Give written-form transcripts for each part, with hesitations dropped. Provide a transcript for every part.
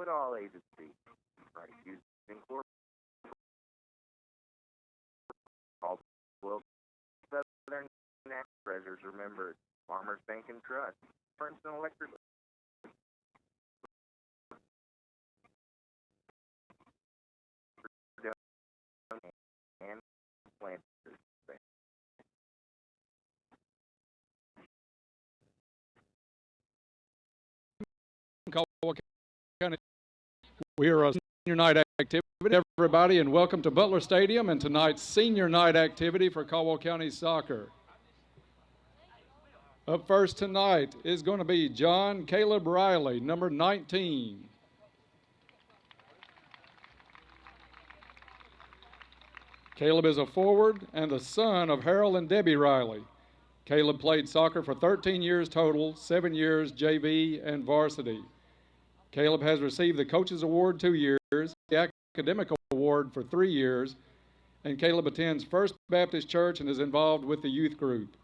would all ages be? Right, using core called Southern Natural Treasures. Remember, Farmers Bank and Trust, Princeton Electric. And planters. We are a senior night activity, everybody, and welcome to Butler Stadium and tonight's senior night activity for Caldwell County Soccer. Up first tonight is going to be John Caleb Riley, number 19. Caleb is a forward and the son of Harold and Debbie Riley. Caleb played soccer for 13 years total, 7 years JV and varsity. Caleb has received the Coaches Award 2 years, the Academic Award for 3 years, and Caleb attends First Baptist Church and is involved with the youth group.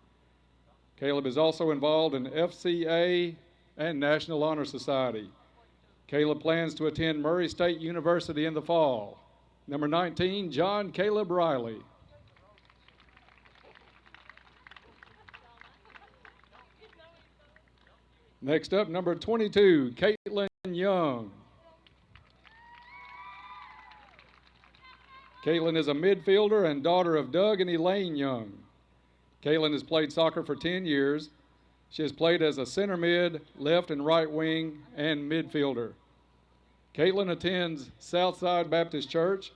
Caleb is also involved in FCA and National Honor Society. Caleb plans to attend Murray State University in the fall. Number 19, John Caleb Riley. Next up, number 22, Caitlin Young. Caitlin is a midfielder and daughter of Doug and Elaine Young. Caitlin has played soccer for 10 years. She has played as a center mid, left and right wing, and midfielder. Caitlin attends Southside Baptist Church,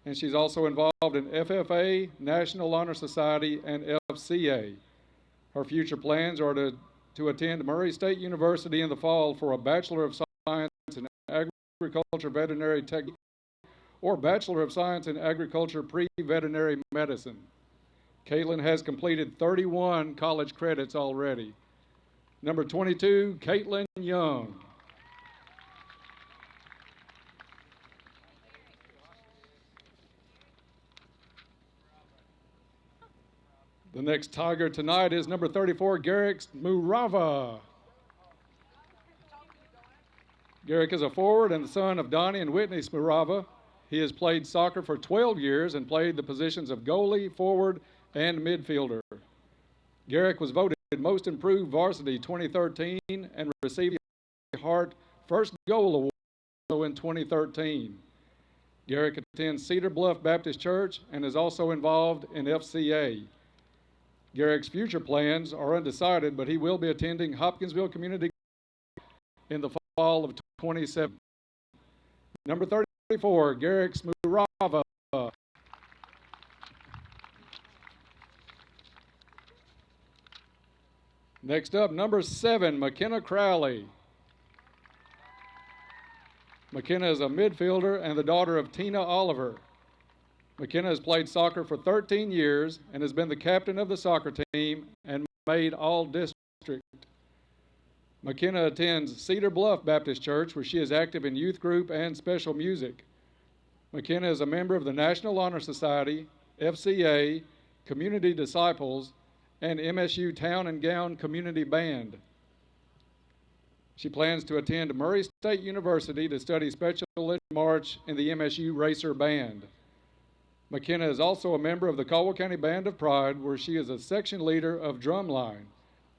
and she's also involved in FFA, National Honor Society, and FCA. Her future plans are to attend Murray State University in the fall for a Bachelor of Science in Agriculture Veterinary Technique or Bachelor of Science in Agriculture Pre-Veterinary Medicine. Caitlin has completed 31 college credits already. Number 22, Caitlin Young. The next Tiger tonight is number 34, Garrick Murava. Garrick is a forward and the son of Donnie and Whitney Smurava. He has played soccer for 12 years and played the positions of goalie, forward, and midfielder. Garrick was voted Most Improved Varsity 2013 and received the Hart First Goal Award also in 2013. Garrick attends Cedar Bluff Baptist Church and is also involved in FCA. Garrick's future plans are undecided, but he will be attending Hopkinsville Community in the fall of 2017. Number 34, Garrick Smurava. Next up, number 7, McKenna Crowley. McKenna is a midfielder and the daughter of Tina Oliver. McKenna has played soccer for 13 years and has been the captain of the soccer team and made all district. McKenna attends Cedar Bluff Baptist Church, where she is active in youth group and special music. McKenna is a member of the National Honor Society, FCA, Community Disciples, and MSU Town and Gown Community Band. She plans to attend Murray State University to study special march in the MSU Racer Band. McKenna is also a member of the Caldwell County Band of Pride, where she is a section leader of drumline.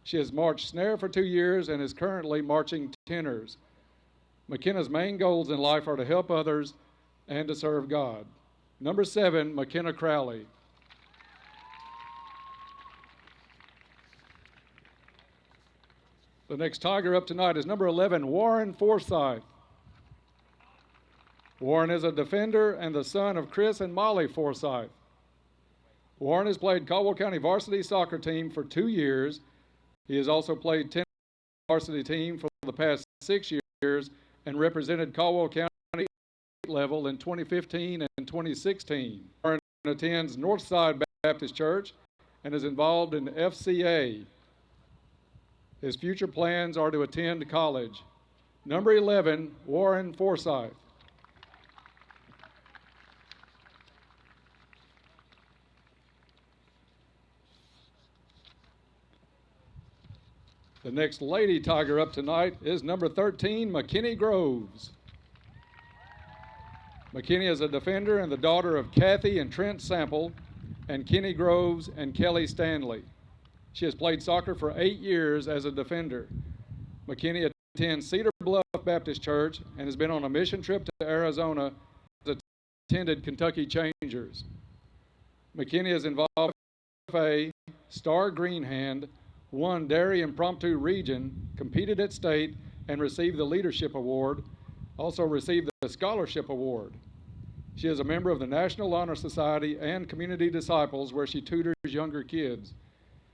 She has marched snare for 2 years and is currently marching tenors. McKenna's main goals in life are to help others and to serve God. Number 7, McKenna Crowley. The next Tiger up tonight is number 11, Warren Forsyth. Warren is a defender and the son of Chris and Molly Forsyth. Warren has played Caldwell County varsity soccer team for 2 years. He has also played tennis varsity team for the past 6 years and represented Caldwell County level in 2015 and 2016. Warren attends Northside Baptist Church and is involved in FCA. His future plans are to attend college. Number 11, Warren Forsyth. The next Lady Tiger up tonight is number 13, McKinney Groves. McKinney is a defender and the daughter of Kathy and Trent Sample and Kenny Groves and Kelly Stanley. She has played soccer for 8 years as a defender. McKinney attends Cedar Bluff Baptist Church and has been on a mission trip to Arizona, attended Kentucky Changers. McKinney is involved in FA, Star Greenhand, won Dairy Impromptu Region, competed at state, and received the Leadership Award, also received the Scholarship Award. She is a member of the National Honor Society and Community Disciples, where she tutors younger kids.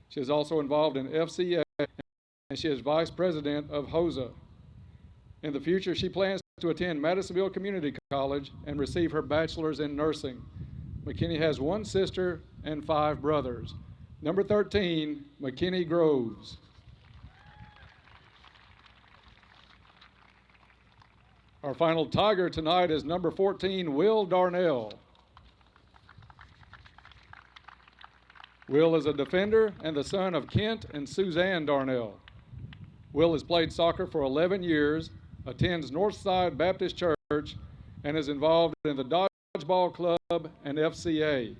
She is also involved in FCA, and she is vice president of HOSA. In the future, she plans to attend Madisonville Community College and receive her bachelor's in nursing. McKinney has 1 sister and 5 brothers. Number 13, McKinney Groves. Our final Tiger tonight is number 14, Will Darnell. Will is a defender and the son of Kent and Suzanne Darnell. Will has played soccer for 11 years, attends Northside Baptist Church, and is involved in the Dodgeball Club and FCA.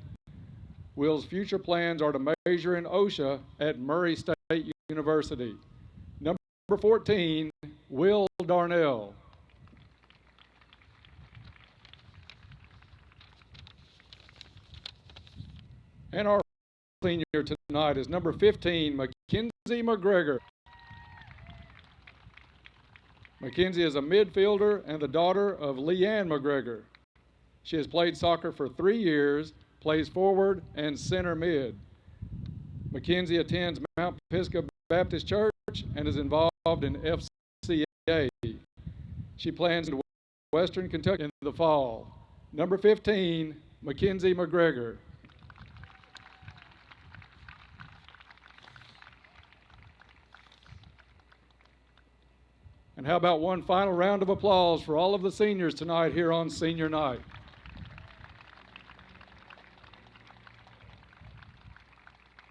Will's future plans are to major in OSHA at Murray State University. Number 14, Will Darnell. And our senior tonight is number 15, Mackenzie McGregor. Mackenzie is a midfielder and the daughter of Leanne McGregor. She has played soccer for 3 years, plays forward and center mid. Mackenzie attends Mount Pisgah Baptist Church and is involved in FCA. She plans in Western Kentucky in the fall. Number 15, Mackenzie McGregor. And how about one final round of applause for all of the seniors tonight here on Senior Night.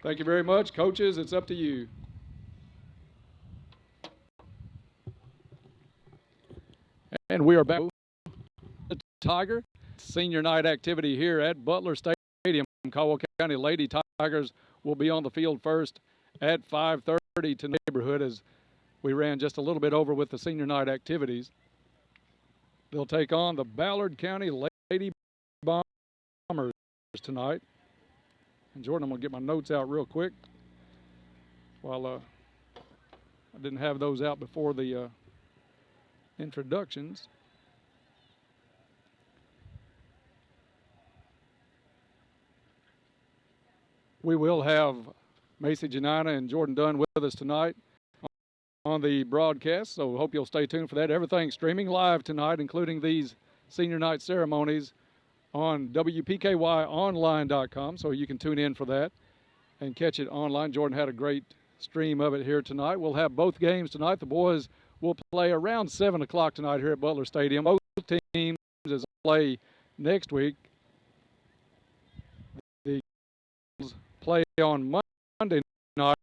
Thank you very much. Coaches, it's up to you. And we are back with the Tiger Senior Night activity here at Butler Stadium. Caldwell County Lady Tigers will be on the field first at 5:30 to neighborhood, as we ran just a little bit over with the Senior Night activities. They'll take on the Ballard County Lady Bombers tonight. And Jordan, I'm going to get my notes out real quick while I didn't have those out before the introductions. We will have Macy Janina and Jordan Dunn with us tonight on the broadcast, so hope you'll stay tuned for that. Everything's streaming live tonight, including these Senior Night ceremonies, on WPKYonline.com, so you can tune in for that and catch it online. Jordan had a great stream of it here tonight. We'll have both games tonight. The boys will play around 7 o'clock tonight here at Butler Stadium. Both teams as play next week. The play on Monday night.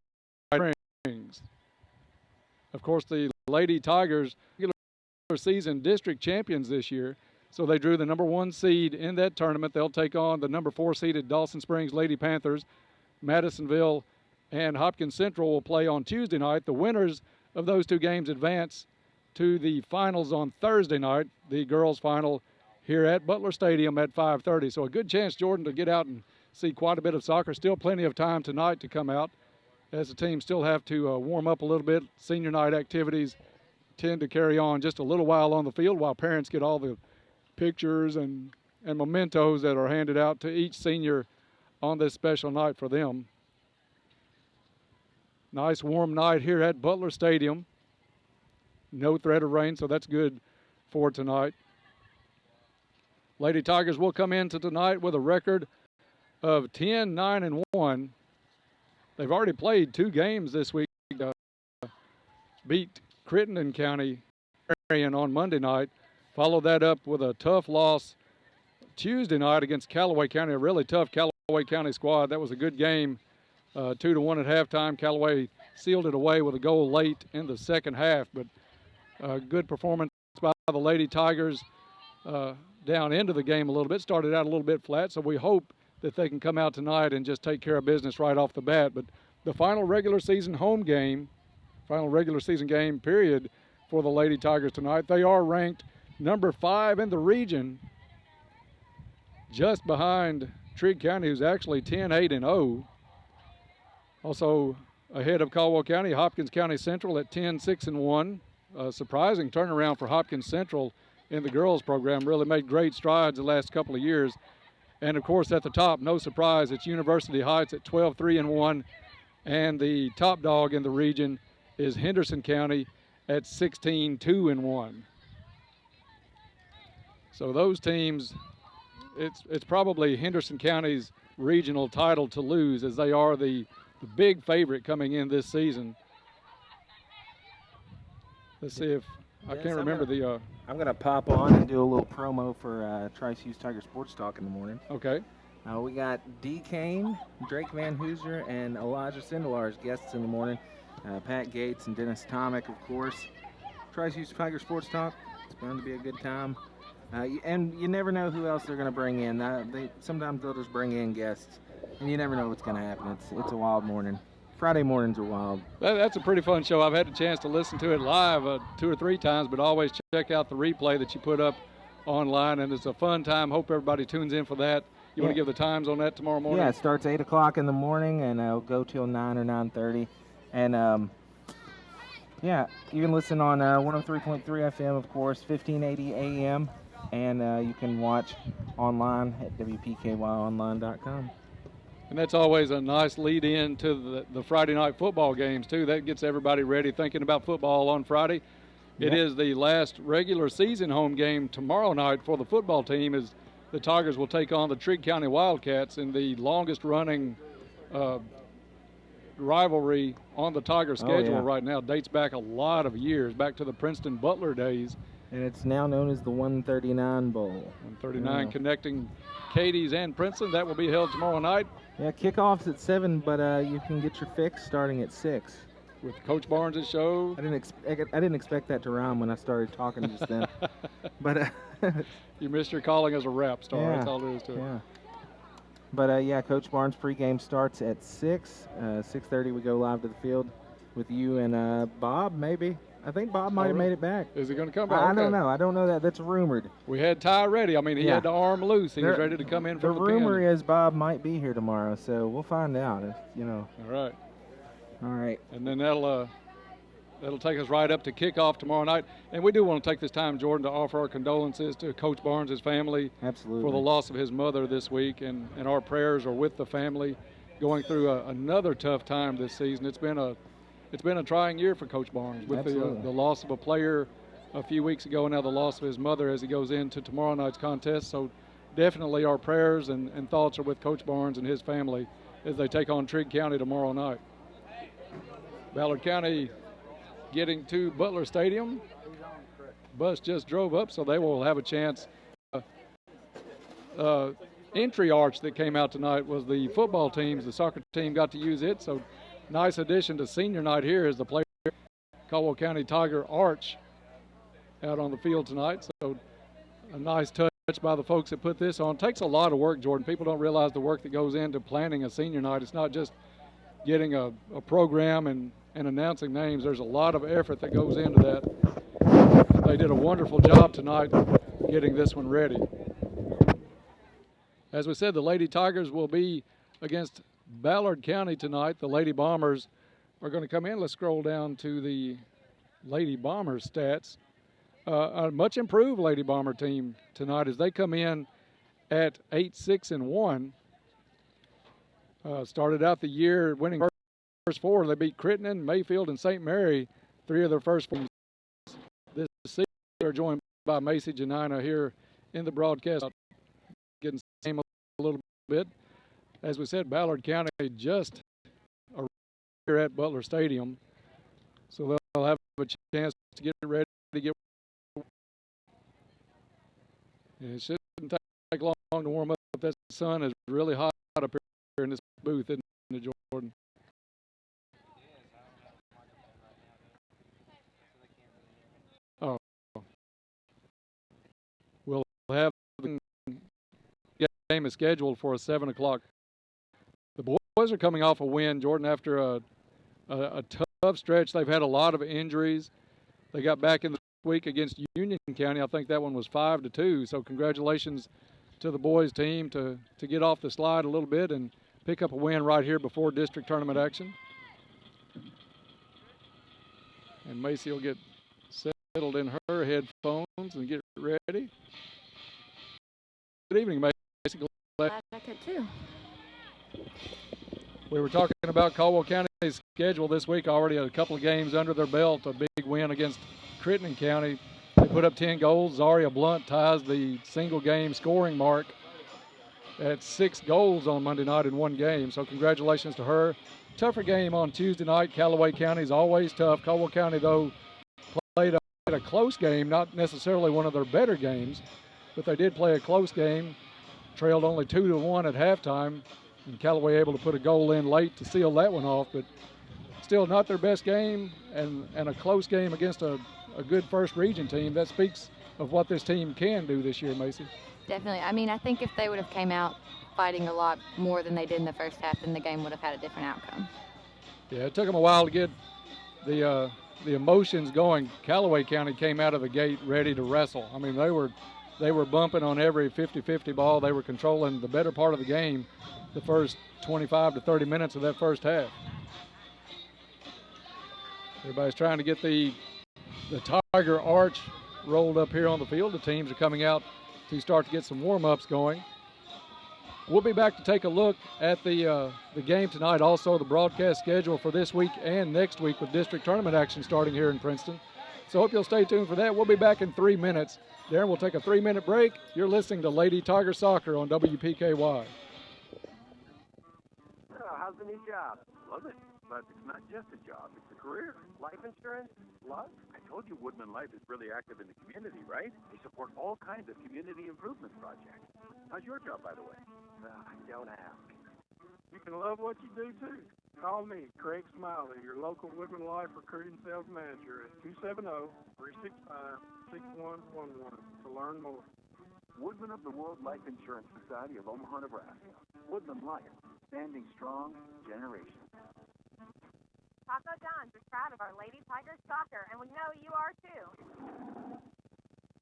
Of course, the Lady Tigers regular season district champions this year, so they drew the number 1 seed in that tournament. They'll take on the number 4 seeded Dawson Springs Lady Panthers. Madisonville and Hopkins Central will play on Tuesday night. The winners of those 2 games advance to the finals on Thursday night, the girls' final here at Butler Stadium at 5:30. So a good chance, Jordan, to get out and see quite a bit of soccer. Still plenty of time tonight to come out, as the teams still have to warm up a little bit. Senior night activities tend to carry on just a little while on the field while parents get all the pictures and mementos that are handed out to each senior on this special night for them. Nice warm night here at Butler Stadium. No threat of rain, so that's good for tonight. Lady Tigers will come into tonight with a record of 10-9-1. They've already played 2 games this week. Beat Crittenden County on Monday night. Followed that up with a tough loss Tuesday night against Callaway County, a really tough Callaway County squad. That was a good game, 2-1 at halftime. Callaway sealed it away with a goal late in the second half, but a good performance by the Lady Tigers. down into the game a little bit. Started out a little bit flat, so we hope that they can come out tonight and just take care of business right off the bat. But the final regular season game period for the Lady Tigers tonight. They are ranked number 5 in the region, just behind Trigg County, who's actually 10-8-0. Also ahead of Caldwell County, Hopkins County Central at 10-6-1. A surprising turnaround for Hopkins Central in the girls program. Really made great strides the last couple of years. And of course at the top, no surprise, it's University Heights at 12-3-1. And the top dog in the region is Henderson County at 16-2-1. So those teams, it's probably Henderson County's regional title to lose, as they are the big favorite coming in this season. Let's see if I can't remember the. I'm going to pop on and do a little promo for Tri-Cities Tiger Sports Talk in the morning. Okay. We got D. Kane, Drake Van Hooser, and Elijah Sindelar as guests in the morning. Pat Gates and Dennis Tomic, of course. Tri-Cities Tiger Sports Talk. It's going to be a good time. And you never know who else they're going to bring in. Sometimes they'll just bring in guests, and you never know what's going to happen. It's a wild morning. Friday mornings are wild. That's a pretty fun show. I've had a chance to listen to it live 2 or 3 times, but always check out the replay that you put up online, and it's a fun time. Hope everybody tunes in for that. You want to give the times on that tomorrow morning? Yeah, it starts 8 o'clock in the morning, and it'll go till 9 or 9:30. And, yeah, you can listen on 103.3 FM, of course, 1580 AM, and you can watch online at WPKYonline.com. And that's always a nice lead-in to the Friday night football games, too. That gets everybody ready, thinking about football on Friday. It is the last regular season home game tomorrow night for the football team, as the Tigers will take on the Trigg County Wildcats in the longest-running rivalry on the Tiger schedule right now. Dates back a lot of years, back to the Princeton Butler days. And it's now known as the 139 Bowl. 139 connecting Cadies and Princeton. That will be held tomorrow night. Yeah, kickoff's at 7, but you can get your fix starting at 6. With Coach Barnes' show. I didn't expect that to rhyme when I started talking just then. But you missed your calling as a rap star. Yeah, that's all there is to it. Yeah. But yeah, Coach Barnes' pregame starts at 6. 6:30 we go live to the field with you and Bob, maybe. I think Bob might have made it back. Is he going to come back? I don't know. I don't know that. That's rumored. We had Ty ready. I mean, he had the arm loose. He was ready to come in from the rumor is Bob might be here tomorrow, so we'll find out. All right. All right. And then that'll take us right up to kickoff tomorrow night. And we do want to take this time, Jordan, to offer our condolences to Coach Barnes' family. Absolutely. For the loss of his mother this week, and our prayers are with the family going through another tough time this season. It's been a trying year for Coach Barnes with the loss of a player a few weeks ago, and now the loss of his mother as he goes into tomorrow night's contest. So definitely our prayers and thoughts are with Coach Barnes and his family as they take on Trigg County tomorrow night. Ballard County getting to Butler Stadium. Bus just drove up, so they will have a chance. Entry arch that came out tonight was the football teams. The soccer team got to use it, so nice addition to senior night here is the player Caldwell County Tiger arch out on the field tonight. So a nice touch by the folks that put this on. It takes a lot of work, Jordan. People don't realize the work that goes into planning a senior night. It's not just getting a program and announcing names. There's a lot of effort that goes into that. They did a wonderful job tonight getting this one ready. As we said, the Lady Tigers will be against Ballard County tonight. The Lady Bombers are going to come in. Let's scroll down to the Lady Bombers stats. A much improved Lady Bomber team tonight as they come in at 8-6-1. Started out the year winning first 4. They beat Crittenden, Mayfield, and St. Mary, 3 of their first 4. This season they're joined by Macy Janina here in the broadcast, getting same a little bit. As we said, Ballard County just here at Butler Stadium, so they'll have a chance to get ready to get. And it shouldn't take long to warm up. That sun is really hot up here in this booth, isn't it, Jordan? Oh, we'll have the game is scheduled for a 7 o'clock. The boys are coming off a win, Jordan, after a tough stretch. They've had a lot of injuries. They got back in the week against Union County. I think that one was 5-2. So congratulations to the boys team to get off the slide a little bit and pick up a win right here before district tournament action. And Macy will get settled in her headphones and get ready. Good evening, Macy. Glad I could too. We were talking about Caldwell County's schedule this week. Already a couple of games under their belt. A big win against Crittenden County. They put up 10 goals. Zaria Blunt ties the single game scoring mark at 6 goals on Monday night in one game. So congratulations to her. Tougher game on Tuesday night. Callaway County is always tough. Caldwell County, though, played a close game, not necessarily one of their better games, but they did play a close game. Trailed only 2-1 at halftime, and Callaway able to put a goal in late to seal that one off, but still not their best game, and a close game against a good first region team. That speaks of what this team can do this year, Macy. Definitely. I mean, I think if they would have came out fighting a lot more than they did in the first half, then the game would have had a different outcome. Yeah, it took them a while to get the emotions going. Callaway County came out of the gate ready to wrestle. I mean, they were bumping on every 50-50 ball. They were controlling the better part of the game the first 25 to 30 minutes of that first half. Everybody's trying to get the Tiger Arch rolled up here on the field. The teams are coming out to start to get some warm-ups going. We'll be back to take a look at the game tonight, also the broadcast schedule for this week and next week with district tournament action starting here in Princeton. So hope you'll stay tuned for that. We'll be back in 3 minutes. Darren, we'll take a 3-minute break. You're listening to Lady Tiger Soccer on WPKY. So, how's the new job? Love it, but it's not just a job, it's a career. Life insurance? Love? I told you Woodman Life is really active in the community, right? They support all kinds of community improvement projects. How's your job, by the way? Don't ask. You can love what you do, too. Call me, Craig Smiley, your local Woodman Life recruiting sales manager at 270-365-6111 to learn more. Woodman of the World Life Insurance Society of Omaha, Nebraska. Woodman Life, standing strong, generations. Taco John's is proud of our Lady Tigers soccer, and we know you are too.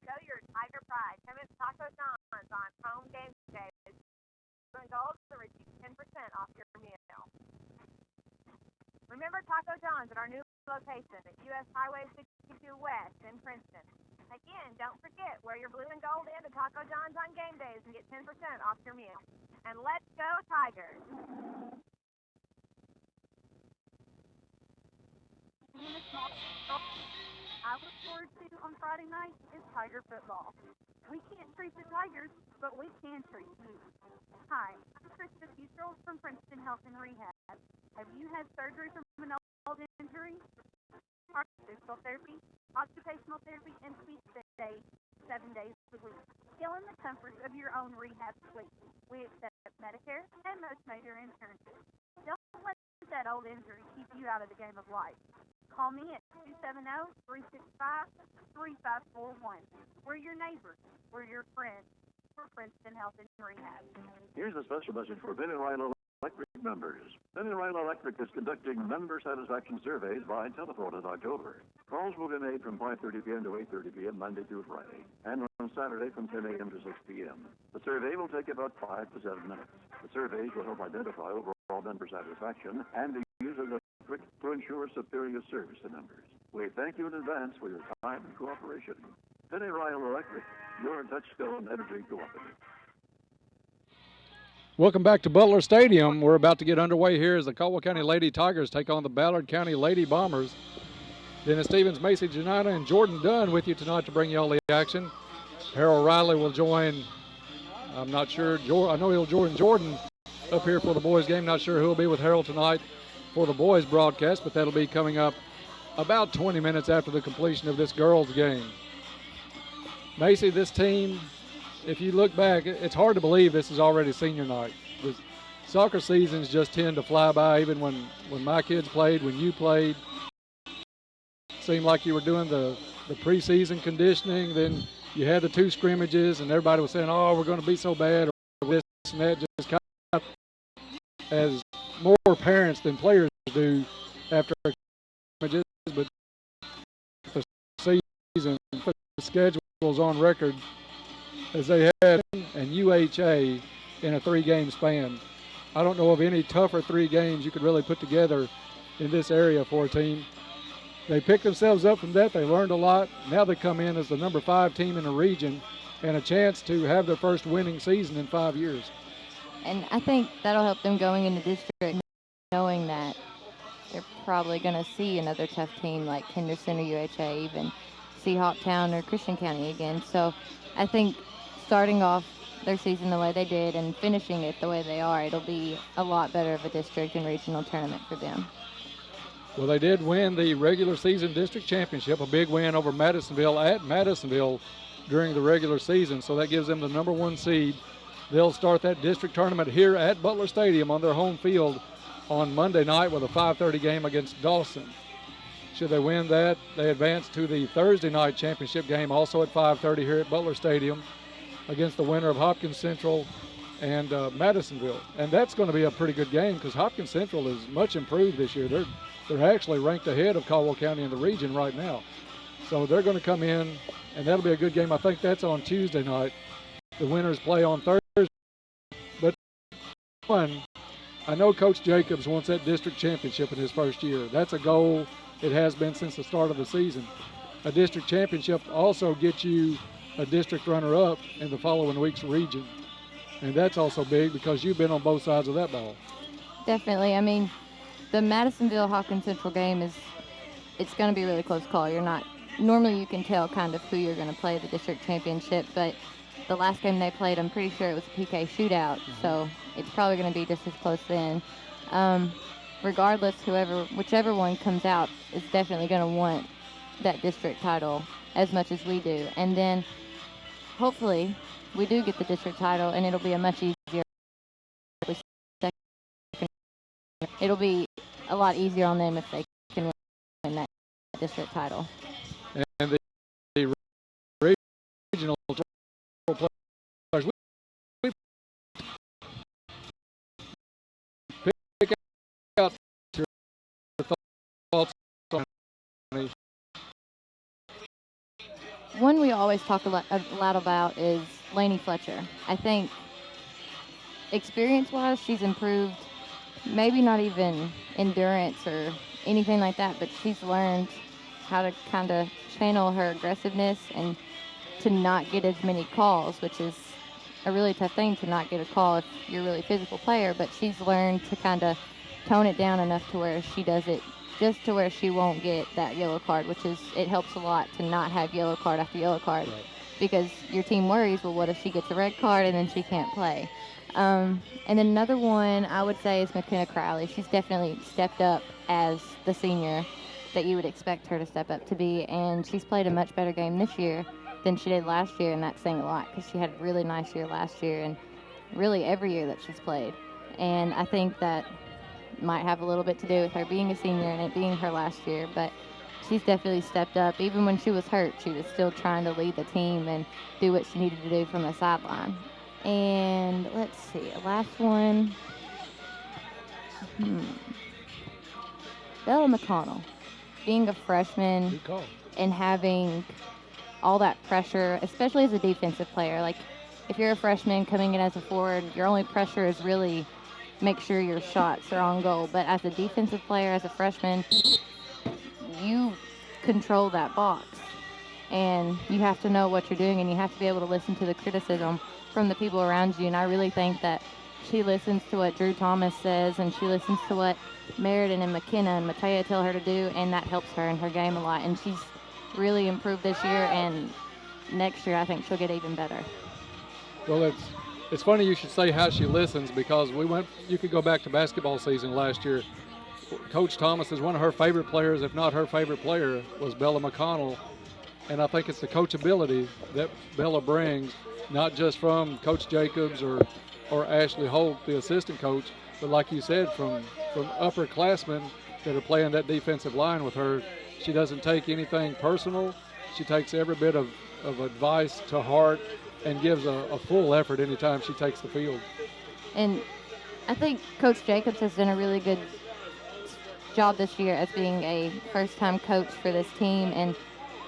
Show your Tiger pride. Come at Taco John's on home game days. And gold to receive 10% off your meal. Remember Taco John's at our new location at US Highway 62 West in Princeton. Again, don't forget, wear your blue and gold in to Taco John's on game days and get 10% off your meal. And let's go Tigers! I look forward to on Friday night is Tiger football. We can't treat the Tigers, but we can treat you. Hi, I'm Krista Futrell from Princeton Health and Rehab. Have you had surgery from an old injury? Our physical therapy, occupational therapy, and speech therapy 7 days a week. Still in the comfort of your own rehab suite. We accept Medicare and most major insurances. Don't let that old injury keep you out of the game of life. Call me at 270-365-3541. We're your neighbors. We're your friends. For Princeton Health and Rehab. Here's a special message for Ben and Ryan Electric members. Ben and Ryan Electric is conducting member satisfaction surveys by telephone in October. Calls will be made from 5:30 p.m. to 8:30 p.m. Monday through Friday, and on Saturday from 10 a.m. to 6 p.m. The survey will take about 5 to 7 minutes. The surveys will help identify overall member satisfaction and the use of Electric to ensure superior service to members. We thank you in advance for your time and cooperation. Ben and Ryan Electric, your touchstone energy cooperative. Welcome back to Butler Stadium. We're about to get underway here as the Caldwell County Lady Tigers take on the Ballard County Lady Bombers. Dennis Stevens, Macy Janina, and Jordan Dunn with you tonight to bring you all the action. Harold Riley will join, I'm not sure, I know he'll join Jordan up here for the boys game. Not sure who will be with Harold tonight for the boys broadcast, but that'll be coming up about 20 minutes after the completion of this girls game. Macy, this team, if you look back, it's hard to believe this is already senior night. The soccer seasons just tend to fly by. Even when my kids played, when you played, it seemed like you were doing the preseason conditioning, then you had the 2 scrimmages, and everybody was saying, "Oh, we're going to be so bad," or this and that. Just kind of as more parents than players do after scrimmages, but the season put the schedules on record as they had and UHA in a 3-game span. I don't know of any tougher 3 games you could really put together in this area for a team. They picked themselves up from that. They learned a lot. Now they come in as the number 5 team in the region and a chance to have their first winning season in 5 years. And I think that'll help them going into district, knowing that they're probably going to see another tough team like Henderson or UHA, even see Hoptown or Christian County again. So I think starting off their season the way they did and finishing it the way they are, it'll be a lot better of a district and regional tournament for them. Well, they did win the regular season district championship, a big win over Madisonville at Madisonville during the regular season, so that gives them the number 1 seed. They'll start that district tournament here at Butler Stadium on their home field on Monday night with a 5:30 game against Dawson. Should they win that, they advance to the Thursday night championship game, also at 5:30 here at Butler Stadium, against the winner of Hopkins Central and Madisonville. And that's going to be a pretty good game because Hopkins Central is much improved this year. They're actually ranked ahead of Caldwell County in the region right now. So they're going to come in, and that'll be a good game. I think that's on Tuesday night. The winners play on Thursday. But I know Coach Jacobs wants that district championship in his first year. That's a goal. It has been since the start of the season. A district championship also gets you a district runner-up in the following week's region. And that's also big because you've been on both sides of that ball. Definitely. I mean, the Madisonville-Hopkins Central game it's going to be a really close call. Normally you can tell kind of who you're going to play the district championship, but the last game they played, I'm pretty sure it was a PK shootout, so it's probably going to be just as close then. Regardless, whichever one comes out is definitely going to want that district title as much as we do. And then hopefully we do get the district title, and it'll be a much easier. It'll be a lot easier on them if they can win that district title. And the regional players, we pick out your thoughts on it. One we always talk a lot about is Lainey Fletcher. I think experience-wise, she's improved. Maybe not even endurance or anything like that, but she's learned how to kind of channel her aggressiveness and to not get as many calls, which is a really tough thing to not get a call if you're a really physical player, but she's learned to kind of tone it down enough to where she does it just to where she won't get that yellow card, which is, it helps a lot to not have yellow card after yellow card, right, because your team worries, well, what if she gets a red card and then she can't play? And then another one I would say is McKenna Crowley. She's definitely stepped up as the senior that you would expect her to step up to be, and she's played a much better game this year than she did last year, and that's saying a lot because she had a really nice year last year and really every year that she's played. And I think that might have a little bit to do with her being a senior and it being her last year, but she's definitely stepped up. Even when she was hurt, she was still trying to lead the team and do what she needed to do from the sideline. And let's see, last one. Bella McConnell, being a freshman and having all that pressure, especially as a defensive player. Like, if you're a freshman coming in as a forward, your only pressure is really make sure your shots are on goal. But as a defensive player, as a freshman, you control that box. And you have to know what you're doing, and you have to be able to listen to the criticism from the people around you. And I really think that she listens to what Drew Thomas says, and she listens to what Meriden and McKenna and Matea tell her to do, and that helps her in her game a lot. And she's really improved this year, and next year I think she'll get even better. Well, it's funny you should say how she listens, because you could go back to basketball season last year. Coach Thomas is one of her favorite players, if not her favorite player, was Bella McConnell. And I think it's the coachability that Bella brings, not just from Coach Jacobs or Ashley Holt, the assistant coach, but like you said, from upperclassmen that are playing that defensive line with her. She doesn't take anything personal. She takes every bit of of advice to heart and gives a full effort anytime she takes the field. And I think Coach Jacobs has done a really good job this year as being a first-time coach for this team, and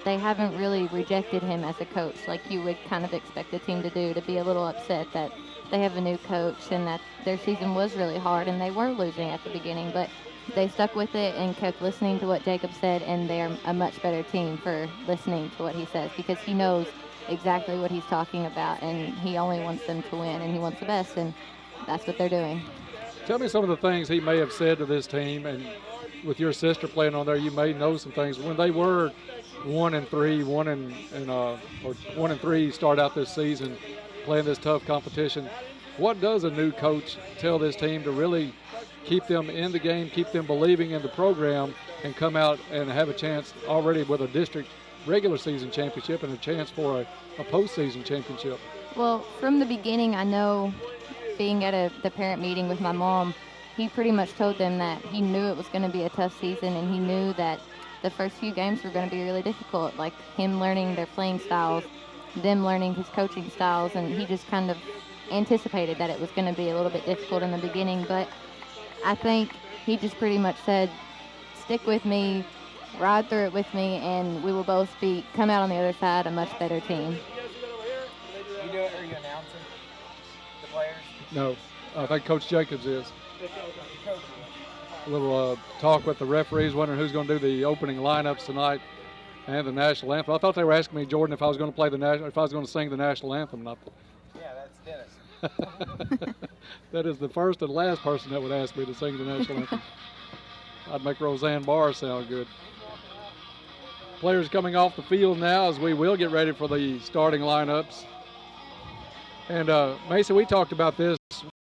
they haven't really rejected him as a coach like you would kind of expect a team to do, to be a little upset that they have a new coach and that their season was really hard and they were losing at the beginning, but they stuck with it and kept listening to what Jacob said, and they're a much better team for listening to what he says because he knows exactly what he's talking about, and he only wants them to win, and he wants the best, and that's what they're doing. Tell me some of the things he may have said to this team, and with your sister playing on there, you may know some things. When they were 1-3, or 1-3 start out this season, playing this tough competition, what does a new coach tell this team to really keep them in the game, keep them believing in the program, and come out and have a chance already with a district regular season championship and a chance for a postseason championship? Well, from the beginning, I know, being at the parent meeting with my mom, he pretty much told them that he knew it was going to be a tough season, and he knew that the first few games were going to be really difficult, like him learning their playing styles, them learning his coaching styles, and he just kind of anticipated that it was going to be a little bit difficult in the beginning. But I think he just pretty much said, stick with me, ride through it with me, and we will both come out on the other side a much better team. You do it, or you announcing the players? No, I think Coach Jacobs is. A little talk with the referees, wondering who's going to do the opening lineups tonight and the national anthem. I thought they were asking me, Jordan, if I was going to play if I was going to sing the national anthem. Yeah, that's Dennis. That is the first and last person that would ask me to sing the national anthem. I'd make Roseanne Barr sound good. Players coming off the field now as we will get ready for the starting lineups. And Mason, we talked about this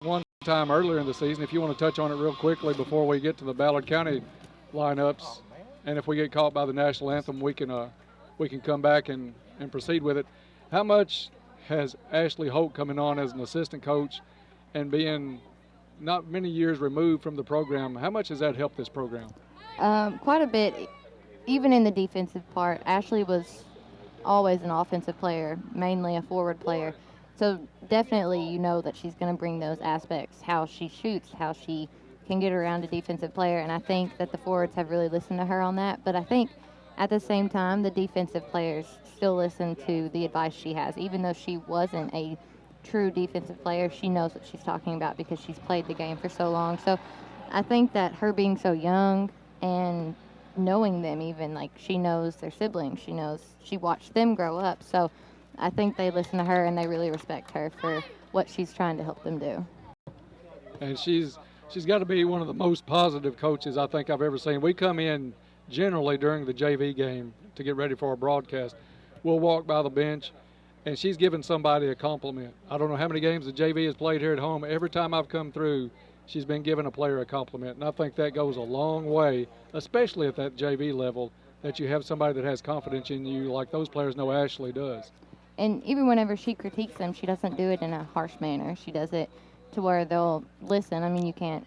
one time earlier in the season. If you want to touch on it real quickly before we get to the Ballard County lineups, and if we get caught by the national anthem, we can come back and proceed with it. How much has Ashley Holt coming on as an assistant coach and being not many years removed from the program, how much has that helped this program? Quite a bit. Even in the defensive part, Ashley was always an offensive player, mainly a forward player. So definitely you know that she's going to bring those aspects, how she shoots, how she can get around a defensive player, and I think that the forwards have really listened to her on that. But I think at the same time, the defensive players still listen to the advice she has. Even though she wasn't a true defensive player, she knows what she's talking about because she's played the game for so long. So I think that her being so young and knowing them, even, like, she knows their siblings, she watched them grow up. So I think they listen to her and they really respect her for what she's trying to help them do. And she's got to be one of the most positive coaches I think I've ever seen. We come in generally during the JV game to get ready for our broadcast. We'll walk by the bench, and she's giving somebody a compliment. I don't know how many games the JV has played here at home. Every time I've come through, she's been giving a player a compliment, and I think that goes a long way, especially at that JV level, that you have somebody that has confidence in you like those players know Ashley does. And even whenever she critiques them, she doesn't do it in a harsh manner. She does it to where they'll listen. I mean, you can't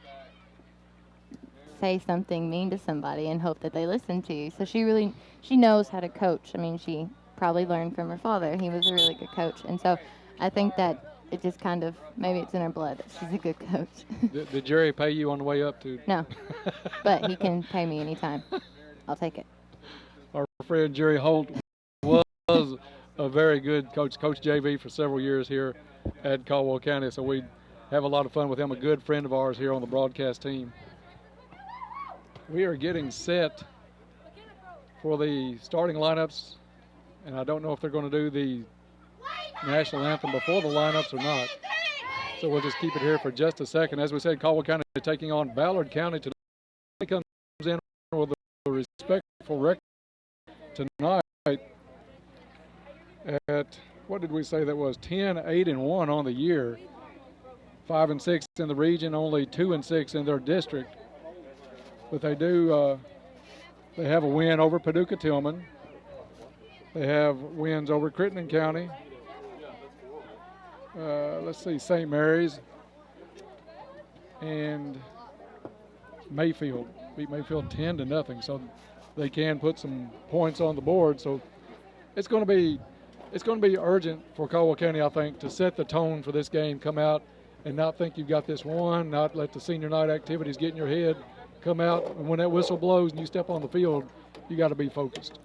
say something mean to somebody and hope that they listen to you. So she knows how to coach. I mean, she probably learned from her father. He was a really good coach. And so I think that it just kind of, maybe it's in her blood that she's a good coach. Did Jerry pay you on the way up to? No, but he can pay me anytime. I'll take it. Our friend Jerry Holt was a very good coach JV for several years here at Caldwell County, so we have a lot of fun with him, a good friend of ours here on the broadcast team. We are getting set for the starting lineups, and I don't know if they're going to do the national anthem before the lineups or not, so we'll just keep it here for just a second. As we said, Caldwell County taking on Ballard County today. Comes in with a respectful record tonight at, what did we say that was, 10-8-1 on the year, 5-6 in the region, only 2-6 in their district. But they do, they have a win over Paducah Tillman. They have wins over Crittenden County. Let's see, St. Mary's and Mayfield. Beat Mayfield 10-0, so they can put some points on the board. So it's going to be it's going to be urgent for Caldwell County, I think, to set the tone for this game. Come out and not think you've got this won, not let the senior night activities get in your head. Come out, and when that whistle blows and you step on the field, you got to be focused.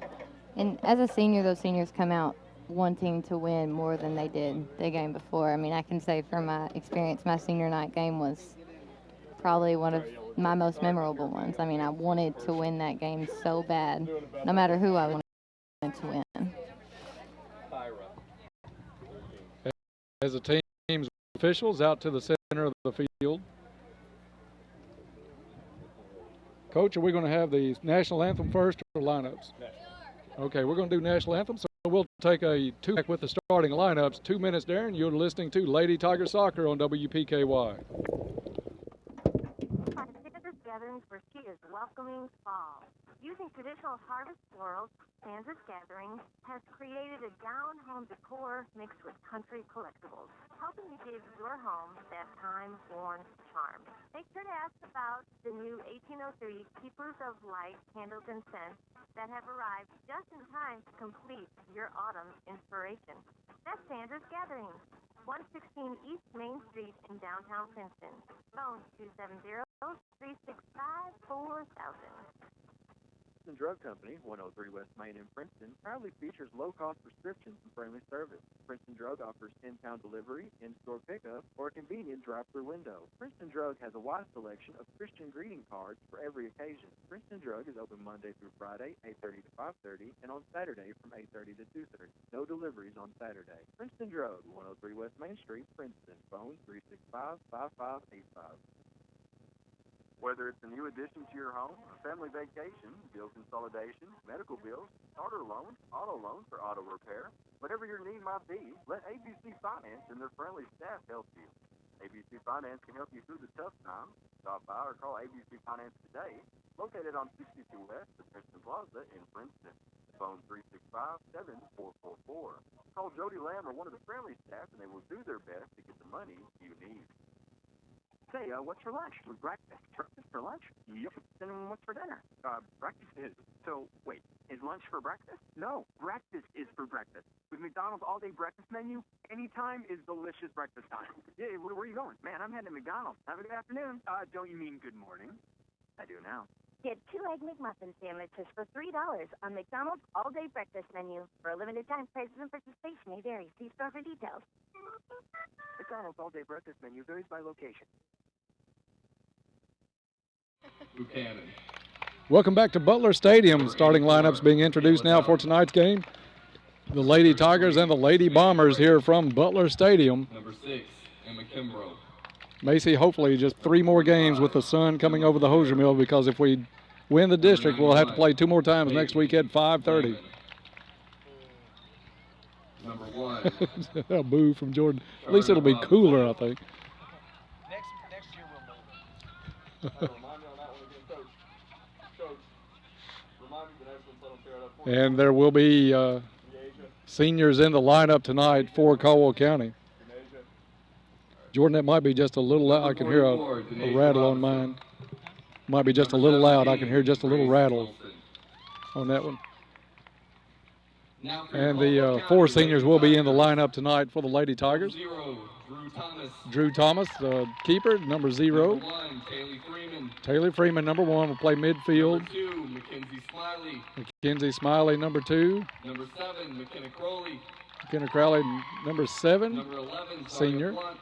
And as a senior, those seniors come out wanting to win more than they did the game before. I mean, I can say from my experience, my senior night game was probably one of my most memorable ones. I mean, I wanted to win that game so bad, no matter who I wanted to win. As a team's officials out to the center of the field. Coach, are we going to have the national anthem first or lineups? Okay, we're going to do national anthem, so we'll take a two-back with the starting lineups. 2 minutes, Darren. You're listening to Lady Tiger Soccer on WPKY. Gatherings where she is welcoming fall. Using traditional harvest florals, Sandra's Gathering has created a gown home decor mixed with country collectibles, helping to give your home that time-worn charm. Make sure to ask about the new 1803 Keepers of Light candles and scents that have arrived just in time to complete your autumn inspiration. That's Sandra's Gathering, 116 East Main Street in downtown Princeton. Phone 270-365-4000. Princeton Drug Company, 103 West Main in Princeton, proudly features low-cost prescriptions and friendly service. Princeton Drug offers 10-pound delivery, in-store pickup, or a convenient drive-through window. Princeton Drug has a wide selection of Christian greeting cards for every occasion. Princeton Drug is open Monday through Friday, 8:30 to 5:30, and on Saturday from 8:30 to 2:30. No deliveries on Saturday. Princeton Drug, 103 West Main Street, Princeton. Phone 365-5585. Whether it's a new addition to your home, a family vacation, bill consolidation, medical bills, starter loan, auto loan for auto repair, whatever your need might be, let ABC Finance and their friendly staff help you. ABC Finance can help you through the tough times. Stop by or call ABC Finance today, located on 62 West of Princeton Plaza in Princeton. Phone 365-7444. Call Jody Lamb or one of the friendly staff and they will do their best to get the money you need. Say, what's for lunch? Breakfast. Breakfast for lunch? Yep. Then what's for dinner? Breakfast is. So, wait, is lunch for breakfast? No, breakfast is for breakfast. With McDonald's all-day breakfast menu, anytime is delicious breakfast time. Yeah, where are you going? Man, I'm heading to McDonald's. Have a good afternoon. Don't you mean good morning? I do now. Get 2 Egg McMuffin sandwiches for $3 on McDonald's all-day breakfast menu. For a limited time, prices and participation may vary. See store for details. McDonald's all-day breakfast menu varies by location. Buchanan. Welcome back to Butler Stadium. Starting lineups being introduced now for tonight's game. The Lady Tigers and the Lady Bombers here from Butler Stadium. Number 6, Emma Kimbrough. Macy, hopefully just 3 more games with the sun coming over the Hosier Mill, because if we win the district, we'll have to play 2 more times next week at 5:30. Number 1. A boo from Jordan. At least it'll be cooler, I think. Next year we'll move it. And there will be seniors in the lineup tonight for Caldwell County. Jordan, that might be just a little loud. I can hear a rattle on mine. Might be just a little loud. I can hear just a little rattle on that one. And the 4 seniors will be in the lineup tonight for the Lady Tigers. Drew Thomas, the keeper, number 0. Number 1, Taylor Freeman, number 1, will play midfield. Number 2, Mackenzie Smiley. Mackenzie Smiley, number 2. Number 7, McKenna Crowley. McKenna Crowley, number 7. Number 11, senior. Blunt.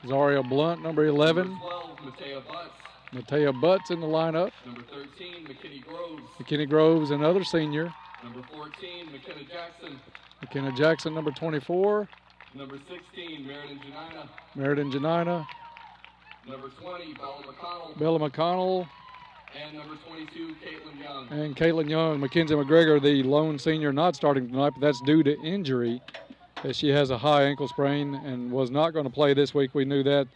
Zaria Blunt, number 11. Number 12, Matea Butts. Matea Butts in the lineup. Number 13, McKinney Groves. McKinney Groves, another senior. Number 14, McKenna Jackson. McKenna Jackson, number 24. Number 16, Meriden Janina. Meriden Janina. Number 20, Bella McConnell. Bella McConnell. And number 22, Caitlin Young. And Caitlin Young. Mackenzie McGregor, the lone senior, not starting tonight, but that's due to injury, as she has a high ankle sprain and was not going to play this week. We knew that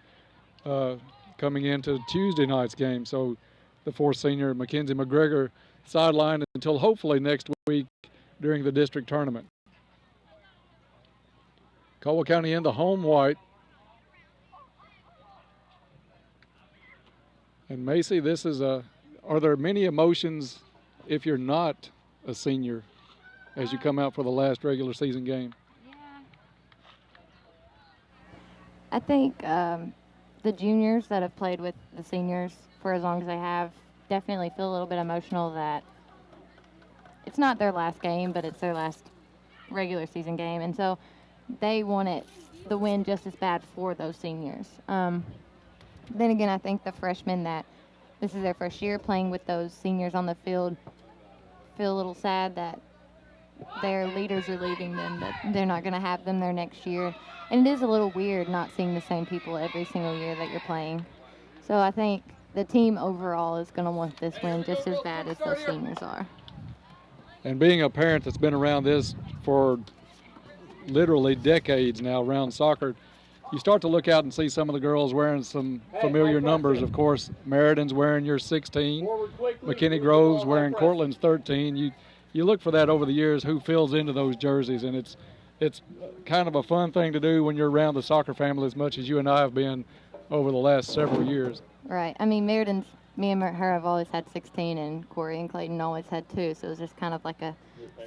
coming into Tuesday night's game. So the 4th senior, Mackenzie McGregor, sidelined until hopefully next week during the district tournament. Caldwell County in the home white. And Macy, this is are there many emotions if you're not a senior as you come out for the last regular season game? Yeah, I think the juniors that have played with the seniors for as long as they have definitely feel a little bit emotional that it's not their last game, but it's their last regular season game. And so they want the win just as bad for those seniors. Then again, I think the freshmen that this is their first year playing with those seniors on the field feel a little sad that their leaders are leaving them, that they're not going to have them there next year. And it is a little weird not seeing the same people every single year that you're playing. So I think the team overall is going to want this win just as bad as those seniors are. And being a parent that's been around this for literally decades now around soccer, you start to look out and see some of the girls wearing some familiar numbers. Of course, Meriden's wearing your 16, McKinney Grove's wearing Cortland's 13. You look for that over the years, who fills into those jerseys, and it's kind of a fun thing to do when you're around the soccer family as much as you and I have been over the last several years. Right. I mean, Meriden's, me and her have always had 16, and Corey and Clayton always had 2, so it was just kind of like a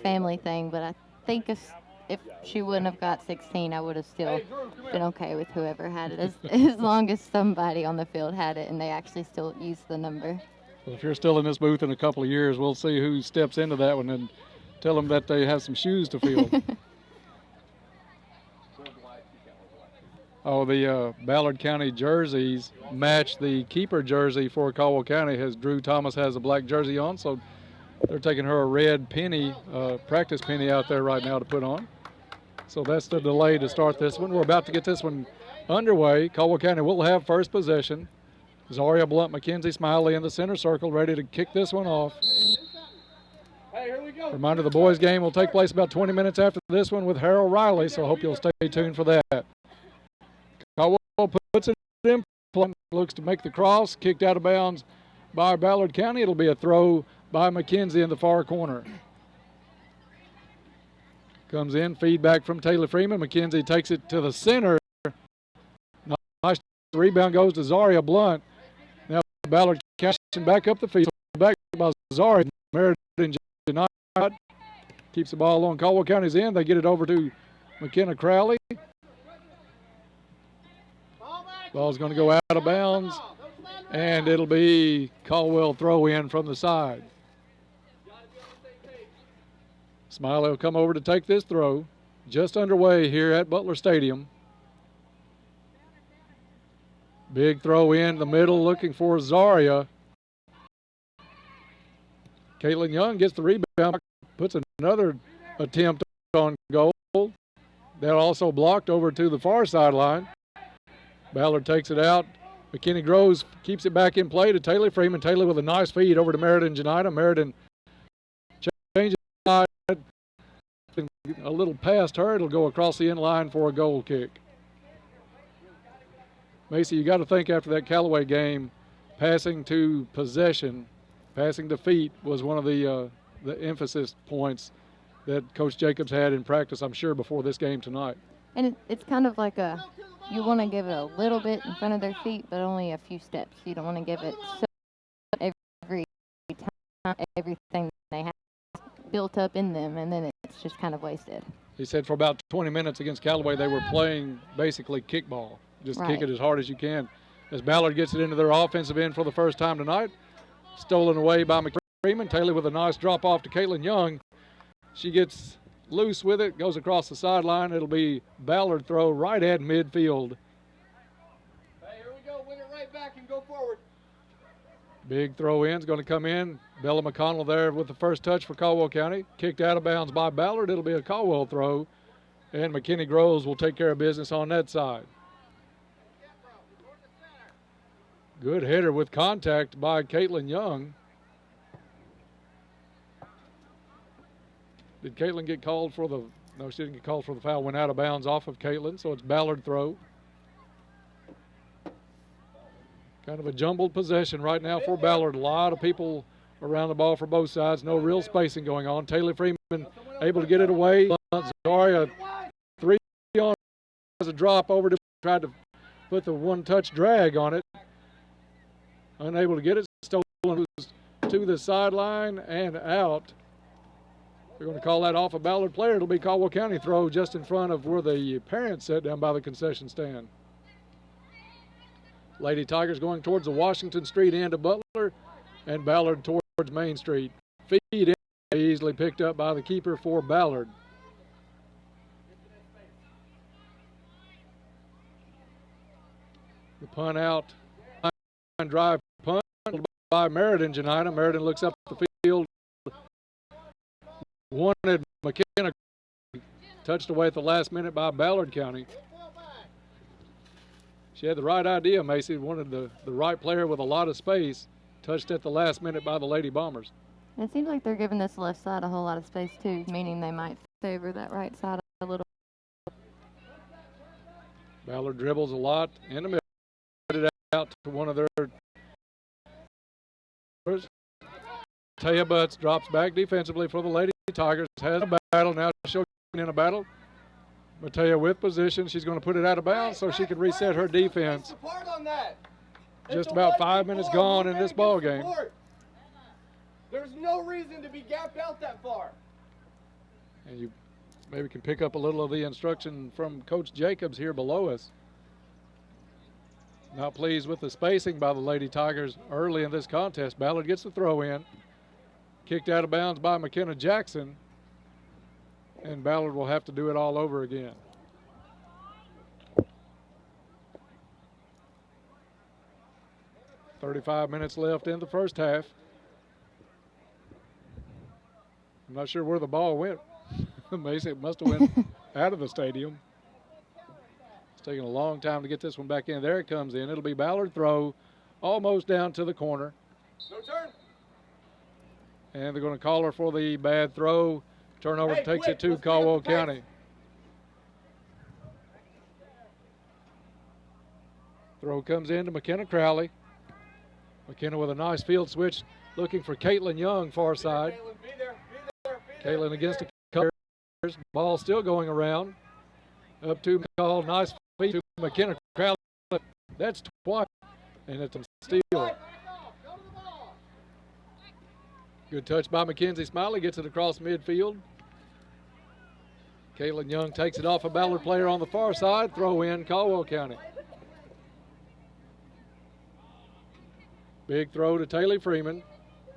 family thing. But I think if she wouldn't have got 16, I would have still been okay with whoever had it, as long as somebody on the field had it and they actually still use the number. Well, if you're still in this booth in a couple of years, we'll see who steps into that one and tell them that they have some shoes to fill. Oh, the Ballard County jerseys match the keeper jersey for Caldwell County, as Drew Thomas has a black jersey on, so they're taking her a red penny, practice penny out there right now to put on. So that's the delay to start this one. We're about to get this one underway. Caldwell County will have first possession. Zaria Blunt, Mackenzie Smiley in the center circle, ready to kick this one off. Hey, here we go. Reminder, the boys' game will take place about 20 minutes after this one with Harold Riley, so I hope you'll stay tuned for that. Caldwell puts it in, looks to make the cross, kicked out of bounds by Ballard County. It'll be a throw by Mackenzie in the far corner. Comes in, feedback from Taylor Freeman. Mackenzie takes it to the center. Nice rebound goes to Zaria Blunt. Now Ballard catching back up the field. Back by Zaria. Meriden keeps the ball on Caldwell County's end. They get it over to McKenna Crowley. Ball's going to go out of bounds, and it'll be Caldwell throw in from the side. Smiley will come over to take this throw. Just underway here at Butler Stadium. Big throw in the middle, looking for Zaria. Caitlin Young gets the rebound, puts another attempt on goal. That also blocked over to the far sideline. Ballard takes it out. McKinney Groves keeps it back in play to Taylor Freeman. Taylor with a nice feed over to Meriden Janita. Meriden changes side. A little past her. It'll go across the end line for a goal kick. Macy, you got to think after that Callaway game, passing to possession, passing to feet was one of the emphasis points that Coach Jacobs had in practice, I'm sure, before this game tonight. And it's kind of like you want to give it a little bit in front of their feet, but only a few steps. You don't want to give it so every time, everything they have built up in them, and then it's just kind of wasted. He said for about 20 minutes against Callaway, they were playing basically kickball. Just right. Kick it as hard as you can. As Ballard gets it into their offensive end for the first time tonight, stolen away by McFreeman. Taylor with a nice drop off to Caitlin Young. She gets loose with it, goes across the sideline. It'll be Ballard throw right at midfield. Hey, here we go. Win it right back and go forward. Big throw in's going to come in. Bella McConnell there with the first touch for Caldwell County. Kicked out of bounds by Ballard. It'll be a Caldwell throw. And McKinney Groves will take care of business on that side. Good header with contact by Caitlin Young. Did Caitlin get called for the... No, she didn't get called for the foul. Went out of bounds off of Caitlin, so it's Ballard throw. Kind of a jumbled possession right now for Ballard. A lot of people around the ball for both sides. No real spacing going on. Taylor Freeman able to get it away. Zaria 3 on. Has a drop over to... Tried to put the one-touch drag on it. Unable to get it. Stolen to the sideline and out. They're going to call that off a Ballard player. It'll be Caldwell County throw just in front of where the parents sat down by the concession stand. Lady Tigers going towards the Washington Street end of Butler, and Ballard towards Main Street. Feed in, easily picked up by the keeper for Ballard. The punt out, drive punt by Meriden Janina. Meriden looks up the field. Wanted McKenna, touched away at the last minute by Ballard County. She had the right idea, Macy. Wanted the right player with a lot of space. Touched at the last minute by the Lady Bombers. It seems like they're giving this left side a whole lot of space too, meaning they might favor that right side a little. Ballard dribbles a lot in the middle. Put it out to one of their. Taya Butts drops back defensively for the Lady Tigers. Has a battle now. She'll get in a battle. Matea with position. She's going to put it out of bounds so she can reset her defense. Just about 5 minutes gone in this ball game. There's no reason to be gapped out that far. And you maybe can pick up a little of the instruction from Coach Jacobs here below us. Not pleased with the spacing by the Lady Tigers early in this contest. Ballard gets the throw in. Kicked out of bounds by McKenna Jackson. And Ballard will have to do it all over again. .35 minutes left in the first half. I'm not sure where the ball went. Macy, it must have went out of the stadium. It's taking a long time to get this one back in. There it comes in. It'll be Ballard throw, almost down to the corner. No turn. And they're going to call her for the bad throw. Turnover takes it to Caldwell County. Throw comes in to McKenna Crowley. McKenna with a nice field switch, looking for Caitlin Young, far side. Caitlin against the covers. Ball still going around. Up to McCall. Nice feed to McKenna Crowley. That's twice. And it's a steal. Good touch by Mackenzie Smiley. Gets it across midfield. Caitlin Young takes it off a Ballard player on the far side. Throw in Caldwell County. Big throw to Taylor Freeman.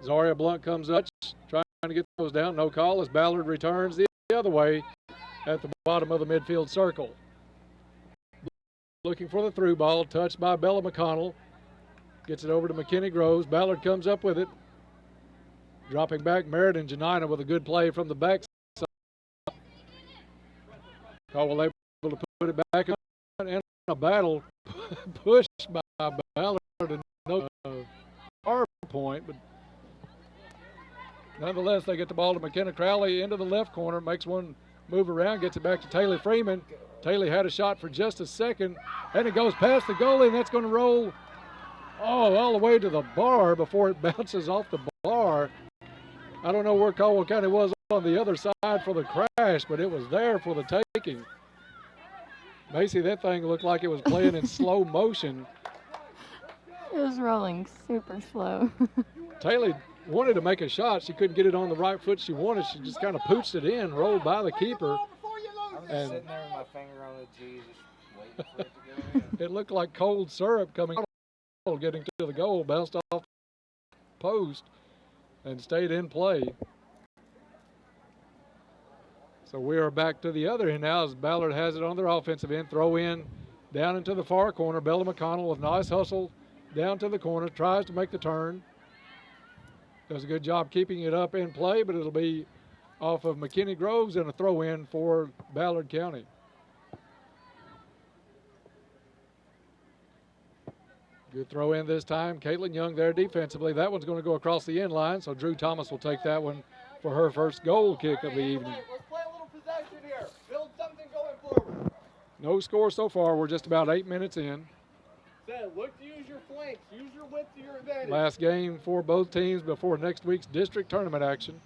Zaria Blunt comes up, trying to get those down. No call as Ballard returns the other way at the bottom of the midfield circle. Looking for the through ball, touched by Bella McConnell. Gets it over to McKinney Groves. Ballard comes up with it. Dropping back, Meriden Janina with a good play from the back side. Caldwell able to put it back in a battle pushed by Ballard. And no point, but nonetheless, they get the ball to McKenna Crowley into the left corner, makes one move around, gets it back to Taylor Freeman. Taylor had a shot for just a second, and it goes past the goalie, and that's going to roll all the way to the bar before it bounces off the bar. I don't know where Caldwell County was on the other side for the crash, but it was there for the taking. Macy, that thing looked like it was playing in slow motion. It was rolling super slow. Taylor wanted to make a shot. She couldn't get it on the right foot she wanted. She just kind of pooched it in, rolled by the keeper. I was just sitting there with my finger on the G, just waiting for it to go in. It looked like cold syrup coming out, getting to the goal, bounced off the post, and stayed in play. So we are back to the other end now as Ballard has it on their offensive end. Throw in down into the far corner. Bella McConnell with nice hustle down to the corner, tries to make the turn. Does a good job keeping it up in play, but it'll be off of McKinney Groves and a throw in for Ballard County. Good throw in this time. Caitlin Young there defensively. That one's going to go across the end line, so Drew Thomas will take that one for her first goal kick of the evening. Let's play a little possession here. Build something going forward. No score so far. We're just about 8 minutes in. Look to use your flanks. Use your width to your advantage. Last game for both teams before next week's district tournament action.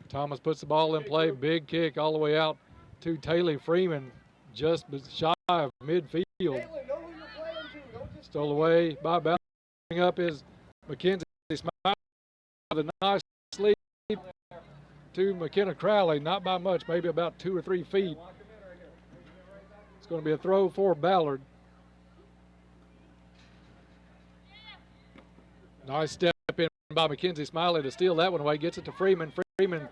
Thomas puts the ball in play. Big kick all the way out to Taylor Freeman, just shy of midfield. Stole away by Ballard. Up is Mackenzie Smiley with a nice sleep to McKenna Crowley. Not by much, maybe about 2 or 3 feet. It's going to be a throw for Ballard. Nice step in by Mackenzie Smiley to steal that one away. Gets it to Freeman. Freeman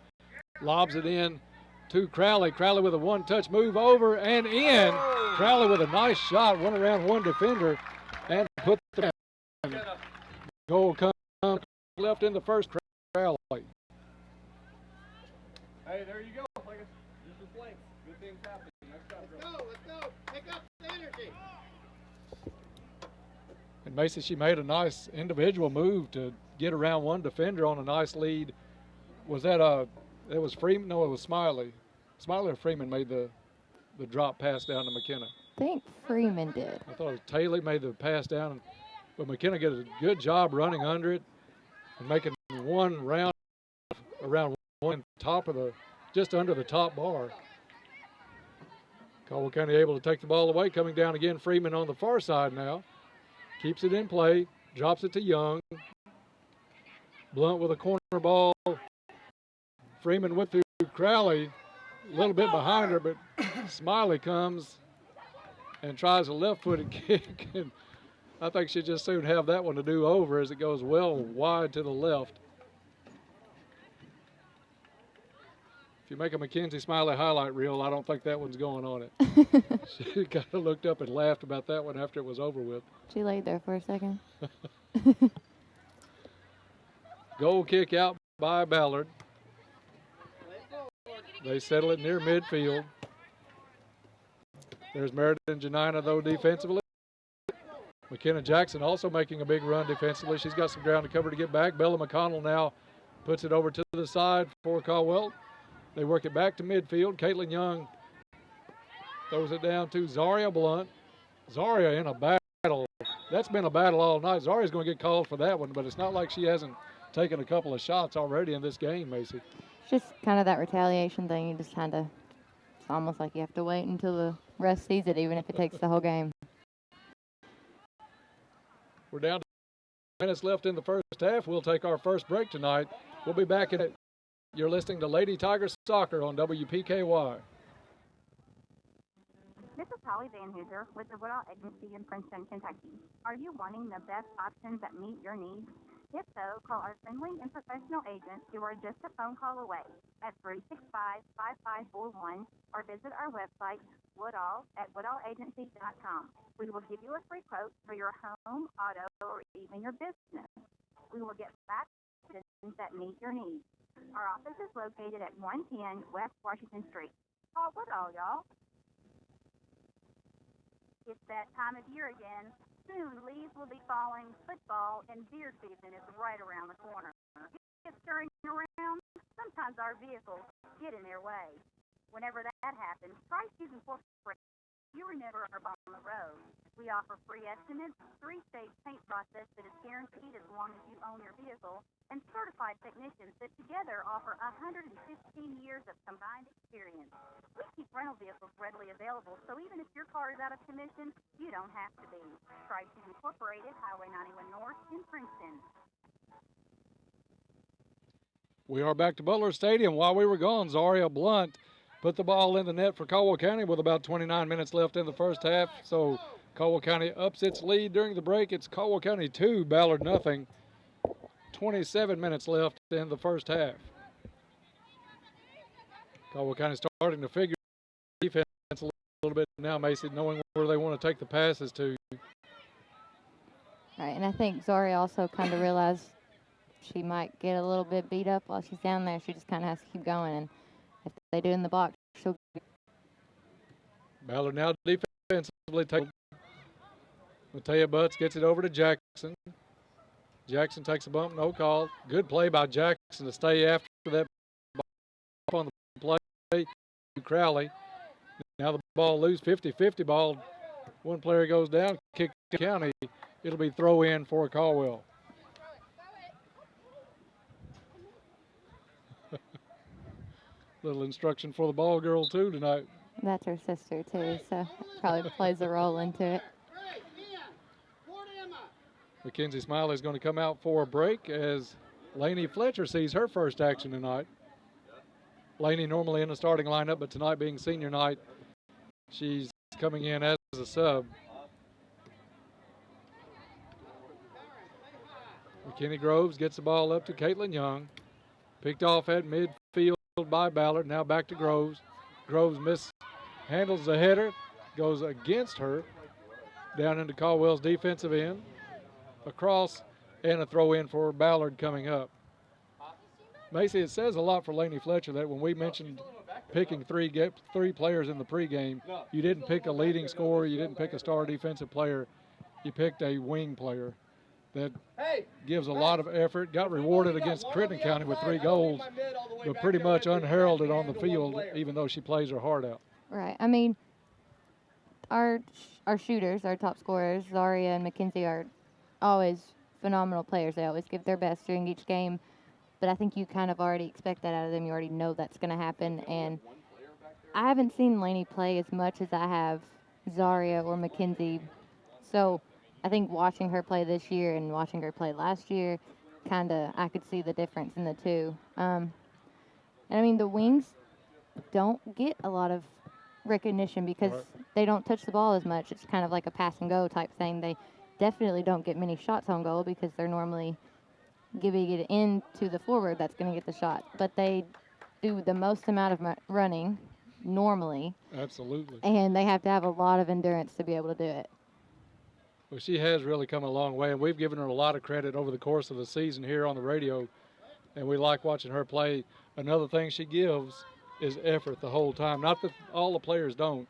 lobs it in to Crowley. Crowley with a one-touch move over and in. Crowley with a nice shot, one around one defender, and put the goal come left in the first. Crowley. Hey, there you go. Just a flank. Good things happen. Let's go. Pick up the energy. And Macy, she made a nice individual move to get around one defender on a nice lead. Was that it was Freeman? No, it was Smiley. Smiley or Freeman made the drop pass down to McKenna? I think Freeman did. I thought it was Taylor made the pass down, but McKenna did a good job running under it and making one round around one top of just under the top bar. Caldwell County able to take the ball away. Coming down again, Freeman on the far side now. Keeps it in play, drops it to Young. Blunt with a corner ball. Freeman went through Crowley, a little bit behind her, but Smiley comes and tries a left-footed kick. And I think she just soon have that one to do over as it goes well wide to the left. If you make a Mackenzie Smiley highlight reel, I don't think that one's going on it. She kind of looked up and laughed about that one after it was over with. She laid there for a second. Goal kick out by Ballard. They settle it near midfield. There's Meriden Janina, though, defensively. McKenna Jackson also making a big run defensively. She's got some ground to cover to get back. Bella McConnell now puts it over to the side for Caldwell. They work it back to midfield. Caitlin Young throws it down to Zaria Blunt. Zaria in a battle. That's been a battle all night. Zaria's going to get called for that one, but it's not like she hasn't taken a couple of shots already in this game, Macy. It's just kind of that retaliation thing. You just kind of, it's almost like you have to wait until the rest sees it, even if it takes the whole game. We're down to minutes left in the first half. We'll take our first break tonight. We'll be back in it. You're listening to Lady Tigers Soccer on WPKY. This is Holly Van Hooser with the Woodall Agency in Princeton, Kentucky. Are you wanting the best options that meet your needs? If so, call our friendly and professional agents who are just a phone call away at 365-5541 or visit our website, woodallagency.com. We will give you a free quote for your home, auto, or even your business. We will get back to options that meet your needs. Our office is located at 110 West Washington Street. Call Woodall, y'all. It's that time of year again. Soon, leaves will be falling. Football and deer season is right around the corner. Get stirring around. Sometimes our vehicles get in their way. Whenever that happens, try choosing Incorporated. You remember our on the road. We offer free estimates, 3-stage paint process that is guaranteed as long as you own your vehicle, and certified technicians that together offer 115 years of combined experience. We keep rental vehicles readily available, so even if your car is out of commission, you don't have to be. Try to Incorporated, Highway 91 North in Princeton. We are back to Butler Stadium. While we were gone, Zaria Blunt put the ball in the net for Caldwell County with about 29 minutes left in the first half. So Caldwell County ups its lead during the break. It's Caldwell County 2, Ballard nothing. 27 minutes left in the first half. Caldwell County starting to figure defense a little bit now, Macy, knowing where they want to take the passes to. Right, and I think Zaria also kind of realized she might get a little bit beat up while she's down there. She just kind of has to keep going, and if they do in the box, she'll. Ballard now defensively takes. Matea Butts gets it over to Jackson. Jackson takes a bump, no call. Good play by Jackson to stay after that ball on the play. Crowley. Now the ball loose, 50-50 ball. One player goes down, kick to County. It'll be throw in for Caldwell. Little instruction for the ball girl too tonight. That's her sister too, so probably plays a role into it. Mackenzie Smiley is going to come out for a break as Lainey Fletcher sees her first action tonight. Lainey normally in the starting lineup, but tonight being senior night, she's coming in as a sub. McKinney Groves gets the ball up to Caitlin Young. Picked off at midfield by Ballard. Now back to Groves. Groves mishandles the header. Goes against her. Down into Caldwell's defensive end. Across and a throw in for Ballard coming up. Macy, it says a lot for Lainey Fletcher that when we mentioned picking three players in the pregame, you didn't pick a leading scorer, you didn't pick a star defensive player, you picked a wing player that gives a lot of effort, got rewarded against Crittenden County with 3 goals, but pretty much unheralded on the field, even though she plays her heart out. Right. I mean, our shooters, our top scorers, Zaria and Mackenzie, are always phenomenal players. They always give their best during each game. But I think you kind of already expect that out of them. You already know that's going to happen. And I haven't seen Lainey play as much as I have Zaria or Mackenzie. So I think watching her play this year and watching her play last year, I could see the difference in the two. And I mean, the wings don't get a lot of recognition because they don't touch the ball as much. It's kind of like a pass and go type thing. They definitely don't get many shots on goal because they're normally giving it in to the forward that's going to get the shot. But they do the most amount of running normally. Absolutely. And they have to have a lot of endurance to be able to do it. Well, she has really come a long way, and we've given her a lot of credit over the course of the season here on the radio, and we like watching her play. Another thing she gives is effort the whole time. Not that all the players don't,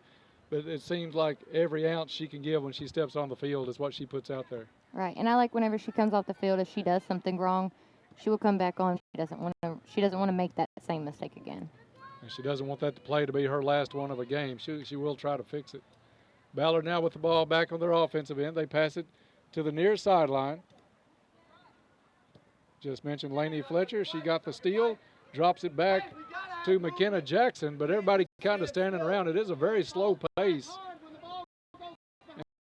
but it seems like every ounce she can give when she steps on the field is what she puts out there. Right, and I like whenever she comes off the field, if she does something wrong, she will come back on. She doesn't want to make that same mistake again. And she doesn't want that play to be her last one of a game. She will try to fix it. Ballard now with the ball back on their offensive end. They pass it to the near sideline. Just mentioned Lainey Fletcher. She got the steal, drops it back to McKenna Jackson, but everybody kind of standing around. It is a very slow pace.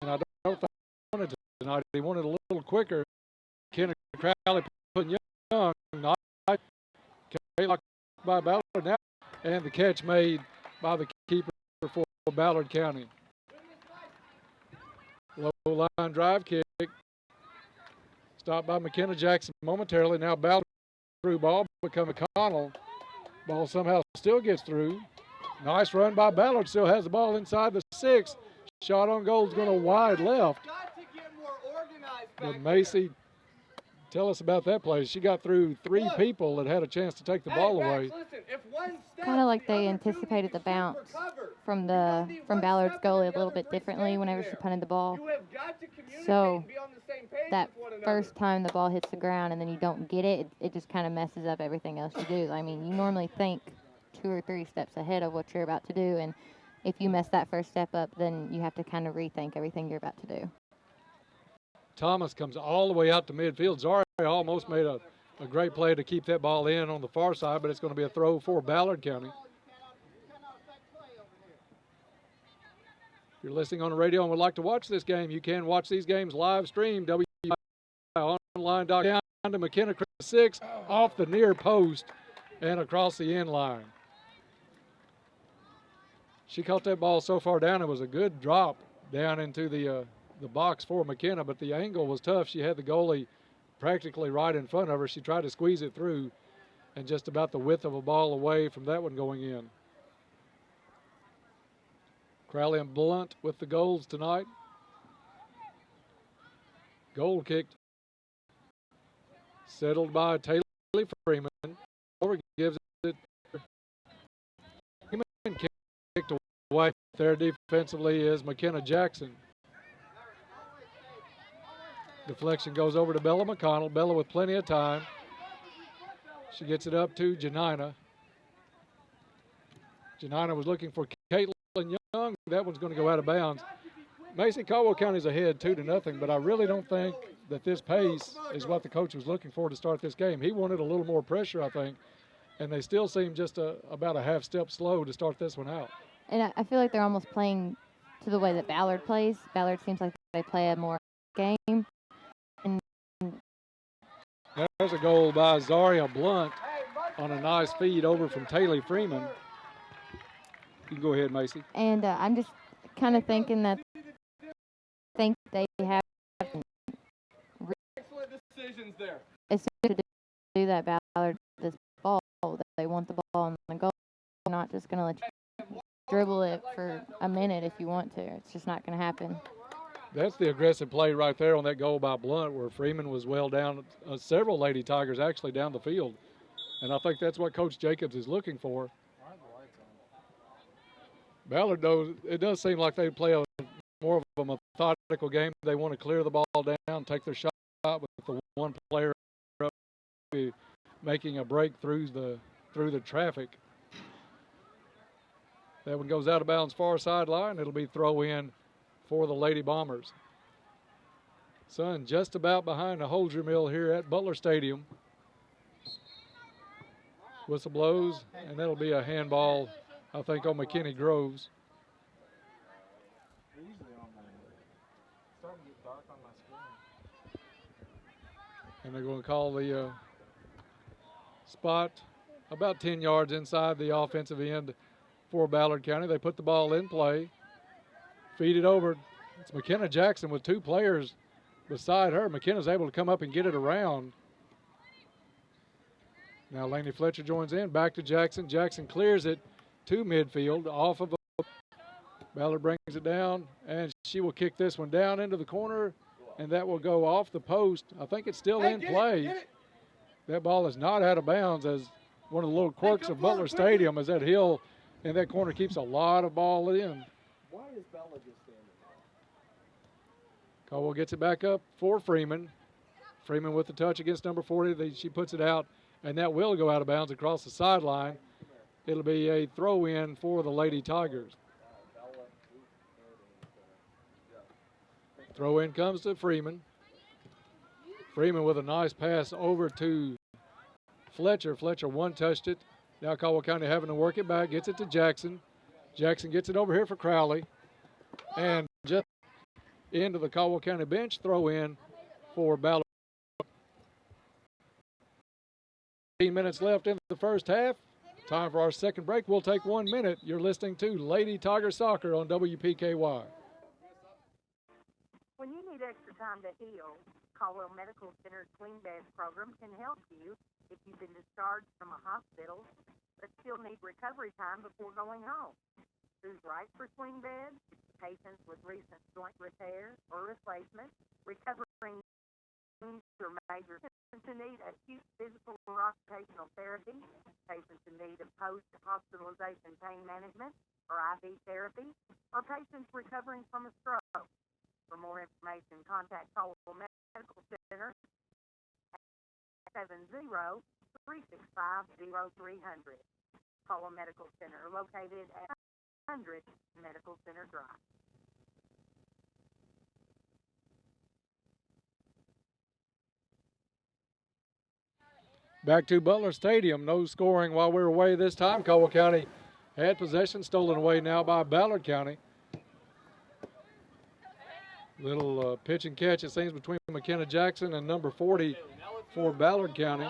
And I don't think he wanted to tonight. He wanted a little quicker. McKenna Crowley putting Young. Nice. Locked by Ballard now. And the catch made by the keeper for Ballard County. Low line drive kick. Stopped by McKenna Jackson momentarily. Now Ballard through ball. Become McConnell. Ball somehow still gets through. Nice run by Ballard. Still has the ball inside the 6. Shot on goal is going to wide left. But Macy, tell us about that play. She got through 3 people that had a chance to take the ball away. Kind of like they anticipated the bounce from Ballard's goalie a little bit differently whenever she punted the ball. So that first time the ball hits the ground and then you don't get it, it just kind of messes up everything else you do. I mean, you normally think 2 or 3 steps ahead of what you're about to do, and if you mess that first step up, then you have to kind of rethink everything you're about to do. Thomas comes all the way out to midfield. Zaria almost made a great play to keep that ball in on the far side, but it's going to be a throw for Ballard County. If you're listening on the radio and would like to watch this game, you can watch these games live stream. Online down to McKenna 6 off the near post and across the end line. She caught that ball so far down, it was a good drop down into the box for McKenna, but the angle was tough. She had the goalie practically right in front of her. She tried to squeeze it through and just about the width of a ball away from that one going in. Crowley and Blunt with the goals tonight. Goal kicked. Settled by Taylor Freeman. Over gives it. Freeman kicked away there defensively is McKenna Jackson. Deflection goes over to Bella McConnell. Bella with plenty of time. She gets it up to Janina. Janina was looking for Caitlin Young. That one's going to go out of bounds. Mason Caldwell County's ahead 2-0, but I really don't think that this pace is what the coach was looking for to start this game. He wanted a little more pressure, I think, and they still seem just about a half step slow to start this one out. And I feel like they're almost playing to the way that Ballard plays. Ballard seems like they play a more game. There's a goal by Zaria Blunt on a nice feed over from Taylor Freeman. You can go ahead, Macy. And I'm just kind of thinking that think they have Excellent decisions there. as soon as they do that Ballard this ball, that they want the ball on the goal. They're not just going to let you dribble it for a minute if you want to. It's just not going to happen. That's the aggressive play right there on that goal by Blunt, where Freeman was well down, several Lady Tigers actually down the field. And I think that's what Coach Jacobs is looking for. Ballard, though, it does seem like they play more of a methodical game. They want to clear the ball down, take their shot with the one player up, making a break through the traffic. That one goes out of bounds far sideline. It'll be throw in for the Lady Bombers. Sun just about behind the Holger Mill here at Butler Stadium. Whistle blows, and that'll be a handball, I think, on McKinney Groves. And they're going to call the spot about 10 yards inside the offensive end for Ballard County. They put the ball in play, feed it over. It's McKenna Jackson with two players beside her. McKenna's able to come up and get it around. Now Laney Fletcher joins in, back to Jackson. Jackson clears it to midfield, off of a. Ballard brings it down, and she will kick this one down into the corner, and that will go off the post. I think it's still in play. That ball is not out of bounds, as one of the little quirks of Butler Stadium is that hill in that corner keeps a lot of ball in. Why is Ballard just standing there? Caldwell gets it back up for Freeman. Freeman with the touch against number 40. She puts it out, and that will go out of bounds across the sideline. It'll be a throw-in for the Lady Tigers. Throw-in comes to Freeman. Freeman with a nice pass over to Fletcher. Fletcher one-touched it. Now Caldwell County having to work it back. Gets it to Jackson. Jackson gets it over here for Crowley. And just into the Caldwell County bench, throw-in for Ballard. 15 minutes left in the first half. Time for our second break. We'll take 1 minute. You're listening to Lady Tiger Soccer on WPKY. When you need extra time to heal, Caldwell Medical Center's Swing Beds program can help you if you've been discharged from a hospital but still need recovery time before going home. Who's right for swing beds? Patients with recent joint repair or replacement, recovering or major patients who need acute physical or occupational therapy, patients in need of post-hospitalization pain management or IV therapy, or patients recovering from a stroke. For more information, contact Caldwell Medical Center at 70-365-0300. Caldwell Medical Center, located at 100 Medical Center Drive. Back to Butler Stadium. No scoring while we were away this time. Caldwell County had possession, stolen away now by Ballard County. Little pitch and catch, it seems, between McKenna Jackson and number 40 for Ballard County.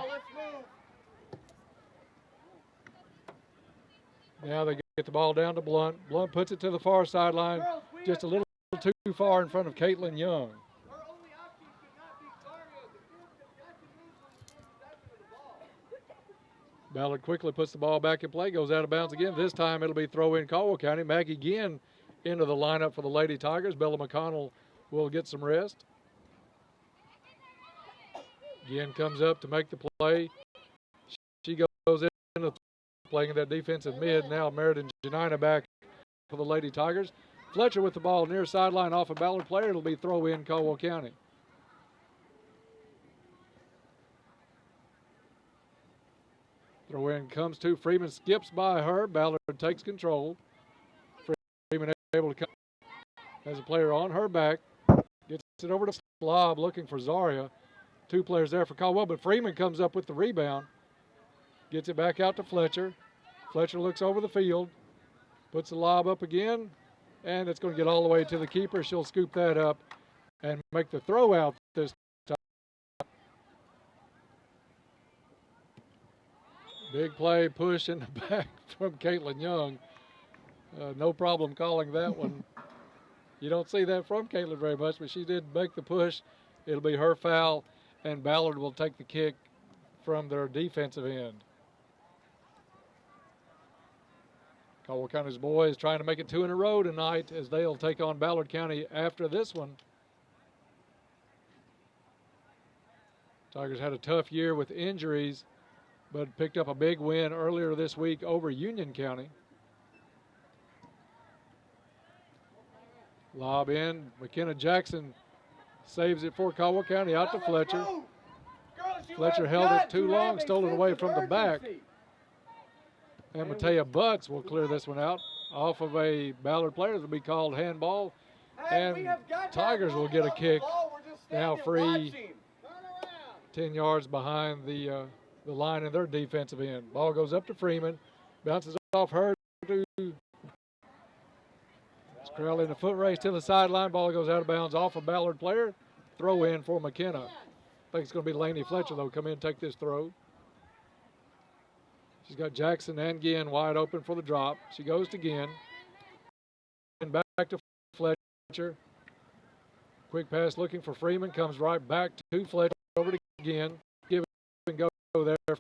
Now they get the ball down to Blunt. Blunt puts it to the far sideline, just a little too far in front of Caitlin Young. Ballard quickly puts the ball back in play, goes out of bounds again. This time it'll be throw in Caldwell County. Maggie Ginn into the lineup for the Lady Tigers. Bella McConnell will get some rest. Ginn comes up to make the play. She goes into playing that defensive mid. Now Meriden Janina back for the Lady Tigers. Fletcher with the ball near sideline off a Ballard player. It'll be throw in Caldwell County. Throw in comes to Freeman, skips by her. Ballard takes control. Freeman able to come. Has a player on her back. Gets it over to Slob looking for Zaria. Two players there for Caldwell, but Freeman comes up with the rebound. Gets it back out to Fletcher. Fletcher looks over the field. Puts the lob up again. And it's going to get all the way to the keeper. She'll scoop that up and make the throw out this time. Big play, push in the back from Caitlin Young. No problem calling that one. You don't see that from Caitlin very much, but she did make the push. It'll be her foul, and Ballard will take the kick from their defensive end. Caldwell County's boys trying to make it 2 in a row tonight as they'll take on Ballard County after this one. Tigers had a tough year with injuries, but picked up a big win earlier this week over Union County. Lob in. McKenna Jackson saves it for Caldwell County out to Fletcher. Fletcher held it too long, stole it away from the back. And Matea Butts will clear this one out off of a Ballard player. That'll be called handball. And Tigers will get a kick. Now free 10 yards behind the line in their defensive end. Ball goes up to Freeman. Bounces off her to Crowley in the foot race to the sideline. Ball goes out of bounds off a Ballard player. Throw in for McKenna. I think it's going to be Laney Fletcher, though, come in and take this throw. She's got Jackson and Ginn wide open for the drop. She goes to Ginn. And back to Fletcher. Quick pass looking for Freeman. Comes right back to Fletcher. Over to Ginn. Give it and go there.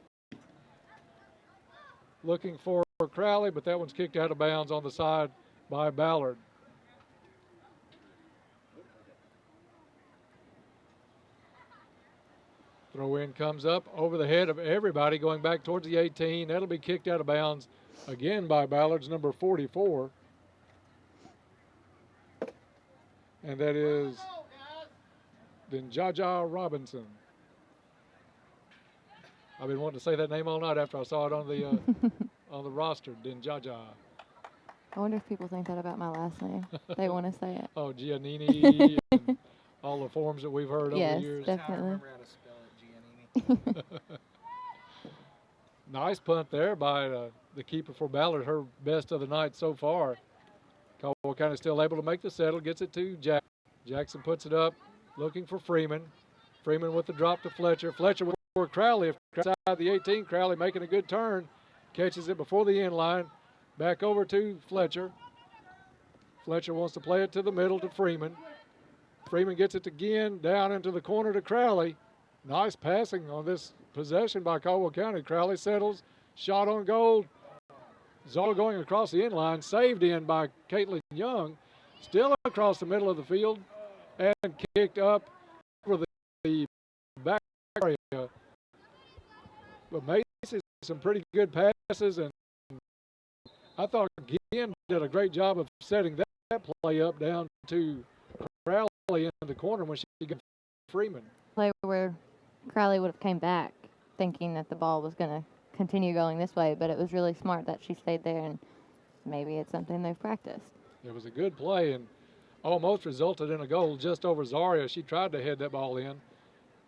Looking for Crowley, but that one's kicked out of bounds on the side by Ballard. Throw in comes up over the head of everybody going back towards the 18. That'll be kicked out of bounds again by Ballard's number 44. And that is Dinjaja Robinson. I've been wanting to say that name all night after I saw it on the on the roster, Dinjaja. I wonder if people think that about my last name. They want to say it. Oh, Giannini and all the forms that we've heard over the years. Yes, definitely. Nice punt there by the keeper for Ballard, her best of the night so far. Caldwell County still able to make the settle, gets it to Jackson. Jackson puts it up, looking for Freeman. Freeman with the drop to Fletcher. Fletcher for Crowley. Inside the 18, Crowley making a good turn. Catches it before the end line. Back over to Fletcher. Fletcher wants to play it to the middle to Freeman. Freeman gets it again down into the corner to Crowley. Nice passing on this possession by Caldwell County. Crowley settles. Shot on goal. Zoll going across the end line. Saved in by Caitlin Young. Still across the middle of the field. And kicked up for the back area. But Macy some pretty good passes. And I thought Ginn did a great job of setting that play up down to Crowley in the corner when she got Freeman. Play where Crowley would have came back thinking that the ball was going to continue going this way, but it was really smart that she stayed there, and maybe it's something they've practiced. It was a good play and almost resulted in a goal just over Zaria. She tried to head that ball in.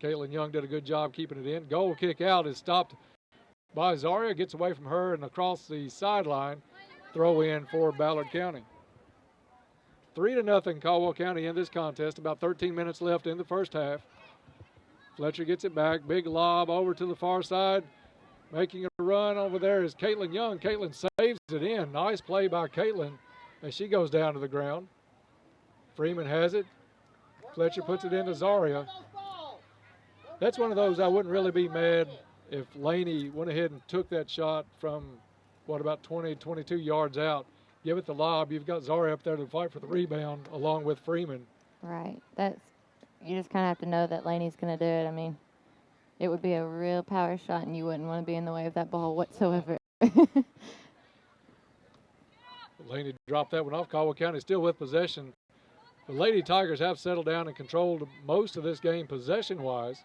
Caitlin Young did a good job keeping it in. Goal kick out is stopped by Zaria, gets away from her and across the sideline. Throw in for Ballard County. 3-0 Caldwell County in this contest. About 13 minutes left in the first half. Fletcher gets it back. Big lob over to the far side. Making a run over there is Caitlin Young. Caitlin saves it in. Nice play by Caitlin as she goes down to the ground. Freeman has it. Fletcher puts it into Zaria. That's one of those I wouldn't really be mad if Laney went ahead and took that shot from, what, about 20, 22 yards out. Give it the lob. You've got Zaria up there to fight for the rebound along with Freeman. Right. You just kind of have to know that Laney's going to do it. I mean, it would be a real power shot, and you wouldn't want to be in the way of that ball whatsoever. Laney dropped that one off. Caldwell County still with possession. The Lady Tigers have settled down and controlled most of this game possession-wise.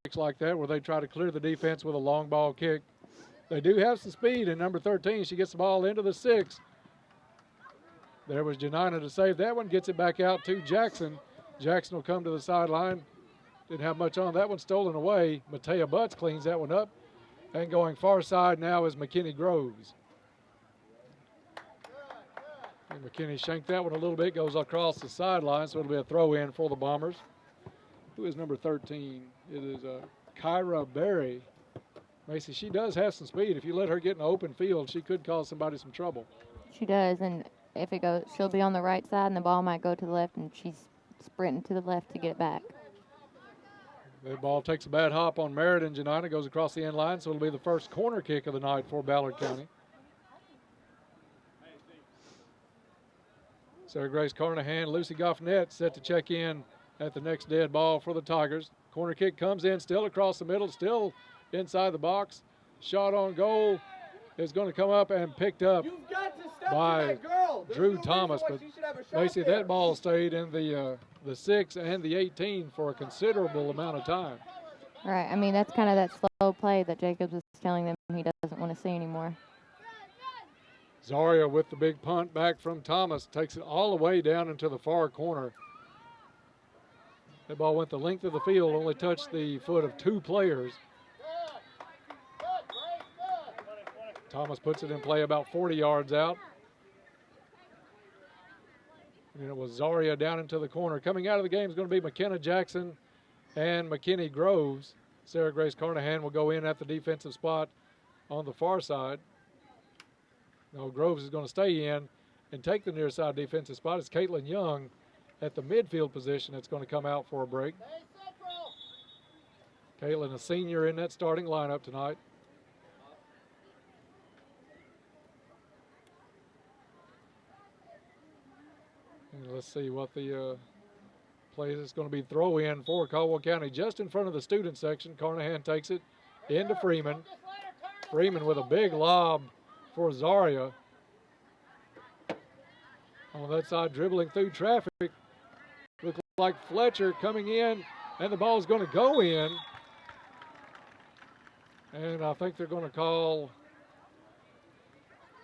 Kicks like that where they try to clear the defense with a long ball kick. They do have some speed in number 13. She gets the ball into the 6. There was Janina to save that one. Gets it back out to Jackson. Jackson will come to the sideline. Didn't have much on that one. Stolen away. Matea Butts cleans that one up. And going far side now is McKinney Groves. And McKinney shanked that one a little bit. Goes across the sideline. So it'll be a throw in for the Bombers. Who is number 13? It is Kyra Berry. Macy, she does have some speed. If you let her get in an open field, she could cause somebody some trouble. She does, and if it goes, she'll be on the right side and the ball might go to the left, and she's sprinting to the left to get it back. The ball takes a bad hop on Meriden Janina, goes across the end line, so it'll be the first corner kick of the night for Ballard County. Sarah Grace Carnahan, Lucy Goffnett set to check in at the next dead ball for the Tigers. Corner kick comes in, still across the middle, still inside the box. Shot on goal is going to come up and picked up by Drew Thomas. But Macy, that ball stayed in the 6 and the 18 for a considerable amount of time. Right. I mean, that's kind of that slow play that Jacobs is telling them he doesn't want to see anymore. Zaria with the big punt back from Thomas takes it all the way down into the far corner. That ball went the length of the field, only touched the foot of 2 players. Thomas puts it in play about 40 yards out. And it was Zaria down into the corner. Coming out of the game is going to be McKenna Jackson and McKinney Groves. Sarah Grace Carnahan will go in at the defensive spot on the far side. No, Groves is going to stay in and take the near side defensive spot. It's Caitlin Young at the midfield position that's going to come out for a break. Caitlin, a senior in that starting lineup tonight. And let's see what the play is. It's going to be throw in for Caldwell County just in front of the student section. Carnahan takes it into Freeman. Freeman with a big lob for Zaria. On that side, dribbling through traffic. Looks like Fletcher coming in, and the ball's going to go in. And I think they're going to call.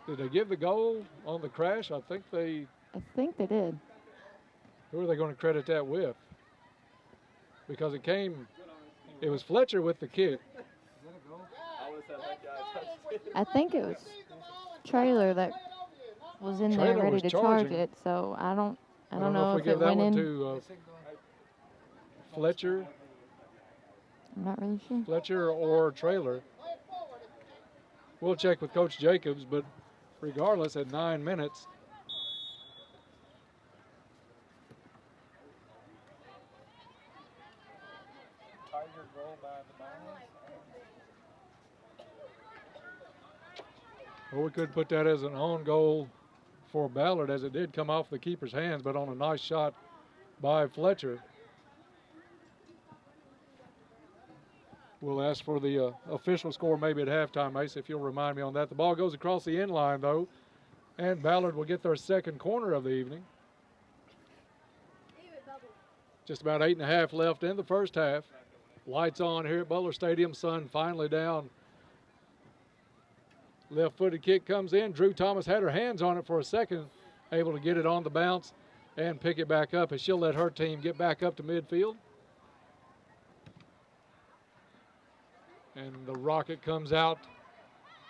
Did they give the goal on the crash? I think they did. Who are they going to credit that with? Because it was Fletcher with the kick. I think it was Trailer that was in there ready to charge it, so I don't know if it went in. To Fletcher. I'm not really sure. Fletcher or Trailer. We'll check with Coach Jacobs, but regardless, at 9 minutes, well, we could put that as an own goal for Ballard, as it did come off the keeper's hands, but on a nice shot by Fletcher. We'll ask for the official score maybe at halftime, Mace, if you'll remind me on that. The ball goes across the end line, though, and Ballard will get their second corner of the evening. Just about 8.5 left in the first half. Lights on here at Butler Stadium. Sun finally down. Left-footed kick comes in. Drew Thomas had her hands on it for a second, able to get it on the bounce and pick it back up, and she'll let her team get back up to midfield. And the rocket comes out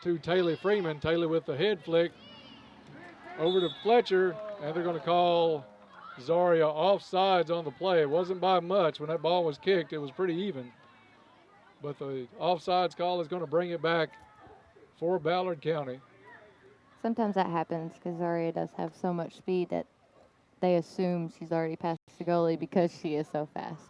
to Taylor Freeman. Taylor with the head flick over to Fletcher, and they're going to call Zaria offsides on the play. It wasn't by much. When that ball was kicked, it was pretty even. But the offsides call is going to bring it back for Ballard County. Sometimes that happens because Zaria does have so much speed that they assume she's already passed the goalie because she is so fast.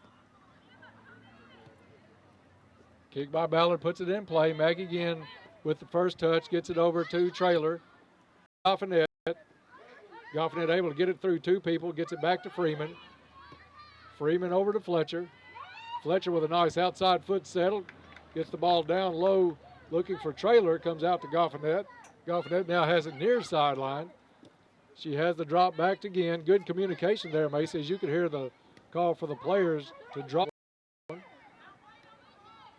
Kick by Ballard, puts it in play. Maggie again with the first touch, gets it over to Trailer. Goffnett able to get it through 2 people, gets it back to Freeman. Freeman over to Fletcher. Fletcher with a nice outside foot settle, gets the ball down low, looking for Trailer, comes out to Goffnett. Goffnett now has it near sideline. She has the drop back again. Good communication there, Macy, as you could hear the call for the players to drop.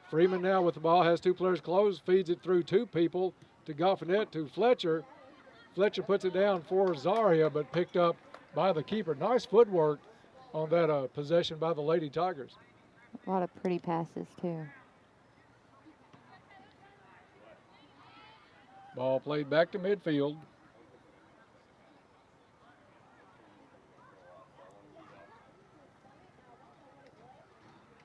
Freeman now with the ball, has 2 players close, feeds it through 2 people to Goffnett to Fletcher. Fletcher puts it down for Zaria, but picked up by the keeper. Nice footwork on that possession by the Lady Tigers. A lot of pretty passes, too. Ball played back to midfield.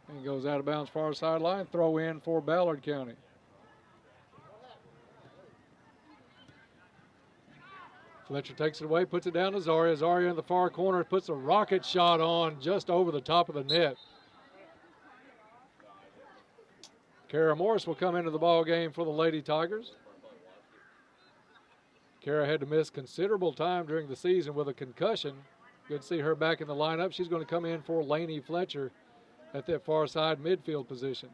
And goes out of bounds far sideline. Throw in for Ballard County. Fletcher takes it away, puts it down to Zaria. Zaria in the far corner puts a rocket shot on just over the top of the net. Kara Morris will come into the ball game for the Lady Tigers. Kara had to miss considerable time during the season with a concussion. Good to see her back in the lineup. She's going to come in for Lainey Fletcher at that far side midfield position.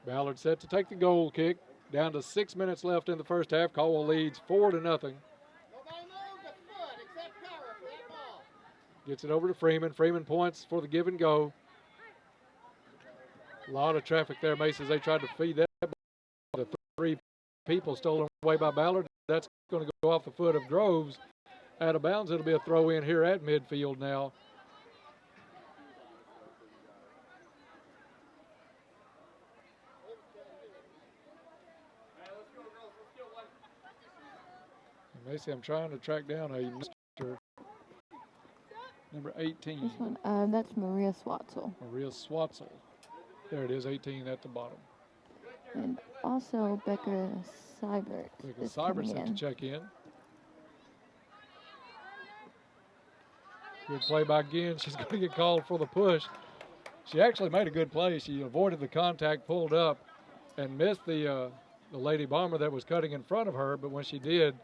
Ballard set to take the goal kick. Down to 6 minutes left in the first half. Caldwell leads 4-0. Gets it over to Freeman. Freeman points for the give and go. A lot of traffic there, Mace, as they tried to feed that ball. The 3 people stolen away by Ballard. That's going to go off the foot of Groves. Out of bounds. It'll be a throw in here at midfield now. Macy, I'm trying to track down a Mr. number 18. This one, that's Maria Swatzel. Maria Swatzel. There it is, 18 at the bottom. And also Becca Seibert. Becca Seibert set to check in. Good play by Ginn. She's going to get called for the push. She actually made a good play. She avoided the contact, pulled up, and missed the Lady Bomber that was cutting in front of her. But when she did,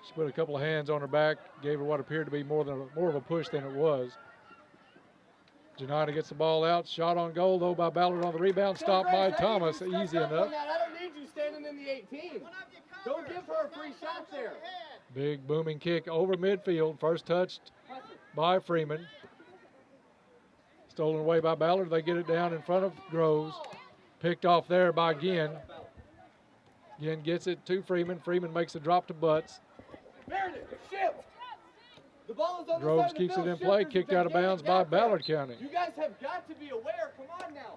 she put a couple of hands on her back, gave her what appeared to be more of a push than it was. Janata gets the ball out. Shot on goal, though, by Ballard on the rebound. Stopped by Thomas. Easy enough. I don't need you standing in the 18. Don't give her a free shot there. Big booming kick over midfield. First touched by Freeman. Stolen away by Ballard. They get it down in front of Groves. Picked off there by Ginn. Ginn gets it to Freeman. Freeman makes a drop to Butts. Shift. The ball is on Groves the side keeps of the it in field. play. Shifters, Kicked out of bounds by Ballard County. You guys have got to be aware. Come on now.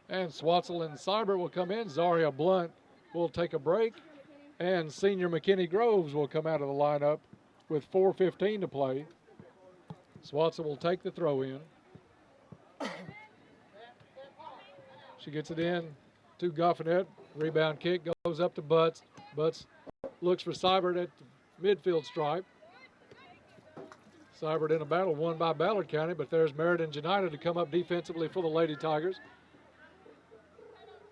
And Swatzel and Seibert will come in. Zaria Blunt will take a break. And senior McKinney Groves will come out of the lineup with 4:15 to play. Swatzel will take the throw in. She gets it in to Goffinet. Rebound kick goes up to Butts. Butts looks for Seibert at the midfield stripe. Seibert in a battle won by Ballard County, but there's Meriden Janita to come up defensively for the Lady Tigers.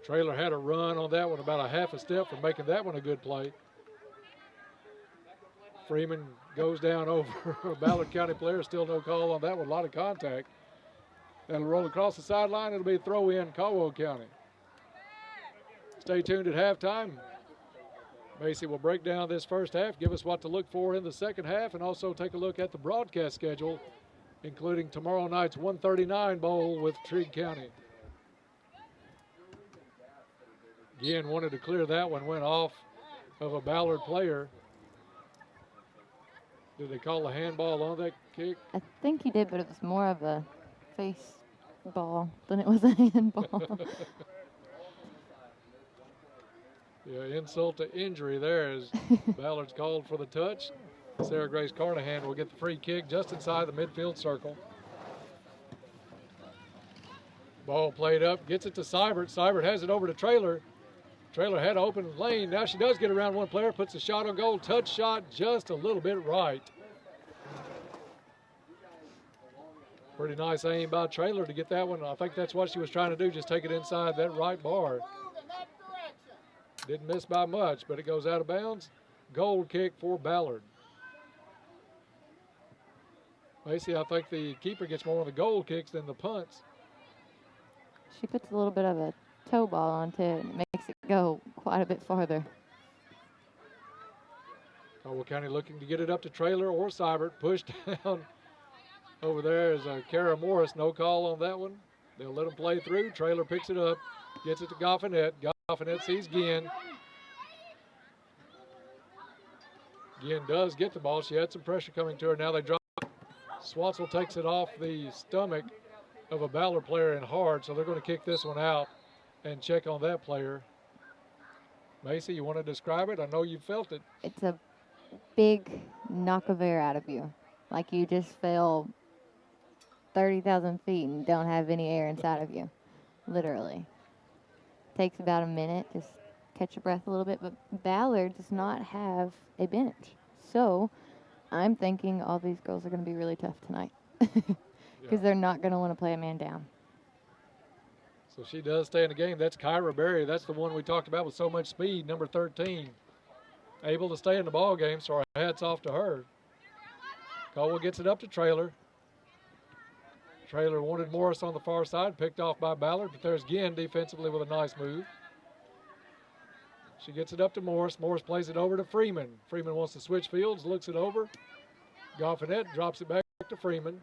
Trailer had a run on that one, about a half a step for making that one a good play. Freeman goes down over a Ballard County player. Still no call on that one. A lot of contact. That'll roll across the sideline. It'll be a throw in Caldwell County. Stay tuned at halftime. Macy will break down this first half, give us what to look for in the second half, and also take a look at the broadcast schedule, including tomorrow night's 139 Bowl with Trigg County. Again, wanted to clear that one, went off of a Ballard player. Did they call a handball on that kick? I think he did, but it was more of a face ball than it was a handball. Yeah, insult to injury there as Ballard's called for the touch. Sarah Grace Carnahan will get the free kick just inside the midfield circle. Ball played up, gets it to Seibert. Seibert has it over to Trailer. Trailer had an open lane. Now she does get around one player, puts a shot on goal. Touch shot just a little bit right. Pretty nice aim by Trailer to get that one. I think that's what she was trying to do, just take it inside that right bar. Didn't miss by much, but it goes out of bounds. Goal kick for Ballard. Macy, I think the keeper gets more of the goal kicks than the punts. She puts a little bit of a toe ball onto it and it makes it go quite a bit farther. Caldwell County looking to get it up to Trailer or Seibert. Pushed down over there is Kara Morris. No call on that one. They'll let them play through. Trailer picks it up, gets it to Goffinet. Goffinet sees Ginn. Ginn does get the ball. She had some pressure coming to her. Now they drop. Swatzel takes it off the stomach of a Ballard player in hard, so they're going to kick this one out and check on that player. Macy, you want to describe it? I know you felt it. It's a big knock of air out of you. Like you just fell 30,000 feet and don't have any air inside of you. Literally. takes about a minute, just catch your breath a little bit. But Ballard does not have a bench. So I'm thinking all these girls are going to be really tough tonight because they're not going to want to play a man down. So she does stay in the game. That's Kyra Berry. That's the one we talked about with so much speed, number 13. Able to stay in the ball game, so our hats off to her. Caldwell gets it up to Traylor. Traylor wanted Morris on the far side, picked off by Ballard, but there's Ginn defensively with a nice move. She gets it up to Morris. Morris plays it over to Freeman. Freeman wants to switch fields, looks it over. Goffinette drops it back to Freeman.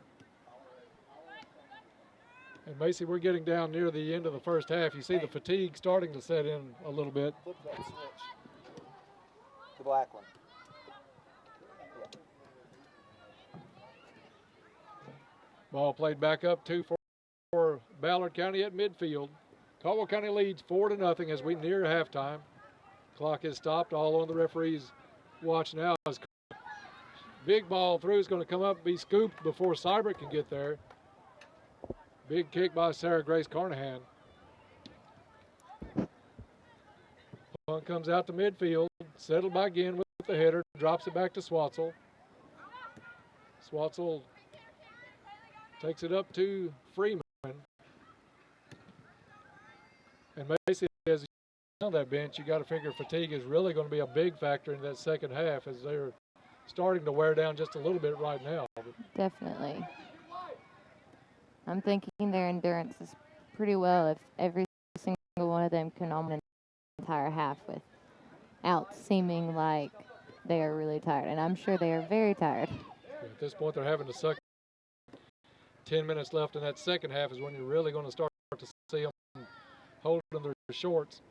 And Macy, we're getting down near the end of the first half. You see the fatigue starting to set in a little bit. Flip that switch. The black one. Ball played back up for Ballard County at midfield. Caldwell County leads 4-0 as we near halftime. Clock is stopped, all on the referee's watch now. As big ball through is going to come up, be scooped before Seibert can get there. Big kick by Sarah Grace Carnahan. Punt comes out to midfield, settled by Ginn with the header, drops it back to Swatzel. Swatzel takes it up to Freeman. And Macy, as on that bench, you got to figure fatigue is really going to be a big factor in that second half as they're starting to wear down just a little bit right now. Definitely. I'm thinking their endurance is pretty well if every single one of them can almost an entire half without seeming like they are really tired. And I'm sure they are very tired. At this point, they're having to suck. 10 minutes left in that second half is when you're really going to start to see them holding their shorts.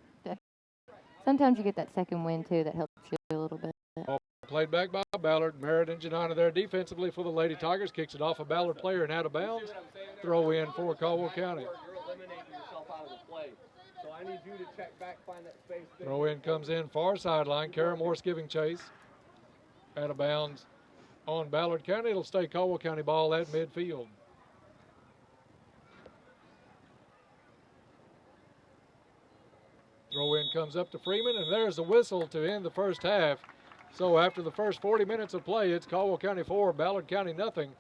Sometimes you get that second wind, too, that helps you a little bit. Played back by Ballard. Merritt and Janina there defensively for the Lady Tigers. Kicks it off a Ballard player and out of bounds. Throw in for Caldwell County. You're eliminating yourself out of the play. So I need you to check back, find that space. Throw in comes in far sideline. Kara Morse giving chase. Out of bounds on Ballard County. It'll stay Caldwell County ball at midfield. Throw in comes up to Freeman, and there's a whistle to end the first half. So after the first 40 minutes of play, it's Caldwell County 4, Ballard County nothing.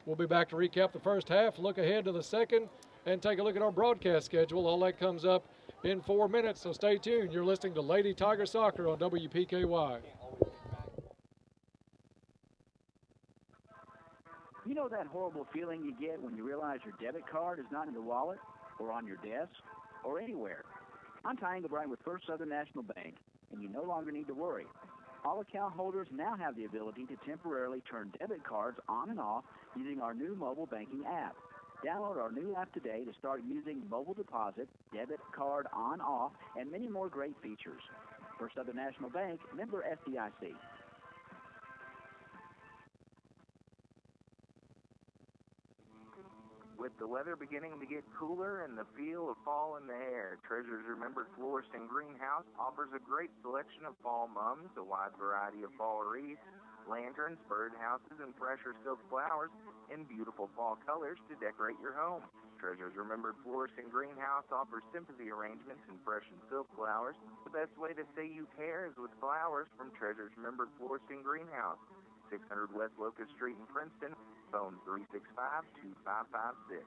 We'll be back to recap the first half, look ahead to the second, and take a look at our broadcast schedule. All that comes up in 4 minutes, so stay tuned. You're listening to Lady Tiger Soccer on WPKY. You know that horrible feeling you get when you realize your debit card is not in your wallet or on your desk or anywhere? I'm Ty Engelbright with First Southern National Bank, and you no longer need to worry. All account holders now have the ability to temporarily turn debit cards on and off using our new mobile banking app. Download our new app today to start using mobile deposit, debit card on-off, and many more great features. First Southern National Bank, member FDIC. With the weather beginning to get cooler and the feel of fall in the air, Treasures Remembered Florist and Greenhouse offers a great selection of fall mums, a wide variety of fall wreaths, lanterns, birdhouses, and fresher silk flowers in beautiful fall colors to decorate your home. Treasures Remembered Florist and Greenhouse offers sympathy arrangements in fresh and silk flowers. The best way to say you care is with flowers from Treasures Remembered Florist and Greenhouse. 600 West Locust Street in Princeton, phone 365-2556.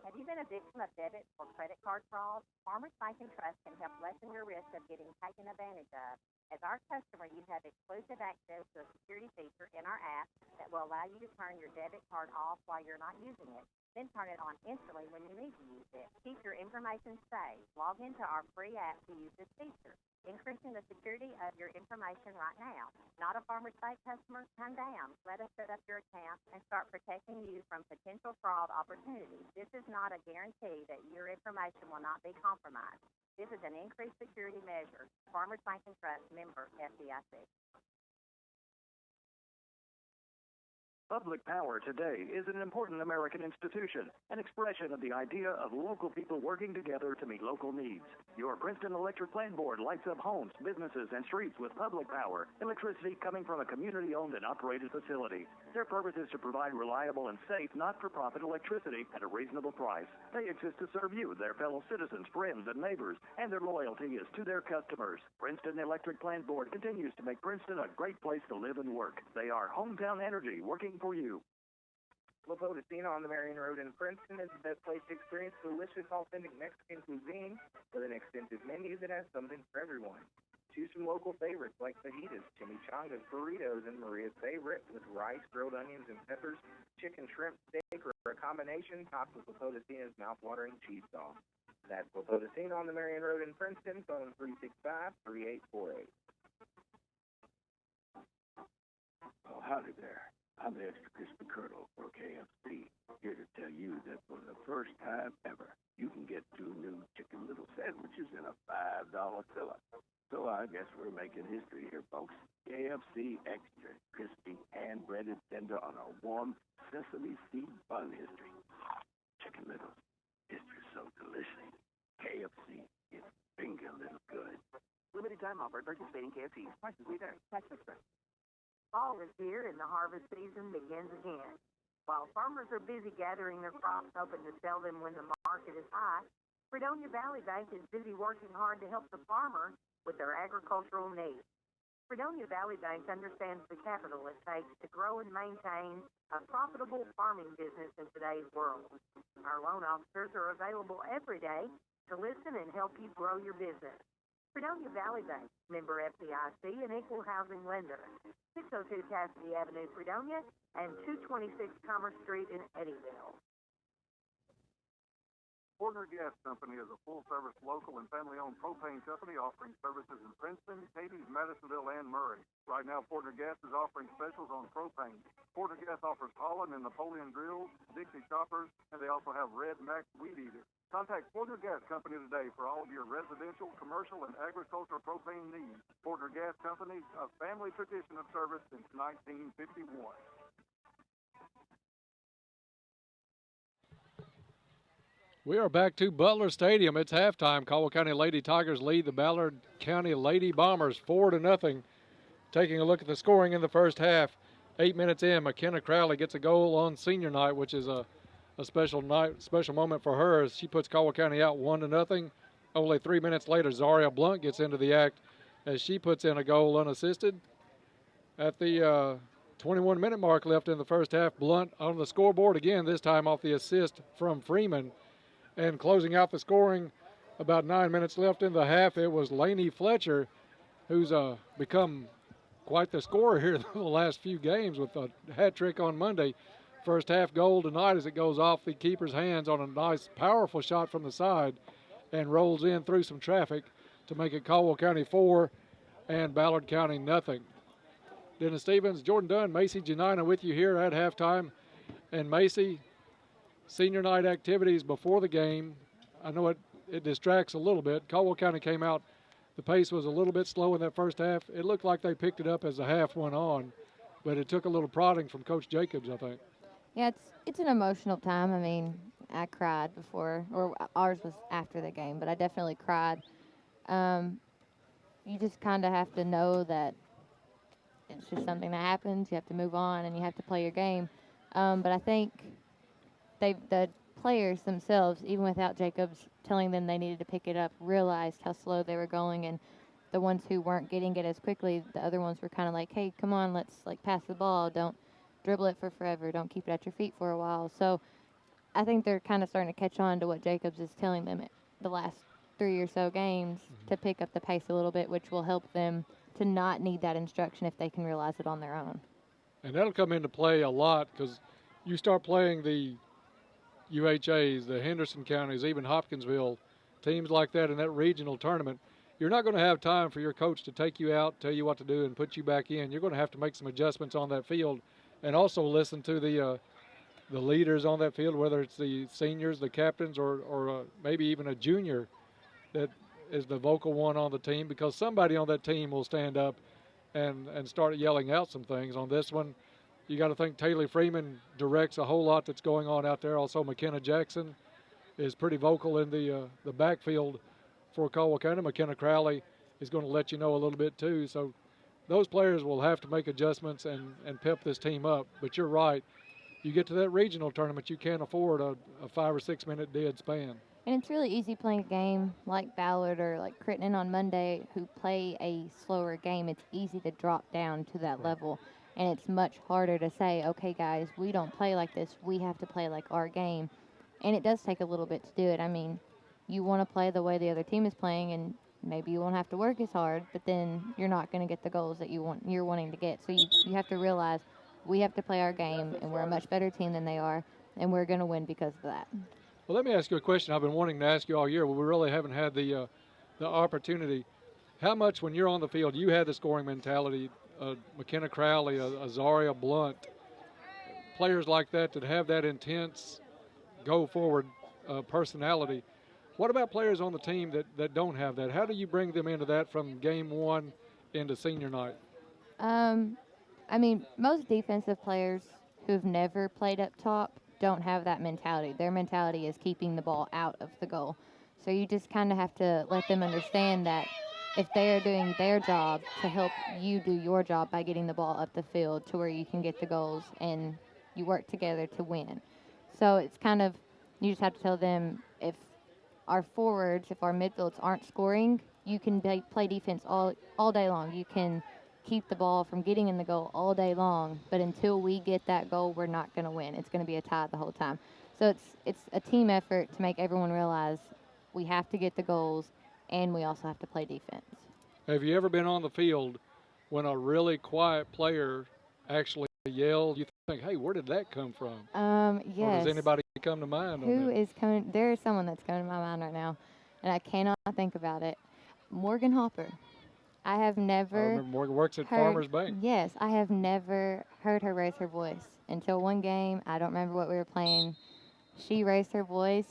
Have you been a victim of debit or credit card fraud? Farmers Bank and Trust can help lessen your risk of getting taken advantage of. As our customer, you have exclusive access to a security feature in our app that will allow you to turn your debit card off while you're not using it, then turn it on instantly when you need to use it. Keep your information safe. Log into our free app to use this feature, increasing the security of your information right now. Not a Farmers Bank customer? Come down. Let us set up your account and start protecting you from potential fraud opportunities. This is not a guarantee that your information will not be compromised. This is an increased security measure. Farmers Bank and Trust, member FDIC. Public Power today is an important American institution, an expression of the idea of local people working together to meet local needs. Your Princeton Electric Plant Board lights up homes, businesses, and streets with public power, electricity coming from a community-owned and operated facility. Their purpose is to provide reliable and safe, not-for-profit electricity at a reasonable price. They exist to serve you, their fellow citizens, friends, and neighbors, and their loyalty is to their customers. Princeton Electric Plant Board continues to make Princeton a great place to live and work. They are hometown energy working for you. La Potosina on the Marion Road in Princeton is the best place to experience delicious, authentic Mexican cuisine with an extensive menu that has something for everyone. Choose from local favorites like fajitas, chimichangas, burritos, and Maria's favorite with rice, grilled onions, and peppers, chicken, shrimp, steak, or a combination topped with La Potosina's mouth-watering cheese sauce. That's La Potosina on the Marion Road in Princeton, phone 365-3848. Oh, howdy there. I'm the extra crispy Colonel for KFC, here to tell you that for the first time ever, you can get 2 new Chicken Little sandwiches in a $5 fill-up. So I guess we're making history here, folks. KFC extra crispy, hand-breaded tender on a warm sesame seed bun history. Chicken Little, history so delicious. KFC, it's finger little good. Limited time offer, participating KFC. Prices may vary. Tax expense. Fall is here and the harvest season begins again. While farmers are busy gathering their crops, hoping to sell them when the market is high, Fredonia Valley Bank is busy working hard to help the farmer with their agricultural needs. Fredonia Valley Bank understands the capital it takes to grow and maintain a profitable farming business in today's world. Our loan officers are available every day to listen and help you grow your business. Fredonia Valley Bank, member FDIC, and equal housing lender. 602 Cassidy Avenue, Fredonia, and 226 Commerce Street in Eddyville. Porter Gas Company is a full-service local and family-owned propane company offering services in Princeton, Cadiz, Madisonville, and Murray. Right now, Porter Gas is offering specials on propane. Porter Gas offers Holland and Napoleon grills, Dixie choppers, and they also have Red Max weed eater. Contact Porter Gas Company today for all of your residential, commercial, and agricultural propane needs. Porter Gas Company, a family tradition of service since 1951. We are back to Butler Stadium. It's halftime. Caldwell County Lady Tigers lead the Ballard County Lady Bombers 4-0. Taking a look at the scoring in the first half, 8 minutes in, McKenna Crowley gets a goal on senior night, which is a special moment for her as she puts Caldwell County out 1-0. Only 3 minutes later, Zaria Blunt gets into the act as she puts in a goal unassisted. At the 21-minute mark left in the first half, Blunt on the scoreboard again, this time off the assist from Freeman. And closing out the scoring, about 9 minutes left in the half, it was Lainey Fletcher, who's become quite the scorer here the last few games with a hat trick on Monday. First half goal tonight as it goes off the keeper's hands on a nice, powerful shot from the side and rolls in through some traffic to make it Caldwell County 4 and Ballard County nothing. Dennis Stevens, Jordan Dunn, Macy Janina with you here at halftime. And Macy, senior night activities before the game. I know it distracts a little bit. Caldwell County came out. The pace was a little bit slow in that first half. It looked like they picked it up as the half went on, but it took a little prodding from Coach Jacobs, I think. Yeah, it's an emotional time. I mean, I cried before, or ours was after the game, but I definitely cried. You just kind of have to know that it's just something that happens. You have to move on, and you have to play your game. But I think the players themselves, even without Jacobs telling them they needed to pick it up, realized how slow they were going, and the ones who weren't getting it as quickly, the other ones were kind of like, hey, come on, let's pass the ball. Don't dribble it for forever. Don't keep it at your feet for a while. So I think they're kind of starting to catch on to what Jacobs is telling them the last 3 or so games to pick up the pace a little bit, which will help them to not need that instruction if they can realize it on their own. And that'll come into play a lot because you start playing the UHAs, the Henderson counties, even Hopkinsville, teams like that in that regional tournament. You're not going to have time for your coach to take you out, tell you what to do, and put you back in. You're going to have to make some adjustments on that field and also listen to the leaders on that field, whether it's the seniors, the captains, or maybe even a junior that is the vocal one on the team, because somebody on that team will stand up and start yelling out some things. On this one, You got to think Taylor Freeman directs a whole lot that's going on out there. Also, McKenna Jackson is pretty vocal in the backfield for Caldwell County. McKenna Crowley is going to let you know a little bit too. So those players will have to make adjustments and pep this team up. But you're right. You get to that regional tournament, you can't afford a 5 or 6 minute dead span. And it's really easy playing a game like Ballard or like Crittenden on Monday who play a slower game. It's easy to drop down to that level. And it's much harder to say, okay, guys, we don't play like this. We have to play like our game. And it does take a little bit to do it. I mean, you want to play the way the other team is playing, and maybe you won't have to work as hard, but then you're not going to get the goals that you're wanting to get. So you have to realize we have to play our game, and we're a much better team than they are, and we're going to win because of that. Well, let me ask you a question I've been wanting to ask you all year, but we really haven't had the opportunity. How much, when you're on the field, you had the scoring mentality, McKenna Crowley, Azaria Blunt, players like that have that intense, go-forward personality. What about players on the team that don't have that? How do you bring them into that from game one into senior night? I mean, most defensive players who've never played up top don't have that mentality. Their mentality is keeping the ball out of the goal. So you just kind of have to let them understand that if they are doing their job to help you do your job by getting the ball up the field to where you can get the goals and you work together to win. So it's kind of, you just have to tell them if our forwards, if our midfields aren't scoring, you can play defense all day long. You can keep the ball from getting in the goal all day long, but until we get that goal, we're not going to win. It's going to be a tie the whole time. So it's a team effort to make everyone realize we have to get the goals and we also have to play defense. Have you ever been on the field when a really quiet player actually yelled? You think, hey, where did that come from? Yes. Or does anybody come to mind on Who that? is coming? There is someone that's coming to my mind right now, and I cannot think about it. Morgan Hopper. I have never. I remember Morgan works at heard, Farmers Bank. Yes, I have never heard her raise her voice until one game. I don't remember what we were playing. She raised her voice,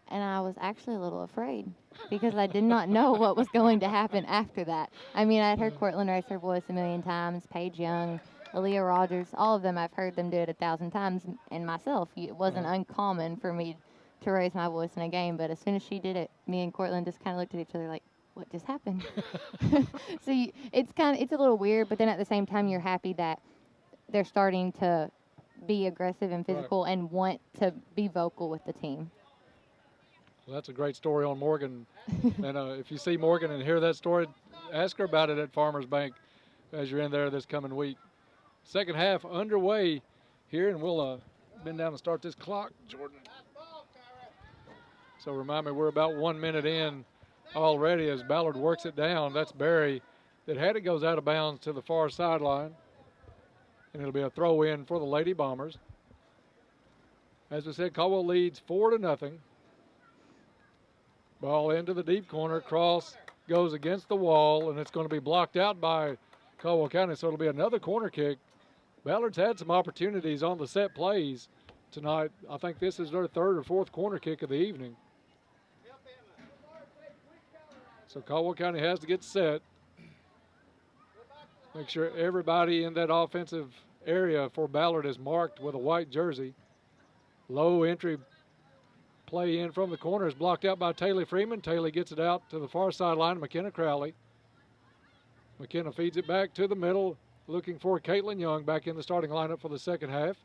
and I was actually a little afraid because I did not know what was going to happen after that. I mean, I'd heard Cortland raise her voice a million times, Paige Young, Aaliyah Rogers, all of them. I've heard them do it 1,000 times, and myself, it wasn't uncommon for me to raise my voice in a game. But as soon as she did it, me and Cortland just kind of looked at each other like, what just happened? So it's a little weird, but then at the same time, you're happy that they're starting to be aggressive and physical and want to be vocal with the team. Well, that's a great story on Morgan. And if you see Morgan and hear that story, ask her about it at Farmers Bank as you're in there this coming week. Second half underway here, and we'll bend down and start this clock, Jordan. So remind me, we're about 1 minute in already as Ballard works it down. That's Barry that had it, goes out of bounds to the far sideline. And it'll be a throw in for the Lady Bombers. As we said, Caldwell leads 4-0. Ball into the deep corner. Cross goes against the wall, and it's going to be blocked out by Caldwell County, so it'll be another corner kick. Ballard's had some opportunities on the set plays tonight. I think this is their third or fourth corner kick of the evening. So Caldwell County has to get set. Make sure everybody in that offensive area for Ballard is marked with a white jersey. Low entry play in from the corner is blocked out by Taylor Freeman. Taylor gets it out to the far sideline, McKenna Crowley. McKenna feeds it back to the middle, looking for Caitlin Young back in the starting lineup for the second half.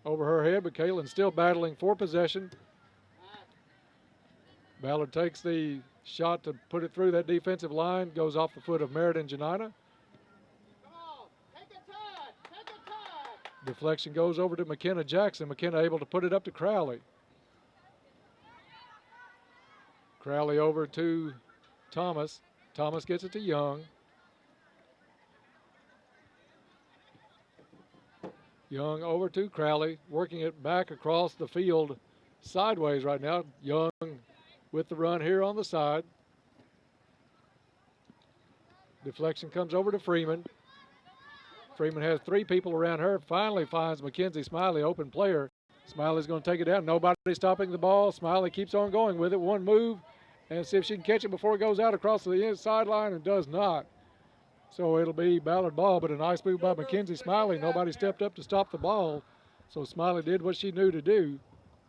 Over her head, but Caitlin's still battling for possession. Ballard takes the shot to put it through that defensive line, goes off the foot of Meriden Janina. Deflection goes over to McKenna Jackson. McKenna able to put it up to Crowley. Crowley over to Thomas. Thomas gets it to Young. Young over to Crowley, working it back across the field sideways right now. Young with the run here on the side. Deflection comes over to Freeman. Freeman has three people around her. Finally finds Mackenzie Smiley, open player. Smiley's going to take it down. Nobody stopping the ball. Smiley keeps on going with it. One move, and see if she can catch it before it goes out across the sideline, and does not. So it'll be Ballard ball, but a nice move by Mackenzie Smiley. Nobody stepped up to stop the ball. So Smiley did what she knew to do.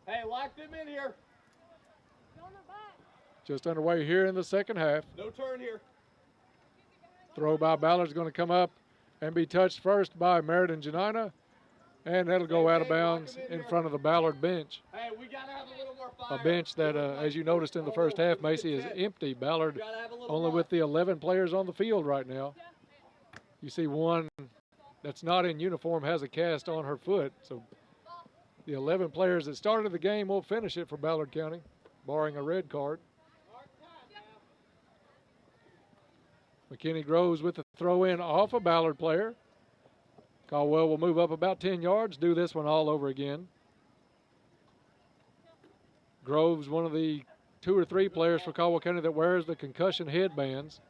Hey, lock them in here. Just underway here in the second half. No turn here. Throw by Ballard's going to come up and be touched first by Meriden Janina. And that'll go out of bounds in front of the Ballard bench. Hey, we gotta have a little more fire. A bench that, as you noticed in the first half, Macy, is empty. Ballard only with the 11 players on the field right now. You see one that's not in uniform has a cast on her foot. So the 11 players that started the game will finish it for Ballard County, barring a red card. McKinney Groves with the throw in off a Ballard player. Caldwell will move up about 10 yards, do this one all over again. Groves, one of the 2 or 3 players for Caldwell County that wears the concussion headbands.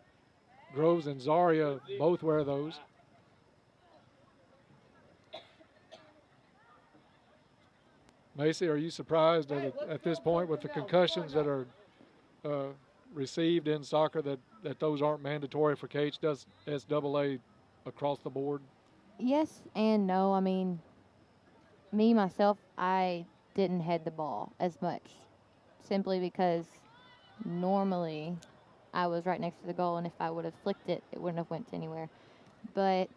Groves and Zaria both wear those. Macy, are you surprised at this point with the concussions that are received in soccer that those aren't mandatory for KHSAA across the board? Yes and no. I mean, me, myself, I didn't head the ball as much simply because normally I was right next to the goal, and if I would have flicked it, it wouldn't have went anywhere. But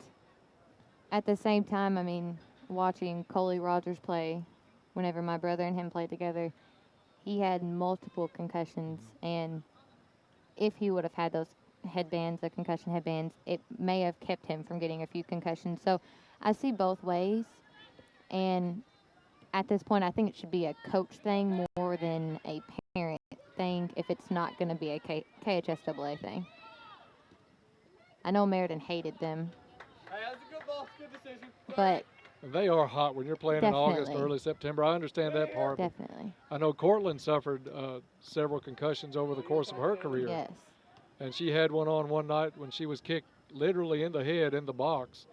at the same time, I mean, watching Coley Rogers play, whenever my brother and him played together, he had multiple concussions, and if he would have had those headbands, the concussion headbands, it may have kept him from getting a few concussions. So I see both ways, and at this point I think it should be a coach thing more than a parent thing if it's not going to be a KHSAA thing. I know Meriden hated them. Hey, that's a good ball. Good decision. But they are hot when you're playing in August, early September. I understand that part. Definitely. I know Cortland suffered several concussions over the course of her career. Yes. And she had one on one night when she was kicked literally in the head in the box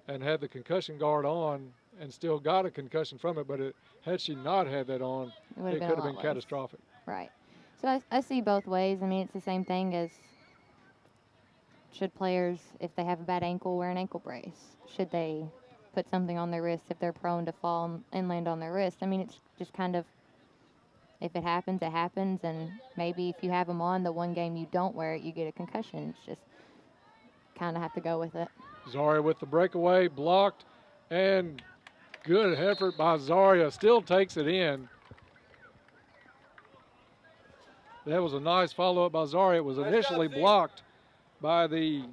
and had the concussion guard on and still got a concussion from it. But had she not had that on, it could have been catastrophic. Right. So I see both ways. I mean, it's the same thing as should players, if they have a bad ankle, wear an ankle brace? Should they put something on their wrist if they're prone to fall and land on their wrist? I mean, it's just kind of, if it happens, it happens, and maybe if you have them on the one game you don't wear it, you get a concussion. It's just kind of have to go with it. Zaria with the breakaway, blocked, and good effort by Zaria. Still takes it in. That was a nice follow-up by Zaria. It was initially blocked by the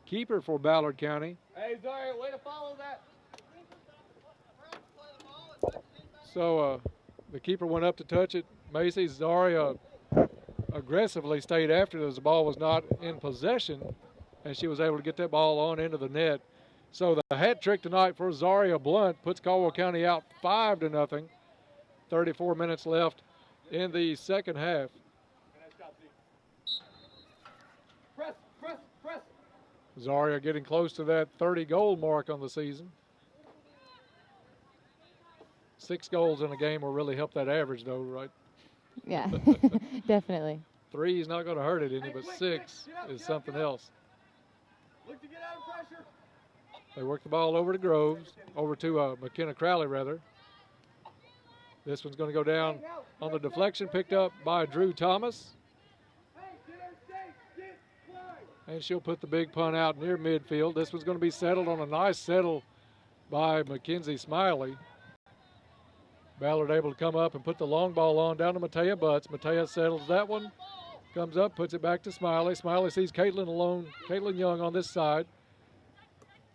keeper for Ballard County. Hey, Zaria, way to follow that. So the keeper went up to touch it. Macy Zaria aggressively stayed after it as the ball was not in possession, and she was able to get that ball on into the net. So the hat trick tonight for Zaria Blunt puts Caldwell County out 5-0. 34 minutes left in the second half. Press, press, press. Zaria getting close to that 30-goal mark on the season. 6 goals in a game will really help that average, though, right? Yeah, definitely. 3 is not going to hurt it any, but 6 is something else. Look to get out of pressure. They work the ball over to Groves, over to McKenna Crowley, rather. This one's going to go down on the deflection, picked up by Drew Thomas. And she'll put the big punt out near midfield. This one's going to be settled on a nice settle by Mackenzie Smiley. Ballard able to come up and put the long ball on down to Matea Butts. Matea settles that one, comes up, puts it back to Smiley. Smiley sees Caitlin alone, Caitlin Young on this side.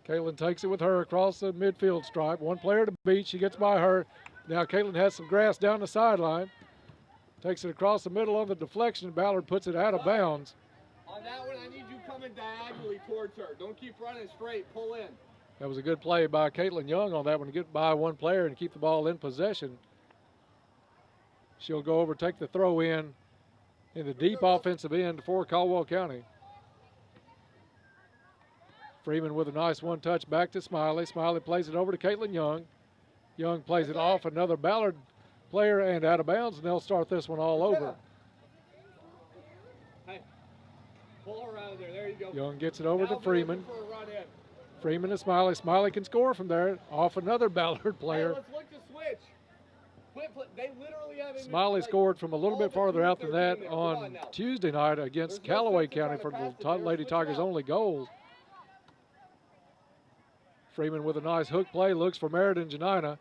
Caitlin takes it with her across the midfield stripe. One player to beat, she gets by her. Now Caitlin has some grass down the sideline. Takes it across the middle on the deflection. Ballard puts it out of bounds. On that one, I need you coming diagonally towards her. Don't keep running straight. Pull in. That was a good play by Caitlin Young on that one to get by one player and keep the ball in possession. She'll go over, take the throw in the deep offensive end for Caldwell County. Freeman with a nice one-touch back to Smiley. Smiley plays it over to Caitlin Young. Young plays it off another Ballard player and out of bounds, and they'll start this one all over. Pull her out of there. There you go. Young gets it over now to Freeman. For a run in. Freeman to Smiley. Smiley can score from there. Off another Ballard player. Hey, let's look to switch. They literally have Smiley scored from a little bit farther out than that on Tuesday night against Callaway County for the Lady Tigers' only goal. Freeman with a nice hook play, looks for Meriden Janina.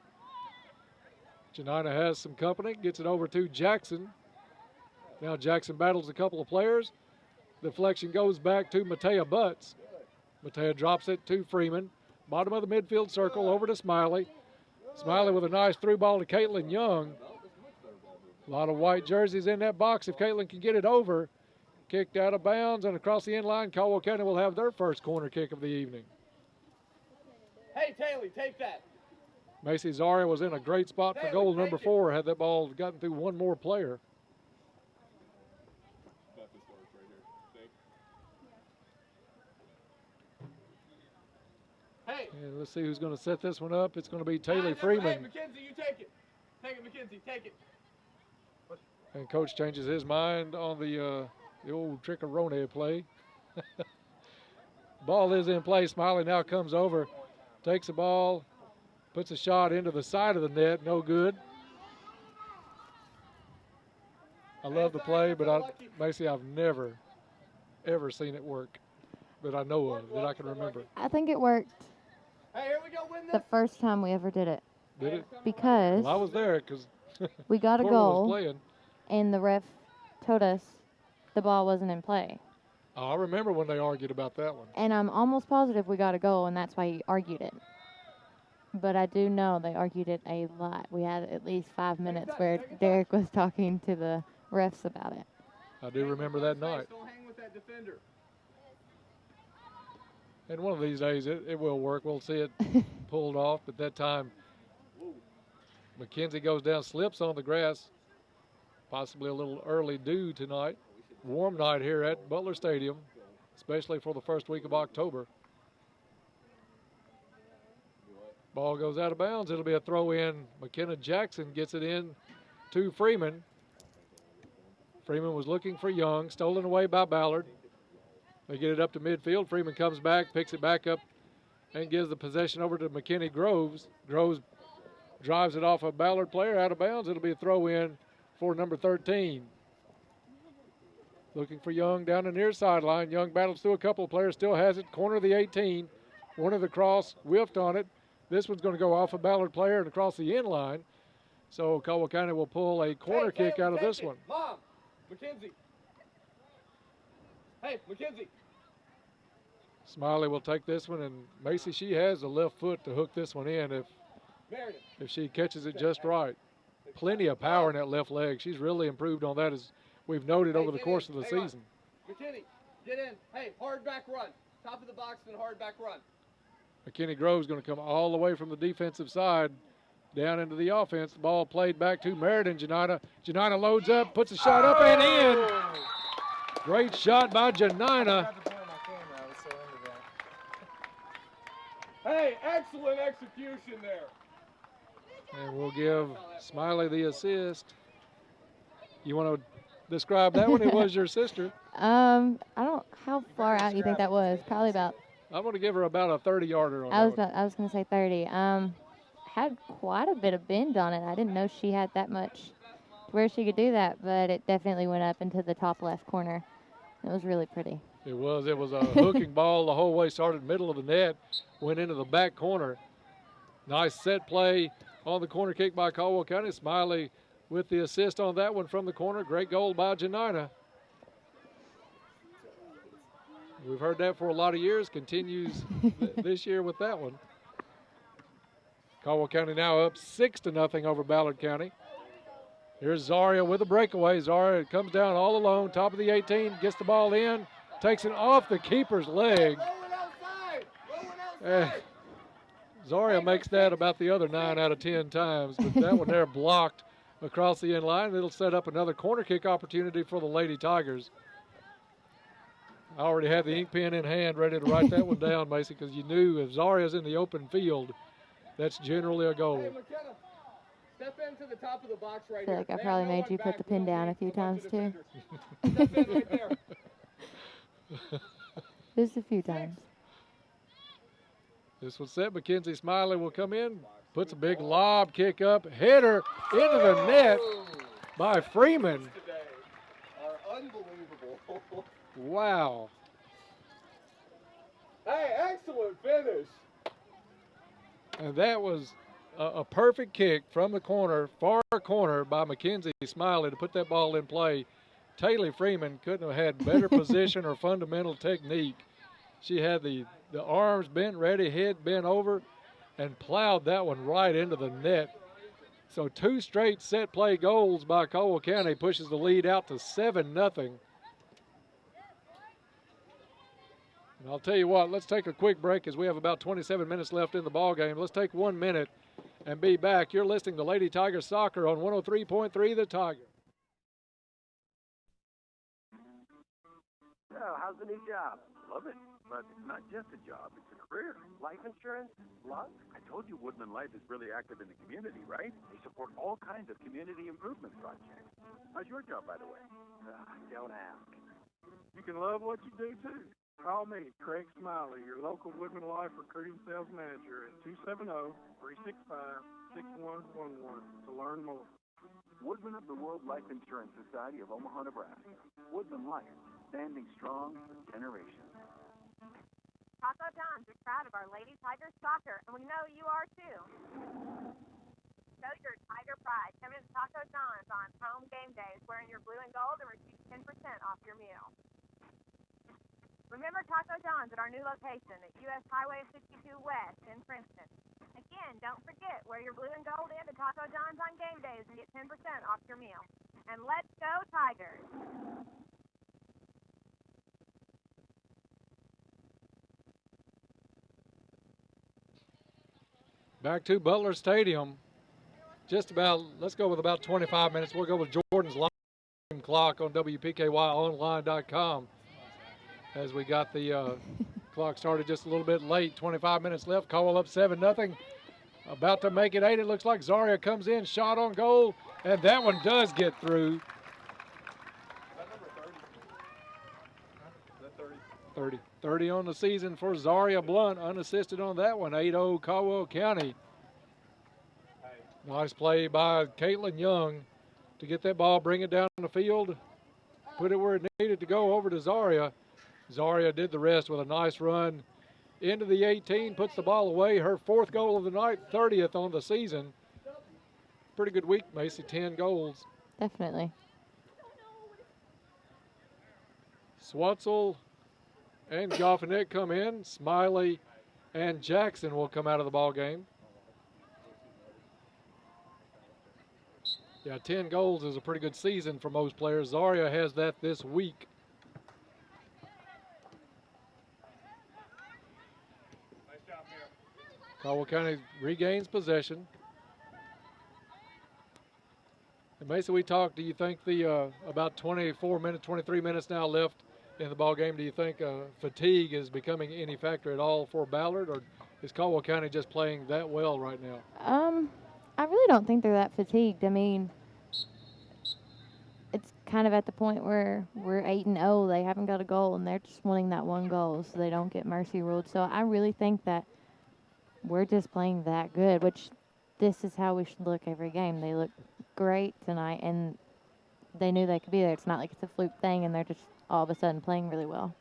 Janina has some company, gets it over to Jackson. Now Jackson battles a couple of players. Deflection goes back to Matea Butts. Matea drops it to Freeman. Bottom of the midfield circle, over to Smiley. Smiley with a nice through ball to Caitlin Young. A lot of white jerseys in that box. If Caitlin can get it over, kicked out of bounds and across the end line, Caldwell County will have their first corner kick of the evening. Hey, Taylor, take that. Macy Zaria was in a great spot for goal number 4 had that ball gotten through one more player. Hey. And let's see who's going to set this one up. It's going to be Taylor Freeman. Hey, Mackenzie, you take it. Take it, Mackenzie, take it. And coach changes his mind on the old trick-a-rone play. Ball is in play. Smiley now comes over, takes the ball, puts a shot into the side of the net. No good. I love the play, but Macy, I've never, ever seen it work that I know of, that I can remember. I think it worked. Hey, here we go, win the first time we ever did it. Did it? Because well, I was there because we got a Corbin was goal, playing. And the ref told us the ball wasn't in play. Oh, I remember when they argued about that one. And I'm almost positive we got a goal, and that's why he argued it. But I do know they argued it a lot. We had at least 5 minutes where Derek was talking to the refs about it. I do remember that night. Don't hang with that defender. And one of these days it will work. We'll see it pulled off. But that time, McKenzie goes down, slips on the grass. Possibly a little early dew tonight. Warm night here at Butler Stadium, especially for the first week of October. Ball goes out of bounds. It'll be a throw in. McKenna Jackson gets it in to Freeman. Freeman was looking for Young, stolen away by Ballard. They get it up to midfield. Freeman comes back, picks it back up, and gives the possession over to McKinney Groves. Groves drives it off a Ballard player out of bounds. It'll be a throw in for number 13. Looking for Young down the near sideline. Young battles through a couple of players, still has it. Corner of the 18. One of the cross, whiffed on it. This one's going to go off a Ballard player and across the end line. So Caldwell County will pull a corner kick out of this one. Mom, Mackenzie. Hey, Mackenzie. Smiley will take this one, and Macy, she has the left foot to hook this one in if she catches it just right. Plenty of power in that left leg. She's really improved on that, as we've noted over the course of the season. McKinney, get in. Hey, hard back run. Top of the box and hard back run. McKinney Grove's going to come all the way from the defensive side down into the offense. The ball played back to Meriden Janina. Janina loads up, puts a shot up and in. Great shot by Janina. Hey, excellent execution there. And we'll give Smiley the assist. You want to describe that one? It was your sister. I don't. How far out do you think that was? Probably about. I'm going to give her about a 30-yarder on I that was going to say 30. Had quite a bit of bend on it. I didn't know she had that much to where she could do that, but it definitely went up into the top left corner. It was really pretty. It was a hooking ball the whole way. Started middle of the net, went into the back corner. Nice set play on the corner kick by Caldwell County. Smiley with the assist on that one from the corner. Great goal by Janina. We've heard that for a lot of years. Continues this year with that one. Caldwell County now up 6-0 over Ballard County. Here's Zaria with a breakaway. Zaria comes down all alone, top of the 18, gets the ball in, takes it off the keeper's leg. Zaria makes that about the other 9 out of 10 times, but that one there blocked across the end line. It'll set up another corner kick opportunity for the Lady Tigers. I already had the ink pen in hand ready to write that one down, Macy, because you knew if Zaria's in the open field, that's generally a goal. Hey, McKenna, step into the top of the box right I feel like I probably made you put the pin down a few times too. Step in right there. Just a few times. This one set. Mackenzie Smiley will come in, puts a big lob kick up, header into the net by Freeman. Are unbelievable. Wow. Hey, excellent finish. And that was a perfect kick from the corner, far corner by Mackenzie Smiley to put that ball in play. Taylor Freeman couldn't have had better position or fundamental technique. She had the arms bent ready, head bent over, and plowed that one right into the net. So 2 straight set play goals by Caldwell County pushes the lead out to 7-0. And I'll tell you what, let's take a quick break as we have about 27 minutes left in the ball game. Let's take 1 minute and be back. You're listening to Lady Tiger Soccer on 103.3 The Tiger. So, how's the new job? Love it, but it's not just a job, it's a career. Life insurance? Luck? I told you Woodman Life is really active in the community, right? They support all kinds of community improvement projects. How's your job, by the way? Don't ask. You can love what you do, too. Call me, Craig Smiley, your local Woodman Life recruiting sales manager at 270-365-6111 to learn more. Woodman of the World Life Insurance Society of Omaha, Nebraska. Woodman Life, standing strong for generations. Taco John's is proud of our Lady Tiger Soccer, and we know you are too. Show your Tiger pride. Come into Taco John's on home game days wearing your blue and gold and receive 10% off your meal. Remember Taco John's at our new location at US Highway 62 West in Princeton. Again, don't forget, wear your blue and gold into Taco John's on game days and get 10% off your meal. And let's go Tigers! Back to Butler Stadium. Let's go with about 25 minutes. We'll go with Jordan's live clock on WPKYonline.com as we got the clock started just a little bit late. 25 minutes left. Caldwell up 7-0. About to make it 8. It looks like Zaria comes in, shot on goal, and that one does get through. 30 on the season for Zaria Blunt, unassisted on that one. 8-0 Caldwell County. Nice play by Caitlin Young to get that ball, bring it down the field, put it where it needed to go over to Zaria. Zaria did the rest with a nice run into the 18, puts the ball away. Her 4th goal of the night, 30th on the season. Pretty good week, Macy, 10 goals. Definitely. Swatzel and Goffinet come in. Smiley and Jackson will come out of the ball game. Yeah, 10 goals is a pretty good season for most players. Zaria has that this week. Caldwell County regains possession. And Mason, we talked, do you think the about 23 minutes now left in the ball game, do you think fatigue is becoming any factor at all for Ballard, or is Caldwell County just playing that well right now? I really don't think they're that fatigued. I mean, it's kind of at the point where we're 8-0. They haven't got a goal, and they're just wanting that one goal so they don't get mercy ruled. So I really think that we're just playing that good, which this is how we should look every game. They look great tonight, and they knew they could be there. It's not like it's a fluke thing, and they're just all of a sudden playing really well.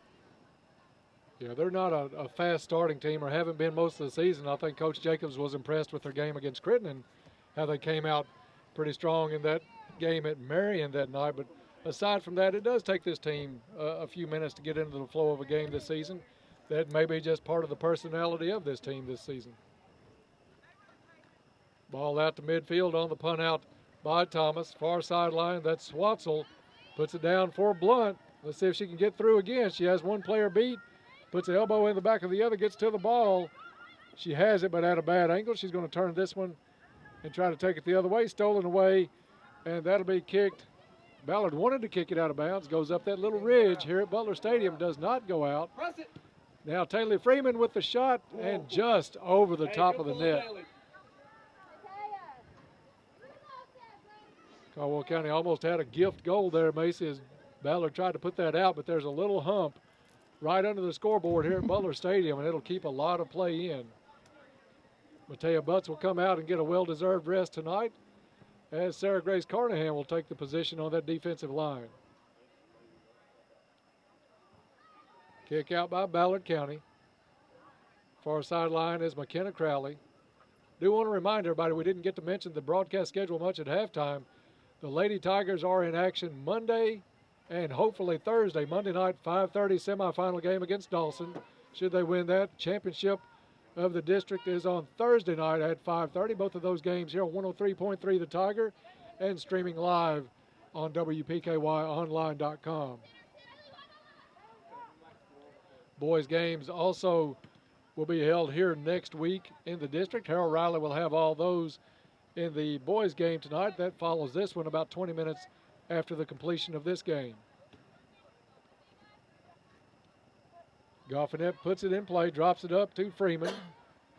Yeah, they're not a fast starting team, or haven't been most of the season. I think Coach Jacobs was impressed with their game against Crittenden, how they came out pretty strong in that game at Marion that night. But aside from that, it does take this team a few minutes to get into the flow of a game this season. That may be just part of the personality of this team this season. Ball out to midfield on the punt out by Thomas. Far sideline, that's Swatzel. Puts it down for Blunt. Let's see if she can get through again. She has one player beat. Puts the elbow in the back of the other, gets to the ball. She has it, but at a bad angle. She's going to turn this one and try to take it the other way. Stolen away, and that'll be kicked. Ballard wanted to kick it out of bounds. Goes up that little ridge here at Butler Stadium. Does not go out. Now Taylor Freeman with the shot, and just over the top of the net. Caldwell County almost had a gift goal there, Macy, as Ballard tried to put that out, but there's a little hump right under the scoreboard here at Butler Stadium, and it'll keep a lot of play in. Matea Butts will come out and get a well-deserved rest tonight, as Sarah Grace Carnahan will take the position on that defensive line. Kick out by Ballard County. Far sideline is McKenna Crowley. Do want to remind everybody, we didn't get to mention the broadcast schedule much at halftime. The Lady Tigers are in action Monday and hopefully Thursday. Monday night, 5:30 semifinal game against Dawson. Should they win that, championship of the district is on Thursday night at 5:30. Both of those games here on 103.3 The Tiger and streaming live on WPKYonline.com. Boys games also will be held here next week in the district. Harold Riley will have all those in the boys game tonight. That follows this one about 20 minutes after the completion of this game. Goffinette puts it in play, drops it up to Freeman.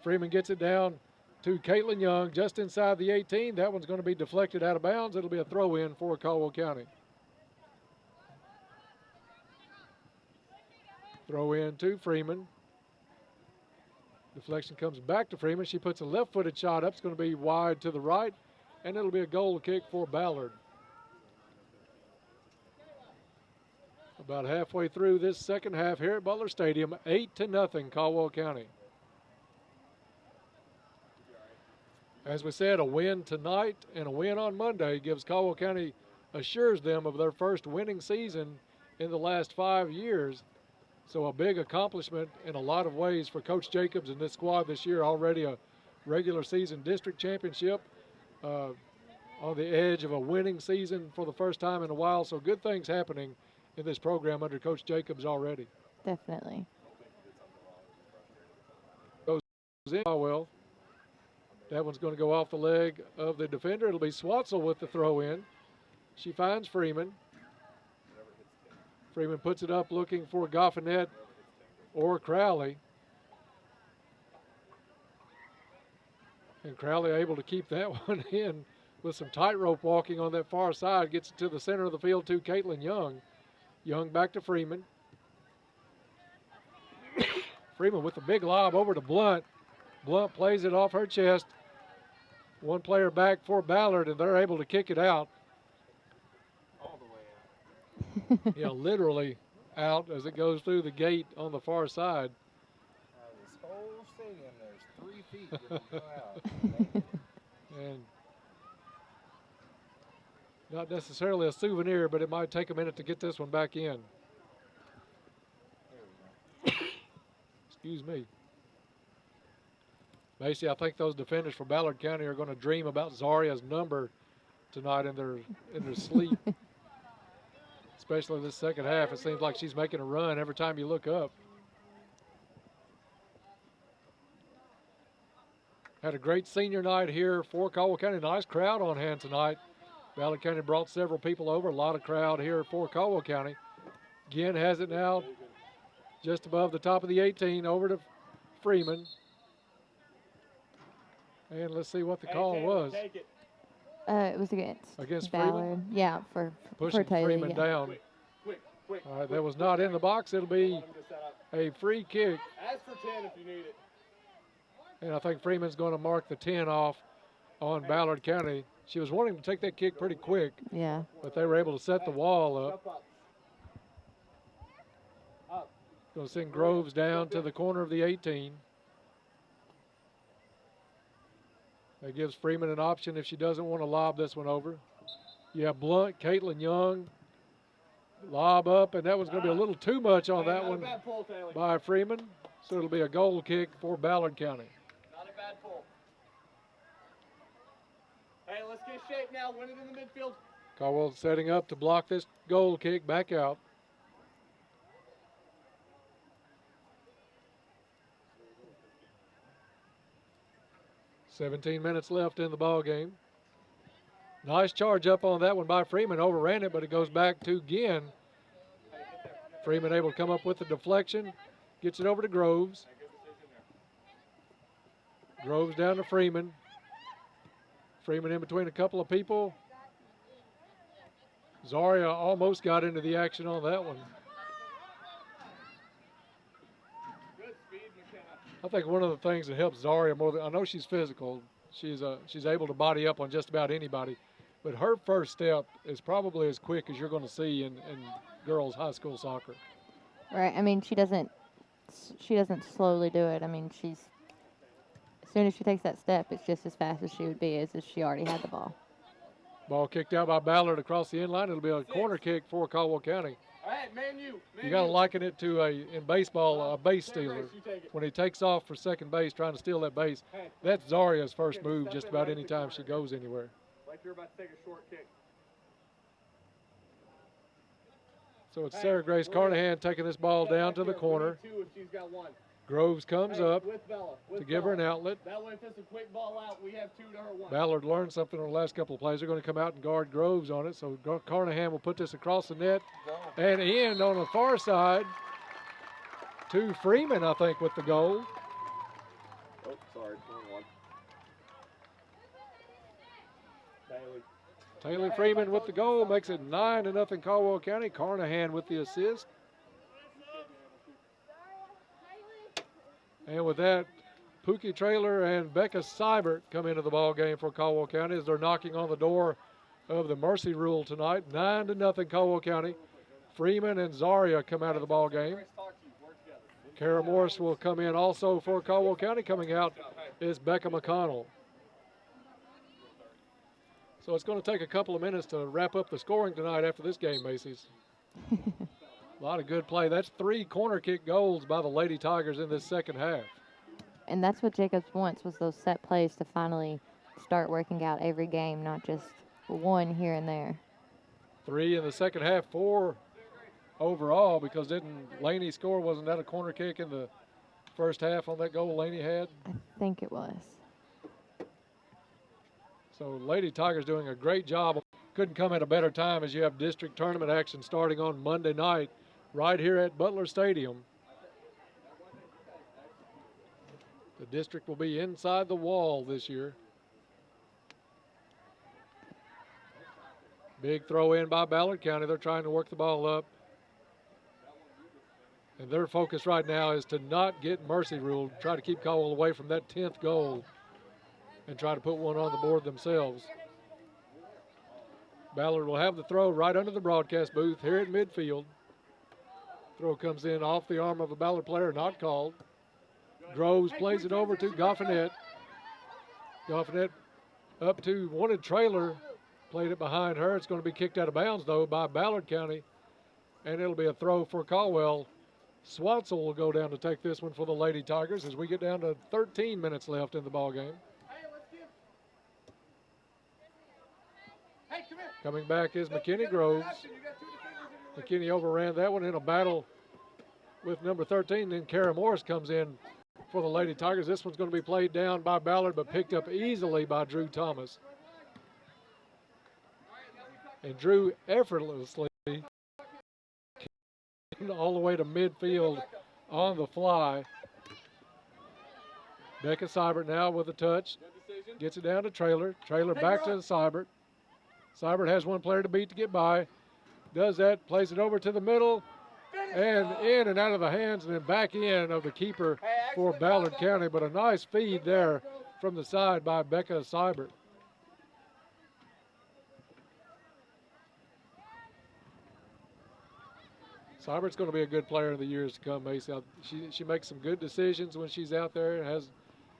Freeman gets it down to Caitlin Young just inside the 18. That one's going to be deflected out of bounds. It'll be a throw in for Caldwell County. Throw in to Freeman. Deflection comes back to Freeman. She puts a left-footed shot up. It's going to be wide to the right, and it'll be a goal kick for Ballard. About halfway through this second half here at Butler Stadium, 8-0 Caldwell County. As we said, a win tonight and a win on Monday gives Caldwell County, assures them of their first winning season in the last 5 years. So a big accomplishment in a lot of ways for Coach Jacobs and this squad this year. Already a regular season district championship, on the edge of a winning season for the first time in a while. So good things happening in this program under Coach Jacobs already. Definitely. Goes in well. That one's going to go off the leg of the defender. It'll be Swatzel with the throw in. She finds Freeman. Freeman puts it up looking for Goffinette or Crowley. And Crowley able to keep that one in with some tightrope walking on that far side. Gets it to the center of the field to Caitlin Young. Young back to Freeman. Freeman with the big lob over to Blunt. Blunt plays it off her chest. One player back for Ballard, and they're able to kick it out. Yeah, literally out as it goes through the gate on the far side. This whole stadium, there's 3 feet when you go out. And not necessarily a souvenir, but it might take a minute to get this one back in. Excuse me. Macy, I think those defenders for Ballard County are going to dream about Zaria's number tonight in their sleep. Especially this second half. It seems like she's making a run every time you look up. Had a great senior night here for Caldwell County. Nice crowd on hand tonight. Ballard County brought several people over. A lot of crowd here for Caldwell County. Ginn has it now just above the top of the 18 over to Freeman. And let's see what the call was. It was against Ballard. Freeman? Yeah, for Pushing Taylor, Freeman yeah. down. All right, that was not in the box. It'll be a free kick. Ask for 10 if you need it. And I think Freeman's going to mark the 10 off on Ballard County. She was wanting to take that kick pretty quick. Yeah. But they were able to set the wall up. Going to send Groves down to the corner of the 18. That gives Freeman an option if she doesn't want to lob this one over. You have Blunt, Caitlin Young, lob up, and that was going to be a little too much on that one by Freeman. So it'll be a goal kick for Ballard County. Not a bad pull. Hey, let's get shape now. Win it in the midfield. Caldwell setting up to block this goal kick back out. "17 minutes left in the ball game. Nice charge up on that one by Freeman. Overran it, but it goes back to Ginn. Freeman able to come up with the deflection. Gets it over to Groves. Groves down to Freeman. Freeman in between a couple of people. Zaria almost got into the action on that one. I think one of the things that helps Zaria more than, I know she's physical. She's able to body up on just about anybody. But her first step is probably as quick as you're going to see in girls high school soccer. Right. I mean, she doesn't slowly do it. I mean, as soon as she takes that step, it's just as fast as she would be as if she already had the ball. Ball kicked out by Ballard across the end line. It'll be a corner kick for Caldwell County. All right, man, You got to liken it to in baseball, a base stealer. When he takes off for second base trying to steal that base, that's Zaria's first move just about any time she goes anywhere. Like you're about to take a short kick. So it's Sarah Grace Carnahan taking this ball down to the corner. Groves comes up to give her an outlet. That way, if it's a quick ball out, we have 2 to her 1. Ballard learned something on the last couple of plays. They're going to come out and guard Groves on it. So Carnahan will put this across the net and in on the far side to Freeman, I think, with the goal. Oh, sorry, wrong one. Taylor Freeman with the goal makes it 9-0 Caldwell County. Carnahan with the assist. And with that, Pookie Traylor and Becca Seibert come into the ball game for Caldwell County as they're knocking on the door of the mercy rule tonight. 9-0 Caldwell County. Freeman and Zaria come out of the ball game. Kara Morris will come in also for Caldwell County. Coming out is Becca McConnell. So it's going to take a couple of minutes to wrap up the scoring tonight after this game, Macy's. A lot of good play. That's 3 corner kick goals by the Lady Tigers in this second half. And that's what Jacobs wants, was those set plays to finally start working out every game, not just one here and there. 3 in the second half, 4 overall, because didn't Laney score? Wasn't that a corner kick in the first half on that goal Laney had? I think it was. So Lady Tigers doing a great job. Couldn't come at a better time as you have district tournament action starting on Monday night right here at Butler Stadium. The district will be inside the wall this year. Big throw in by Ballard County. They're trying to work the ball up. And their focus right now is to not get mercy ruled, try to keep Caldwell away from that 10th goal and try to put one on the board themselves. Ballard will have the throw right under the broadcast booth here at midfield. Throw comes in off the arm of a Ballard player, not called. Groves plays it over to Goffinet. Goffinet up to wanted Trailer, played it behind her. It's going to be kicked out of bounds, though, by Ballard County, and it'll be a throw for Caldwell. Swansel will go down to take this one for the Lady Tigers as we get down to 13 minutes left in the ball game. Coming back is McKinney Groves. McKinney overran that one in a battle with number 13. Then Kara Morris comes in for the Lady Tigers. This one's going to be played down by Ballard, but picked up easily by Drew Thomas. And Drew effortlessly all the way to midfield on the fly. Becca Seibert now with a touch. Gets it down to Traylor. Traylor back to Seibert. Seibert has one player to beat to get by. Does that, plays it over to the middle, and in and out of the hands and then back in of the keeper for Ballard County. But a nice feed there from the side by Becca Seibert. Seibert's going to be a good player in the years to come, Macy. She makes some good decisions when she's out there and has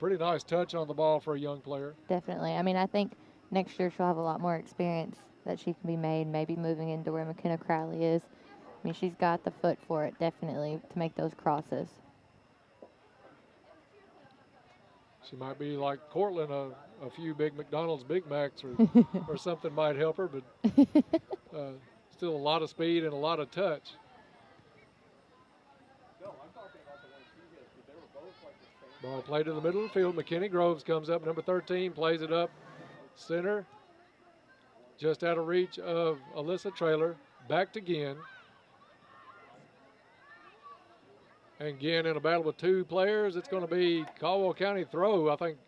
pretty nice touch on the ball for a young player. Definitely. I mean, I think next year she'll have a lot more experience that she can be made, maybe moving into where McKenna Crowley is. I mean, she's got the foot for it, definitely, to make those crosses. She might be like Cortland, a few big McDonald's Big Macs or something might help her, but still a lot of speed and a lot of touch. Ball played to the middle of the field. McKinney Groves comes up. Number 13 plays it up center. Just out of reach of Alyssa Traylor. Back to Ginn. And Ginn in a battle with 2 players. It's going to be Caldwell County throw. I think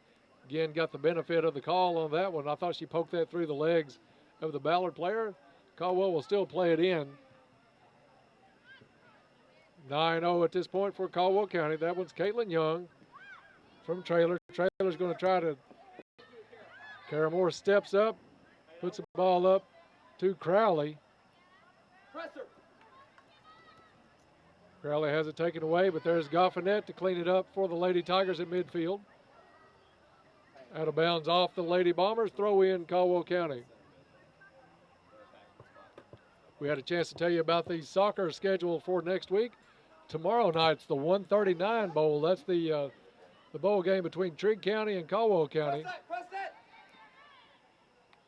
Ginn got the benefit of the call on that one. I thought she poked that through the legs of the Ballard player. Caldwell will still play it in. 9-0 at this point for Caldwell County. That one's Caitlin Young. from Traylor. Traylor's going to try to. Caramore steps up, puts the ball up to Crowley. Crowley has it taken away, but there's Goffinette to clean it up for the Lady Tigers at midfield. Out of bounds off the Lady Bombers, throw in Caldwell County. We had a chance to tell you about the soccer schedule for next week. Tomorrow night's the 139 Bowl. That's the bowl game between Trigg County and Caldwell County.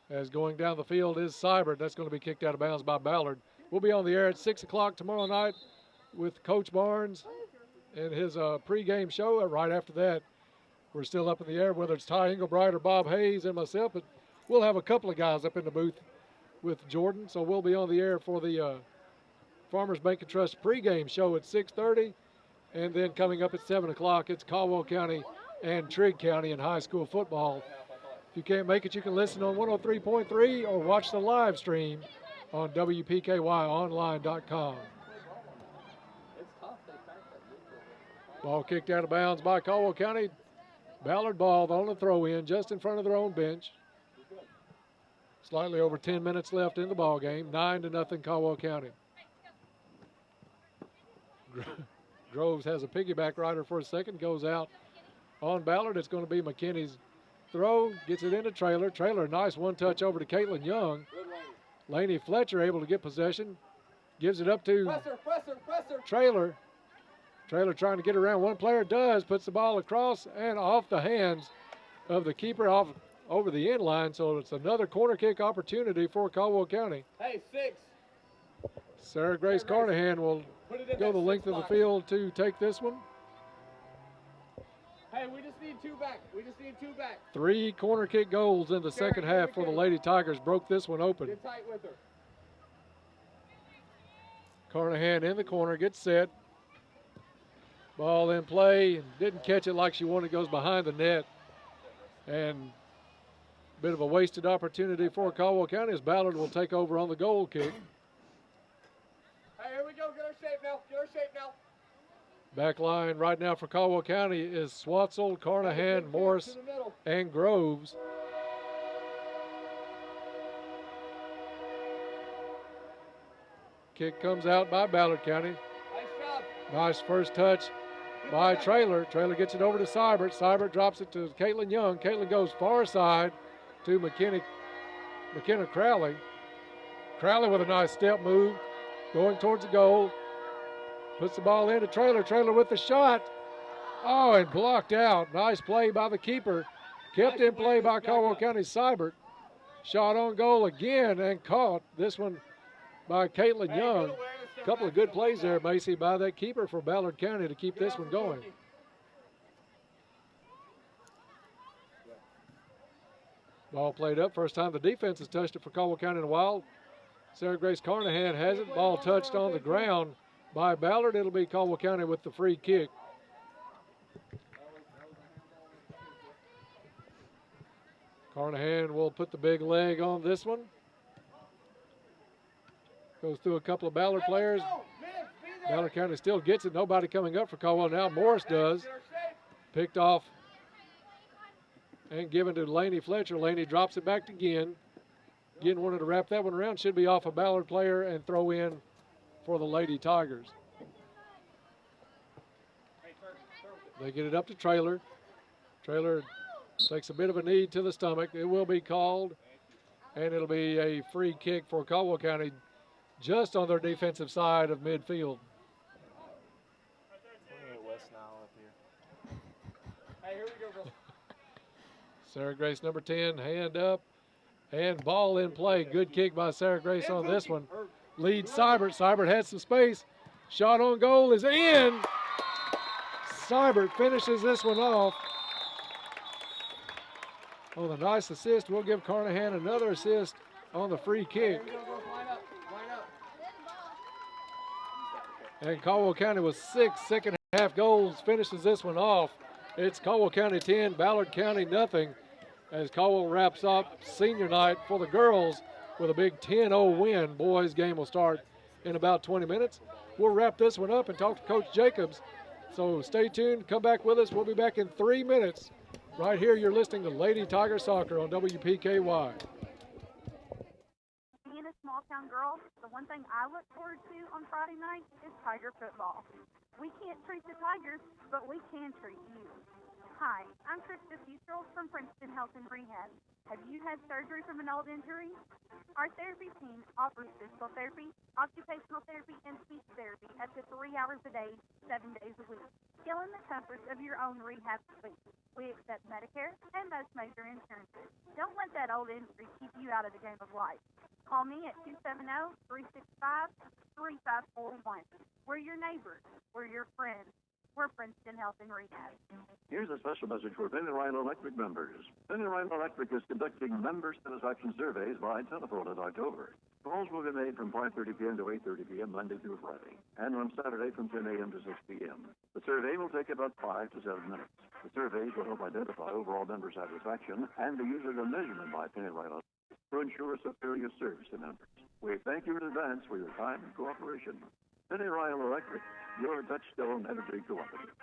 As going down the field is Seibert. That's going to be kicked out of bounds by Ballard. We'll be on the air at 6 o'clock tomorrow night with Coach Barnes and his pregame show. Right after that, we're still up in the air, whether it's Ty Englebright or Bob Hayes and myself, but we'll have a couple of guys up in the booth with Jordan. So we'll be on the air for the Farmers Bank and Trust pregame show at 6:30. And then coming up at 7 o'clock, it's Caldwell County and Trigg County in high school football. If you can't make it, you can listen on 103.3 or watch the live stream on WPKYonline.com. Ball kicked out of bounds by Caldwell County. Ballard ball on the throw in just in front of their own bench. Slightly over 10 minutes left in the ball game. 9-0 Caldwell County. Groves has a piggyback rider for a second, goes out on Ballard. It's going to be McKinney's throw, gets it into Traylor. Traylor, nice one touch over to Caitlin Young. Laney Fletcher able to get possession, gives it up to Traylor. Traylor trying to get around one player, does, puts the ball across and off the hands of the keeper off over the end line. So it's another corner kick opportunity for Caldwell County. Hey, 6. Sarah Grace Carnahan will go the length of the field to take this one. Hey, we just need 2 back. We just need 2 back. 3 corner kick goals in the second half for the Lady Tigers. Broke this one open. Get tight with her. Carnahan in the corner, gets set. Ball in play, and didn't catch it like she wanted, goes behind the net. And a bit of a wasted opportunity for Caldwell County as Ballard will take over on the goal kick. Hey, here we go. Get our shape now. Get our shape now. Back line right now for Caldwell County is Swatzel, Carnahan, Morris, and Groves. Kick comes out by Ballard County. Nice first touch by Traylor. Traylor gets it over to Seibert. Seibert drops it to Caitlin Young. Caitlin goes far side to McKenna Crowley. Crowley with a nice step move, going towards the goal. Puts the ball into Traylor. Traylor with the shot. Oh, and blocked out. Nice play by the keeper. Kept in play by Caldwell County Seibert. Shot on goal again and caught. This one by Caitlin Young. A couple of good plays there, Macy, by that keeper for Ballard County to keep this one going. Ball played up. First time the defense has touched it for Caldwell County in a while. Sarah Grace Carnahan has it. Ball touched on the ground by Ballard. It'll be Caldwell County with the free kick. Carnahan will put the big leg on this one. Goes through a couple of Ballard players. Ballard County still gets it. Nobody coming up for Caldwell now. Morris does. Picked off and given to Laney Fletcher. Laney drops it back to Ginn. Ginn wanted to wrap that one around. Should be off a Ballard player and throw in for the Lady Tigers. They get it up to Traylor. Traylor takes a bit of a knee to the stomach. It will be called, and it'll be a free kick for Caldwell County just on their defensive side of midfield. Hey, here we go, girl. Sarah Grace, number 10, hand up, and ball in play. Good kick by Sarah Grace on this one. Leads Seibert. Seibert had some space. Shot on goal is in. Seibert finishes this one off. Oh, the nice assist. We'll give Carnahan another assist on the free kick. And Caldwell County with 6 second half goals finishes this one off. It's Caldwell County 10, Ballard County nothing, as Caldwell wraps up senior night for the girls with a big 10-0 win. Boys game will start in about 20 minutes. We'll wrap this one up and talk to Coach Jacobs So stay tuned. Come back with us. We'll be back in 3 minutes. Right here, you're listening to Lady Tiger Soccer on WPKY. Being a small town girl, the one thing I look forward to on Friday night is Tiger football. We can't treat the Tigers, but we can treat you. Hi, I'm Krista Futrell from Princeton Health and Rehab. Have you had surgery from an old injury? Our therapy team offers physical therapy, occupational therapy, and speech therapy up to 3 hours a day, 7 days a week. Still in the comforts of your own rehab suite. We accept Medicare and most major insurances. Don't let that old injury keep you out of the game of life. Call me at 270-365-3541. We're your neighbors. We're your friends. We're Princeton Health and Rehab. Here's a special message for Penny Rhino Electric members. Penny Rhino Electric is conducting member satisfaction surveys by telephone in October. Calls will be made from 5:30 p.m. to 8:30 p.m. Monday through Friday, and on Saturday from 10 a.m. to 6 p.m. The survey will take about 5 to 7 minutes. The surveys will help identify overall member satisfaction and be used as a measurement by Penny Rhino to ensure superior service to members. We thank you in advance for your time and cooperation. Penny Rhino Electric, your touchstone energy cooperative.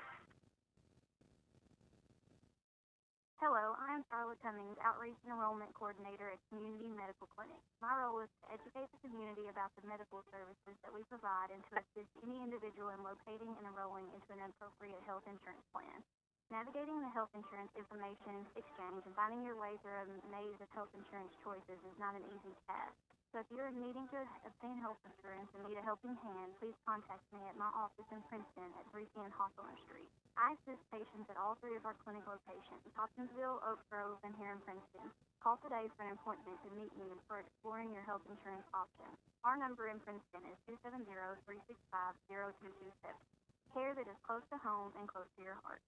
Hello, I'm Charlotte Cummings, Outreach and Enrollment Coordinator at Community Medical Clinic. My role is to educate the community about the medical services that we provide and to assist any individual in locating and enrolling into an appropriate health insurance plan. Navigating the health insurance information exchange and finding your way through a maze of health insurance choices is not an easy task. So if you're needing to obtain health insurance and need a helping hand, please contact me at my office in Princeton at 310 Hawthorne Street. I assist patients at all 3 of our clinic locations, Hopkinsville, Oak Grove, and here in Princeton. Call today for an appointment to meet me for exploring your health insurance options. Our number in Princeton is 270-365-0227. Care that is close to home and close to your heart.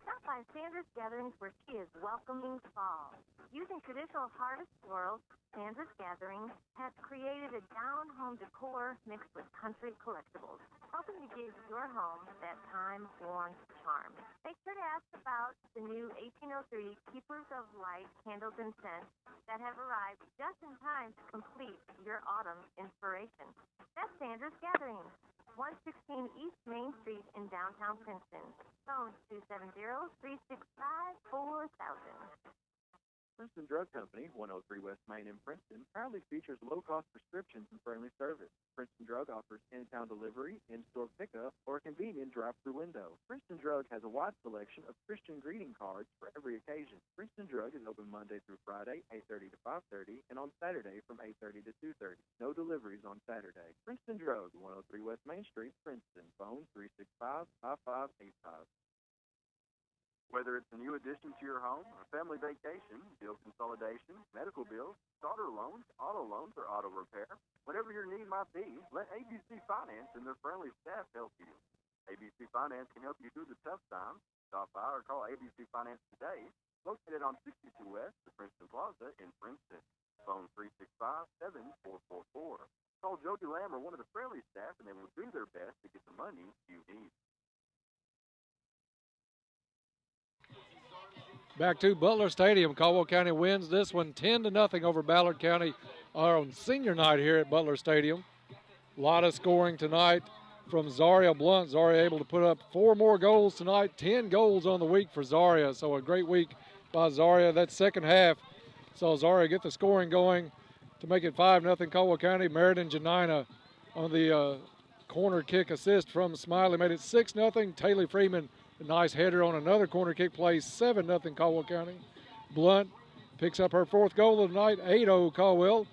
Stop by Sandra's Gatherings where she is welcoming fall. Using traditional harvest florals, Sandra's Gatherings has created a down-home decor mixed with country collectibles, helping to give your home that time-worn charm. Make sure to ask about the new 1803 Keepers of Light candles and scents that have arrived just in time to complete your autumn inspiration. That's Sandra's Gatherings, 116 East Main Street in downtown Princeton. Phone 270-365-4000. Princeton Drug Company, 103 West Main in Princeton, proudly features low-cost prescriptions and friendly service. Princeton Drug offers in-town delivery, in-store pickup, or a convenient drive-through window. Princeton Drug has a wide selection of Christian greeting cards for every occasion. Princeton Drug is open Monday through Friday, 8:30 to 5:30, and on Saturday from 8:30 to 2:30. No deliveries on Saturday. Princeton Drug, 103 West Main Street, Princeton. Phone 365-5585. Whether it's a new addition to your home, a family vacation, bill consolidation, medical bills, starter loans, or auto repair, whatever your need might be, let ABC Finance and their friendly staff help you. ABC Finance can help you through the tough times. Stop by or call ABC Finance today, located on 62 West, the Princeton Plaza in Princeton. Phone 365-7444. Call Jody Lamb or one of the friendly staff, and they will do their best to get the money you need. Back to Butler Stadium. Caldwell County wins this one 10-0 over Ballard County on senior night here at Butler Stadium. A lot of scoring tonight from Zaria Blunt. Zaria able to put up 4 more goals tonight, 10 goals on the week for Zaria. So a great week by Zaria. That second half saw Zaria get the scoring going to make it 5-0 Caldwell County. Meriden Janina on the corner kick assist from Smiley made it 6-0. Taylor Freeman, a nice header on another corner kick play, 7-0 Caldwell County. Blunt picks up her 4th goal of the night, 8-0 Caldwell.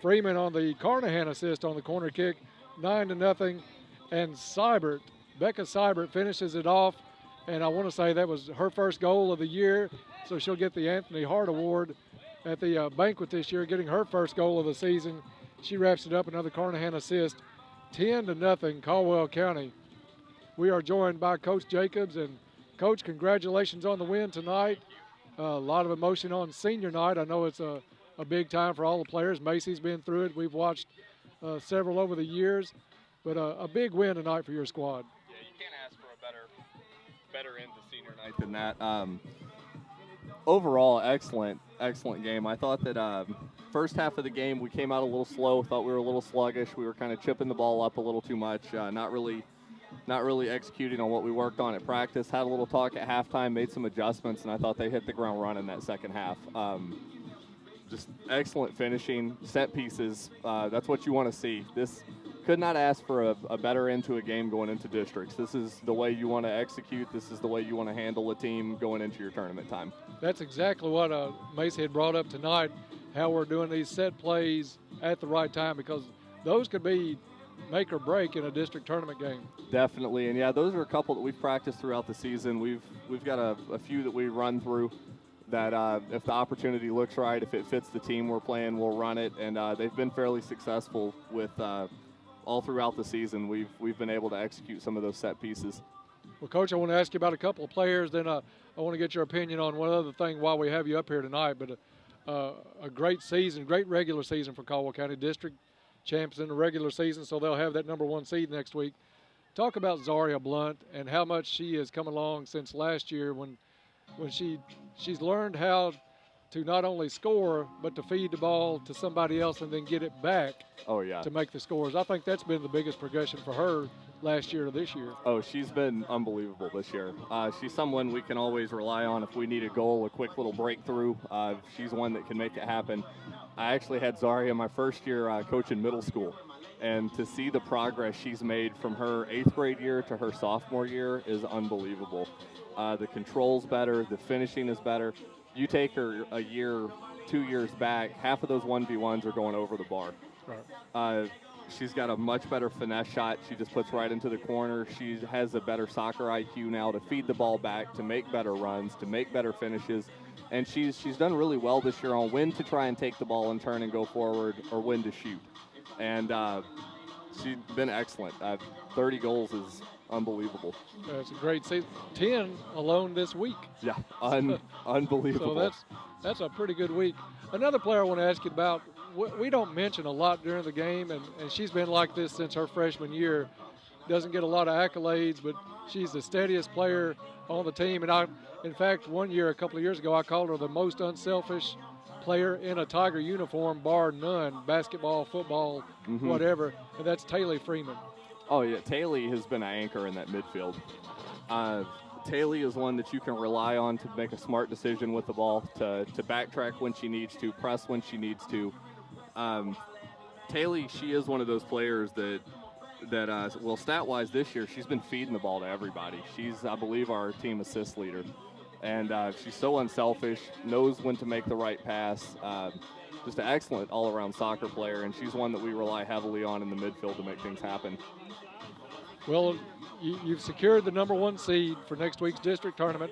Freeman on the Carnahan assist on the corner kick, 9-0. And Seibert, Becca Seibert finishes it off. And I want to say that was her first goal of the year, so she'll get the Anthony Hart Award at the banquet this year, getting her first goal of the season. She wraps it up, another Carnahan assist, 10-0 Caldwell County. We are joined by Coach Jacobs. And, Coach, congratulations on the win tonight. A lot of emotion on senior night. I know it's a big time for all the players. Macy's been through it. We've watched several over the years. But a big win tonight for your squad. Yeah, you can't ask for a better end to senior night than that. Overall, excellent game. I thought that first half of the game we came out a little slow. Thought we were a little sluggish. We were kind of chipping the ball up a little too much. Not really not really executing on what we worked on at practice. Had a little talk at halftime, made some adjustments, and I thought they hit the ground running that second half. Just excellent finishing, set pieces. That's what you want to see. This could not ask for a better end to a game going into districts. This is the way you want to execute. This is the way you want to handle a team going into your tournament time. That's exactly what Macy had brought up tonight, how we're doing these set plays at the right time, because those could be make or break in a district tournament game. Definitely, and yeah, those are a couple that we've practiced throughout the season. We've got a few that we run through that if the opportunity looks right, if it fits the team we're playing, we'll run it, and they've been fairly successful with all throughout the season. We've been able to execute some of those set pieces. Well, Coach, I want to ask you about a couple of players, then I want to get your opinion on one other thing while we have you up here tonight, but a great season, great regular season for Caldwell County District, champions in the regular season, so they'll have that #1 seed next week. Talk about Zaria Blunt and how much she has come along since last year when she's learned how to not only score but to feed the ball to somebody else and then get it back. Oh, yeah. To make the scores. I think that's been the biggest progression for her last year to this year. Oh, she's been unbelievable this year. She's someone we can always rely on if we need a goal, a quick little breakthrough. She's one that can make it happen. I actually had Zaria my first year coaching middle school, and to see the progress she's made from her 8th grade year to her sophomore year is unbelievable. The control's better, the finishing is better. You take her a year, 2 years back, half of those 1v1s are going over the bar. Right. She's got a much better finesse shot. She just puts right into the corner. She has a better soccer IQ now to feed the ball back, to make better runs, to make better finishes. And she's done really well this year on when to try and take the ball and turn and go forward or when to shoot. And she's been excellent. 30 goals is unbelievable. It's a great season. 10 alone this week. Yeah, unbelievable. So that's a pretty good week. Another player I want to ask you about, we don't mention a lot during the game, and she's been like this since her freshman year. Doesn't get a lot of accolades, but she's the steadiest player on the team. And in fact, one year, a couple of years ago, I called her the most unselfish player in a Tiger uniform, bar none, basketball, football, whatever, and that's Taylor Freeman. Oh, yeah, Taylor has been an anchor in that midfield. Taylor is one that you can rely on to make a smart decision with the ball, to backtrack when she needs to, press when she needs to. Taylor, she is one of those players that well, stat-wise this year, she's been feeding the ball to everybody. She's, I believe, our team assist leader. And she's so unselfish, knows when to make the right pass. Just an excellent all-around soccer player, and she's one that we rely heavily on in the midfield to make things happen. Well, you've secured the #1 seed for next week's district tournament.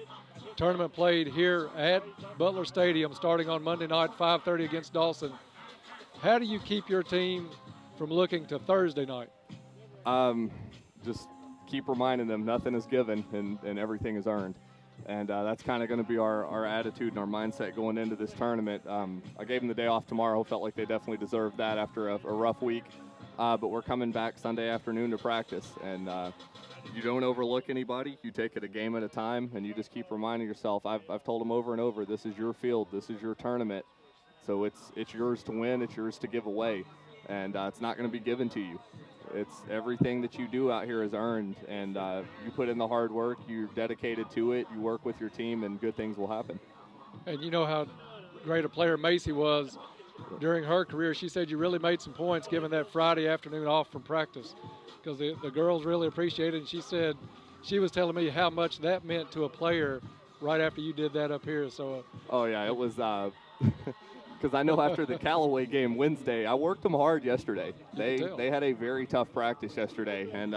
Tournament played here at Butler Stadium starting on Monday night, 5:30 against Dawson. How do you keep your team from looking to Thursday night? Just keep reminding them nothing is given and everything is earned. And that's kind of going to be our attitude and our mindset going into this tournament. I gave them the day off tomorrow. Felt like they definitely deserved that after a rough week. But we're coming back Sunday afternoon to practice. And you don't overlook anybody. You take it a game at a time, and you just keep reminding yourself. I've told them over and over, this is your field. This is your tournament. So it's yours to win. It's yours to give away. And it's not going to be given to you. It's everything that you do out here is earned, and you put in the hard work, you're dedicated to it, you work with your team, and good things will happen. And you know how great a player Macy was during her career. She said you really made some points given that Friday afternoon off from practice because the girls really appreciated it. And she said she was telling me how much that meant to a player right after you did that up here. So. Oh, yeah, it was because I know after the Callaway game Wednesday, I worked them hard yesterday. They had a very tough practice yesterday, and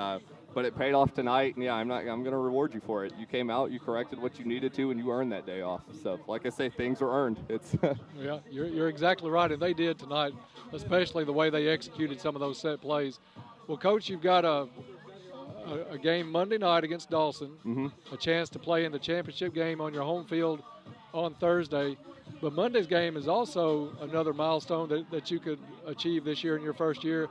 but it paid off tonight. And yeah, I'm going to reward you for it. You came out, you corrected what you needed to, and you earned that day off. So, like I say, things are earned. It's yeah, you're exactly right, and they did tonight, especially the way they executed some of those set plays. Well, Coach, you've got a game Monday night against Dawson, a chance to play in the championship game on your home field on Thursday. But Monday's game is also another milestone that you could achieve this year in your first year.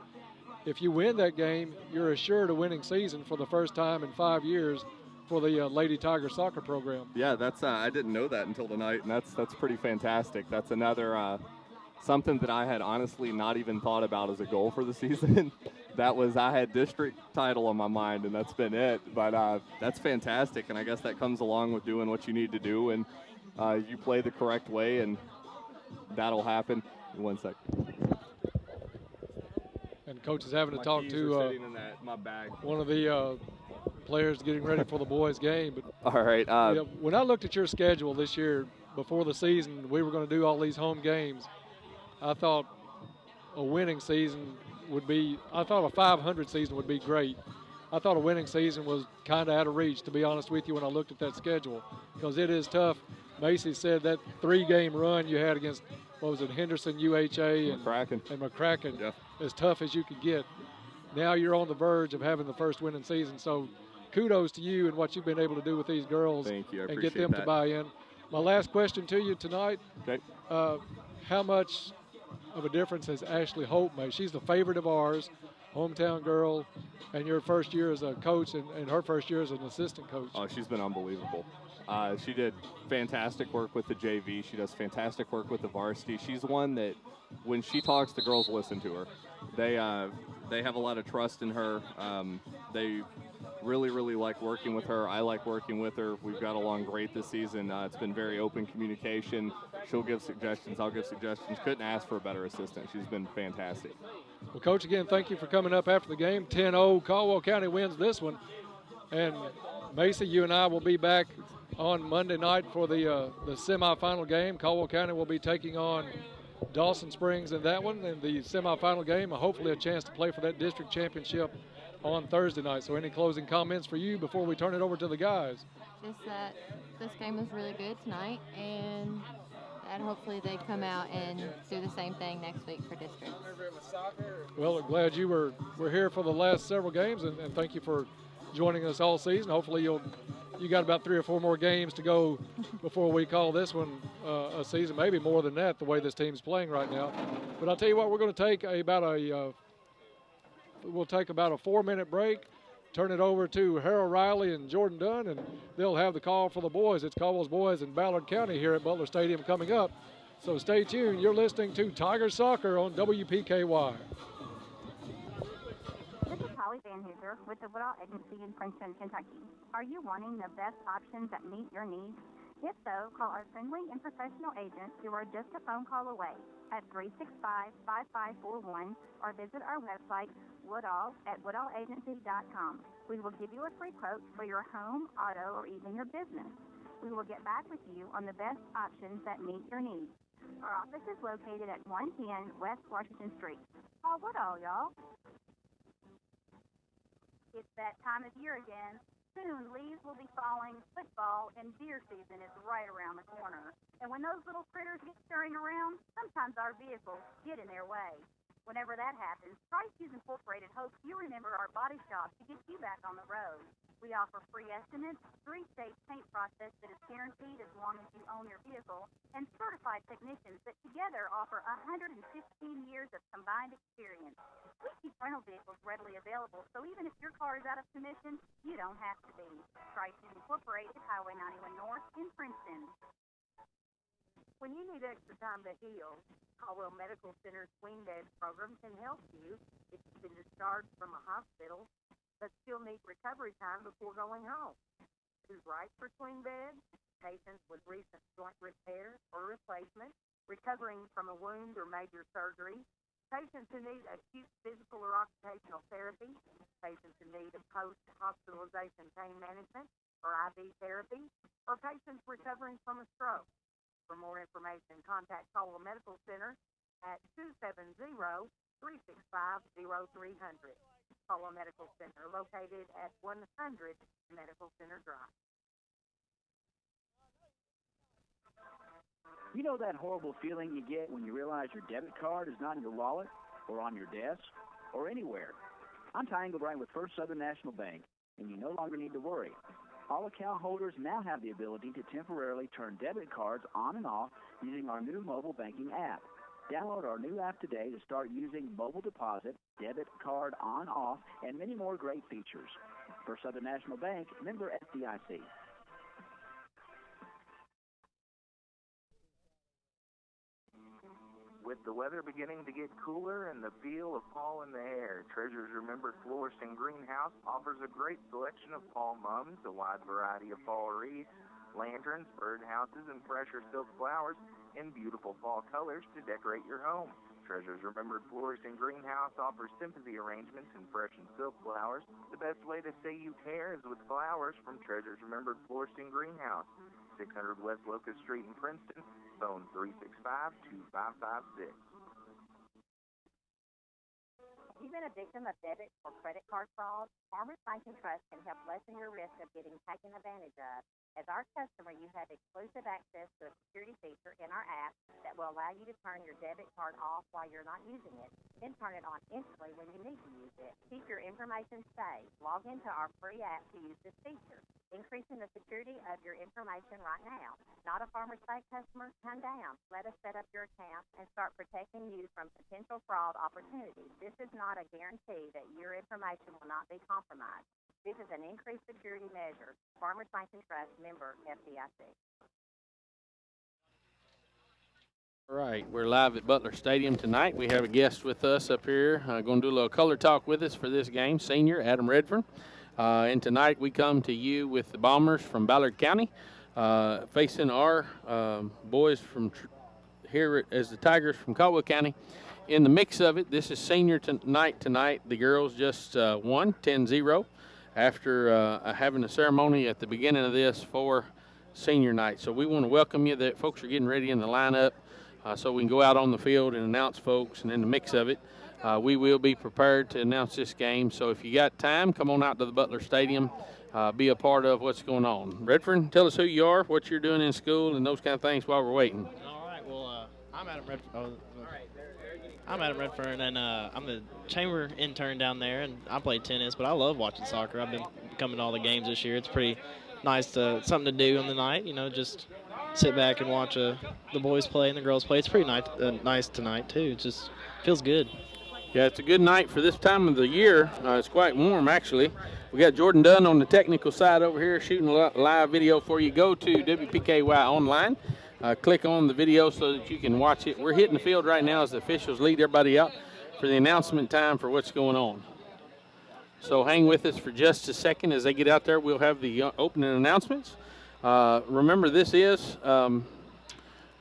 If you win that game, you're assured a winning season for the first time in 5 years for the Lady Tiger soccer program. Yeah, that's I didn't know that until tonight, and that's pretty fantastic. That's another something that I had honestly not even thought about as a goal for the season. I had district title on my mind, and that's been it. But that's fantastic, and I guess that comes along with doing what you need to do, and you play the correct way, and that'll happen. 1 second. And Coach is having to My talk keys to are sitting in my bag. one of the players getting ready for the boys' game. But all right. Yeah, when I looked at your schedule this year, before the season, we were going to do all these home games. I thought a winning season would be, I thought a 500 season would be great. I thought a winning season was kind of out of reach, to be honest with you, when I looked at that schedule, because it is tough. Macy said that 3-game run you had against, what was it, Henderson, UHA, and McCracken, yeah, as tough as you could get. Now you're on the verge of having the first winning season, so kudos to you and what you've been able to do with these girls. Thank you. I and get appreciate them that. to buy in. My last question to you tonight, okay. How much of a difference has Ashley Hope made? She's the favorite of ours, hometown girl, and your first year as a coach and her first year as an assistant coach. Oh, she's been unbelievable. She did fantastic work with the JV. She does fantastic work with the varsity. She's one that when she talks, the girls listen to her. They have a lot of trust in her. They really, really like working with her. I like working with her. We've got along great this season. It's been very open communication. She'll give suggestions. I'll give suggestions. Couldn't ask for a better assistant. She's been fantastic. Well, Coach, again, thank you for coming up after the game. 10-0, Caldwell County wins this one. And Macy, you and I will be back on Monday night for the semifinal game. Caldwell County will be taking on Dawson Springs in that one, in the semifinal game, and hopefully a chance to play for that district championship on Thursday night. So any closing comments for you before we turn it over to the guys? Just that this game was really good tonight, and that hopefully they come out and do the same thing next week for district. Well, glad you were here for the last several games, and thank you for joining us all season. Hopefully you got about 3 or 4 more games to go before we call this one a season, maybe more than that, the way this team's playing right now. But I'll tell you what, we're going to take about a 4-minute break, turn it over to Harold Riley and Jordan Dunn, and they'll have the call for the boys. It's Caldwell's boys in Ballard County here at Butler Stadium coming up. So stay tuned. You're listening to Tiger Soccer on WPKY. This is Holly Van Hooser with the Woodall Agency in Princeton, Kentucky. Are you wanting the best options that meet your needs? If so, call our friendly and professional agents who are just a phone call away at 365-5541 or visit our website, woodallagency.com. We will give you a free quote for your home, auto, or even your business. We will get back with you on the best options that meet your needs. Our office is located at 110 West Washington Street. Call Woodall, y'all. It's that time of year again. Soon, leaves will be falling, football, and deer season is right around the corner. And when those little critters get scurrying around, sometimes our vehicles get in their way. Whenever that happens, Price Shoes Incorporated hopes you remember our body shop to get you back on the road. We offer free estimates, 3-stage paint process that is guaranteed as long as you own your vehicle, and certified technicians that together offer 115 years of combined experience. We keep rental vehicles readily available, so even if your car is out of commission, you don't have to be. Price Shoes Incorporated, Highway 91 North in Princeton. When you need extra time to heal, Caldwell Medical Center's Swing Bed program can help you if you've been discharged from a hospital but still need recovery time before going home. Who's right for swing beds? Patients with recent joint repair or replacement, recovering from a wound or major surgery, patients who need acute physical or occupational therapy, patients in need of post-hospitalization pain management or IV therapy, or patients recovering from a stroke. For more information, contact Caldwell Medical Center at 270-365-0300. Caldwell Medical Center, located at 100 Medical Center Drive. You know that horrible feeling you get when you realize your debit card is not in your wallet or on your desk or anywhere? I'm Ty Engelbright with First Southern National Bank, and you no longer need to worry. All account holders now have the ability to temporarily turn debit cards on and off using our new mobile banking app. Download our new app today to start using mobile deposit, debit card on-off, and many more great features. First Southern National Bank, member FDIC. With the weather beginning to get cooler and the feel of fall in the air, Treasures Remembered Florist and Greenhouse offers a great selection of fall mums, a wide variety of fall wreaths, lanterns, birdhouses, and fresher silk flowers in beautiful fall colors to decorate your home. Treasures Remembered Florist and Greenhouse offers sympathy arrangements in fresh and silk flowers. The best way to say you care is with flowers from Treasures Remembered Florist and Greenhouse, 600 West Locust Street in Princeton. Phone 365-2556. Have you been a victim of debit or credit card fraud? Farmers Bank and Trust can help lessen your risk of getting taken advantage of. As our customer, you have exclusive access to a security feature in our app that will allow you to turn your debit card off while you're not using it, then turn it on instantly when you need to use it. Keep your information safe. Log into our free app to use this feature, increasing the security of your information right now. Not a Farmers Bank customer? Come down. Let us set up your account and start protecting you from potential fraud opportunities. This is not a guarantee that your information will not be compromised. This is an increased security measure. Farmers Bank and Trust, member FDIC. All right, we're live at Butler Stadium tonight. We have a guest with us up here, going to do a little color talk with us for this game, senior Adam Redfern. And tonight we come to you with the Bombers from Ballard County, facing our boys from here as the Tigers from Caldwell County. In the mix of it, this is senior tonight. The girls just won 10-0 after having a ceremony at the beginning of this for senior night. So we want to welcome you. That folks are getting ready in the lineup so we can go out on the field and announce folks. And in the mix of it, we will be prepared to announce this game. So if you got time, come on out to the Butler Stadium, be a part of what's going on. Redfern, tell us who you are, what you're doing in school, and those kind of things while we're waiting. All right. Well, I'm Adam Redfern. I'm Adam Redfern, and I'm the chamber intern down there, and I play tennis, but I love watching soccer. I've been coming to all the games this year. It's pretty nice something to do on the night, just sit back and watch the boys play and the girls play. It's pretty nice tonight, too. It just feels good. Yeah, it's a good night for this time of the year. It's quite warm, actually. We got Jordan Dunn on the technical side over here shooting a live video for you. Go to WPKY Online. Click on the video so that you can watch it. We're hitting the field right now as the officials lead everybody out for the announcement time for what's going on. So hang with us for just a second. As they get out there, we'll have the opening announcements. Remember, this is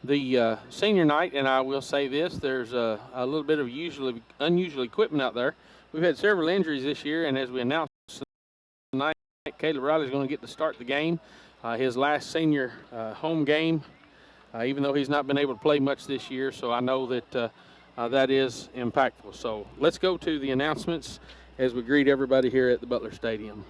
the senior night, and I will say this. There's a little bit of unusual equipment out there. We've had several injuries this year, and as we announced tonight, Caleb Riley is going to get to start the game, his last senior home game. Even though he's not been able to play much this year, so I know that that is impactful. So let's go to the announcements as we greet everybody here at the Butler Stadium.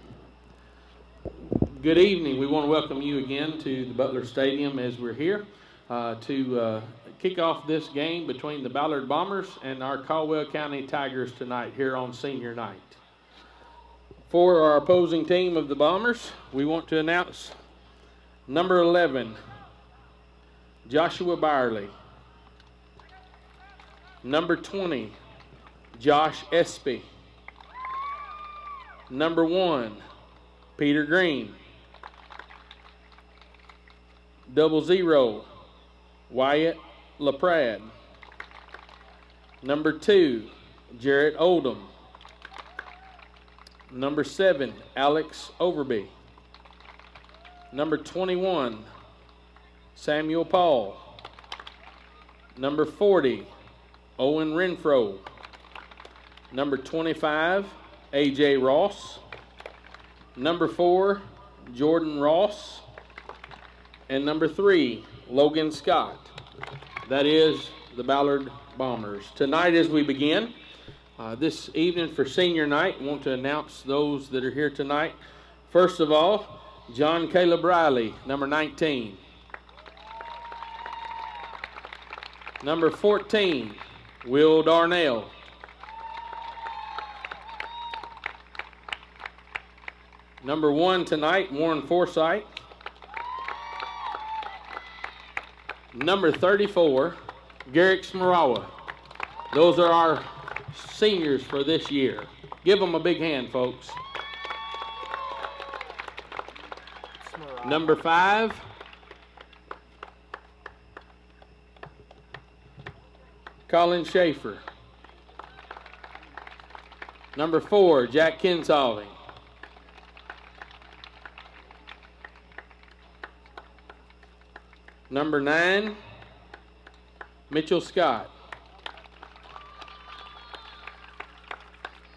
Good evening. We want to welcome you again to the Butler Stadium as we're here to kick off this game between the Ballard Bombers and our Caldwell County Tigers tonight here on senior night. For our opposing team of the Bombers, we want to announce number 11, Joshua Byerly. Number 20, Josh Espy. Number 1, Peter Green. 00, Wyatt LaPrade. Number 2, Jarrett Oldham. Number 7, Alex Overby. Number 21, Samuel Paul. Number 40, Owen Renfro. Number 25, A.J. Ross. Number 4, Jordan Ross. And number 3, Logan Scott. That is the Ballard Bombers. Tonight as we begin, this evening for senior night, I want to announce those that are here tonight. First of all, John Caleb Riley, number 19. Number 14, Will Darnell. Number 1 tonight, Warren Forsythe. Number 34, Garrick Smarawa. Those are our seniors for this year. Give them a big hand, folks. Number 5, Colin Schaefer. Number 4, Jack Kinsolving. Number 9, Mitchell Scott.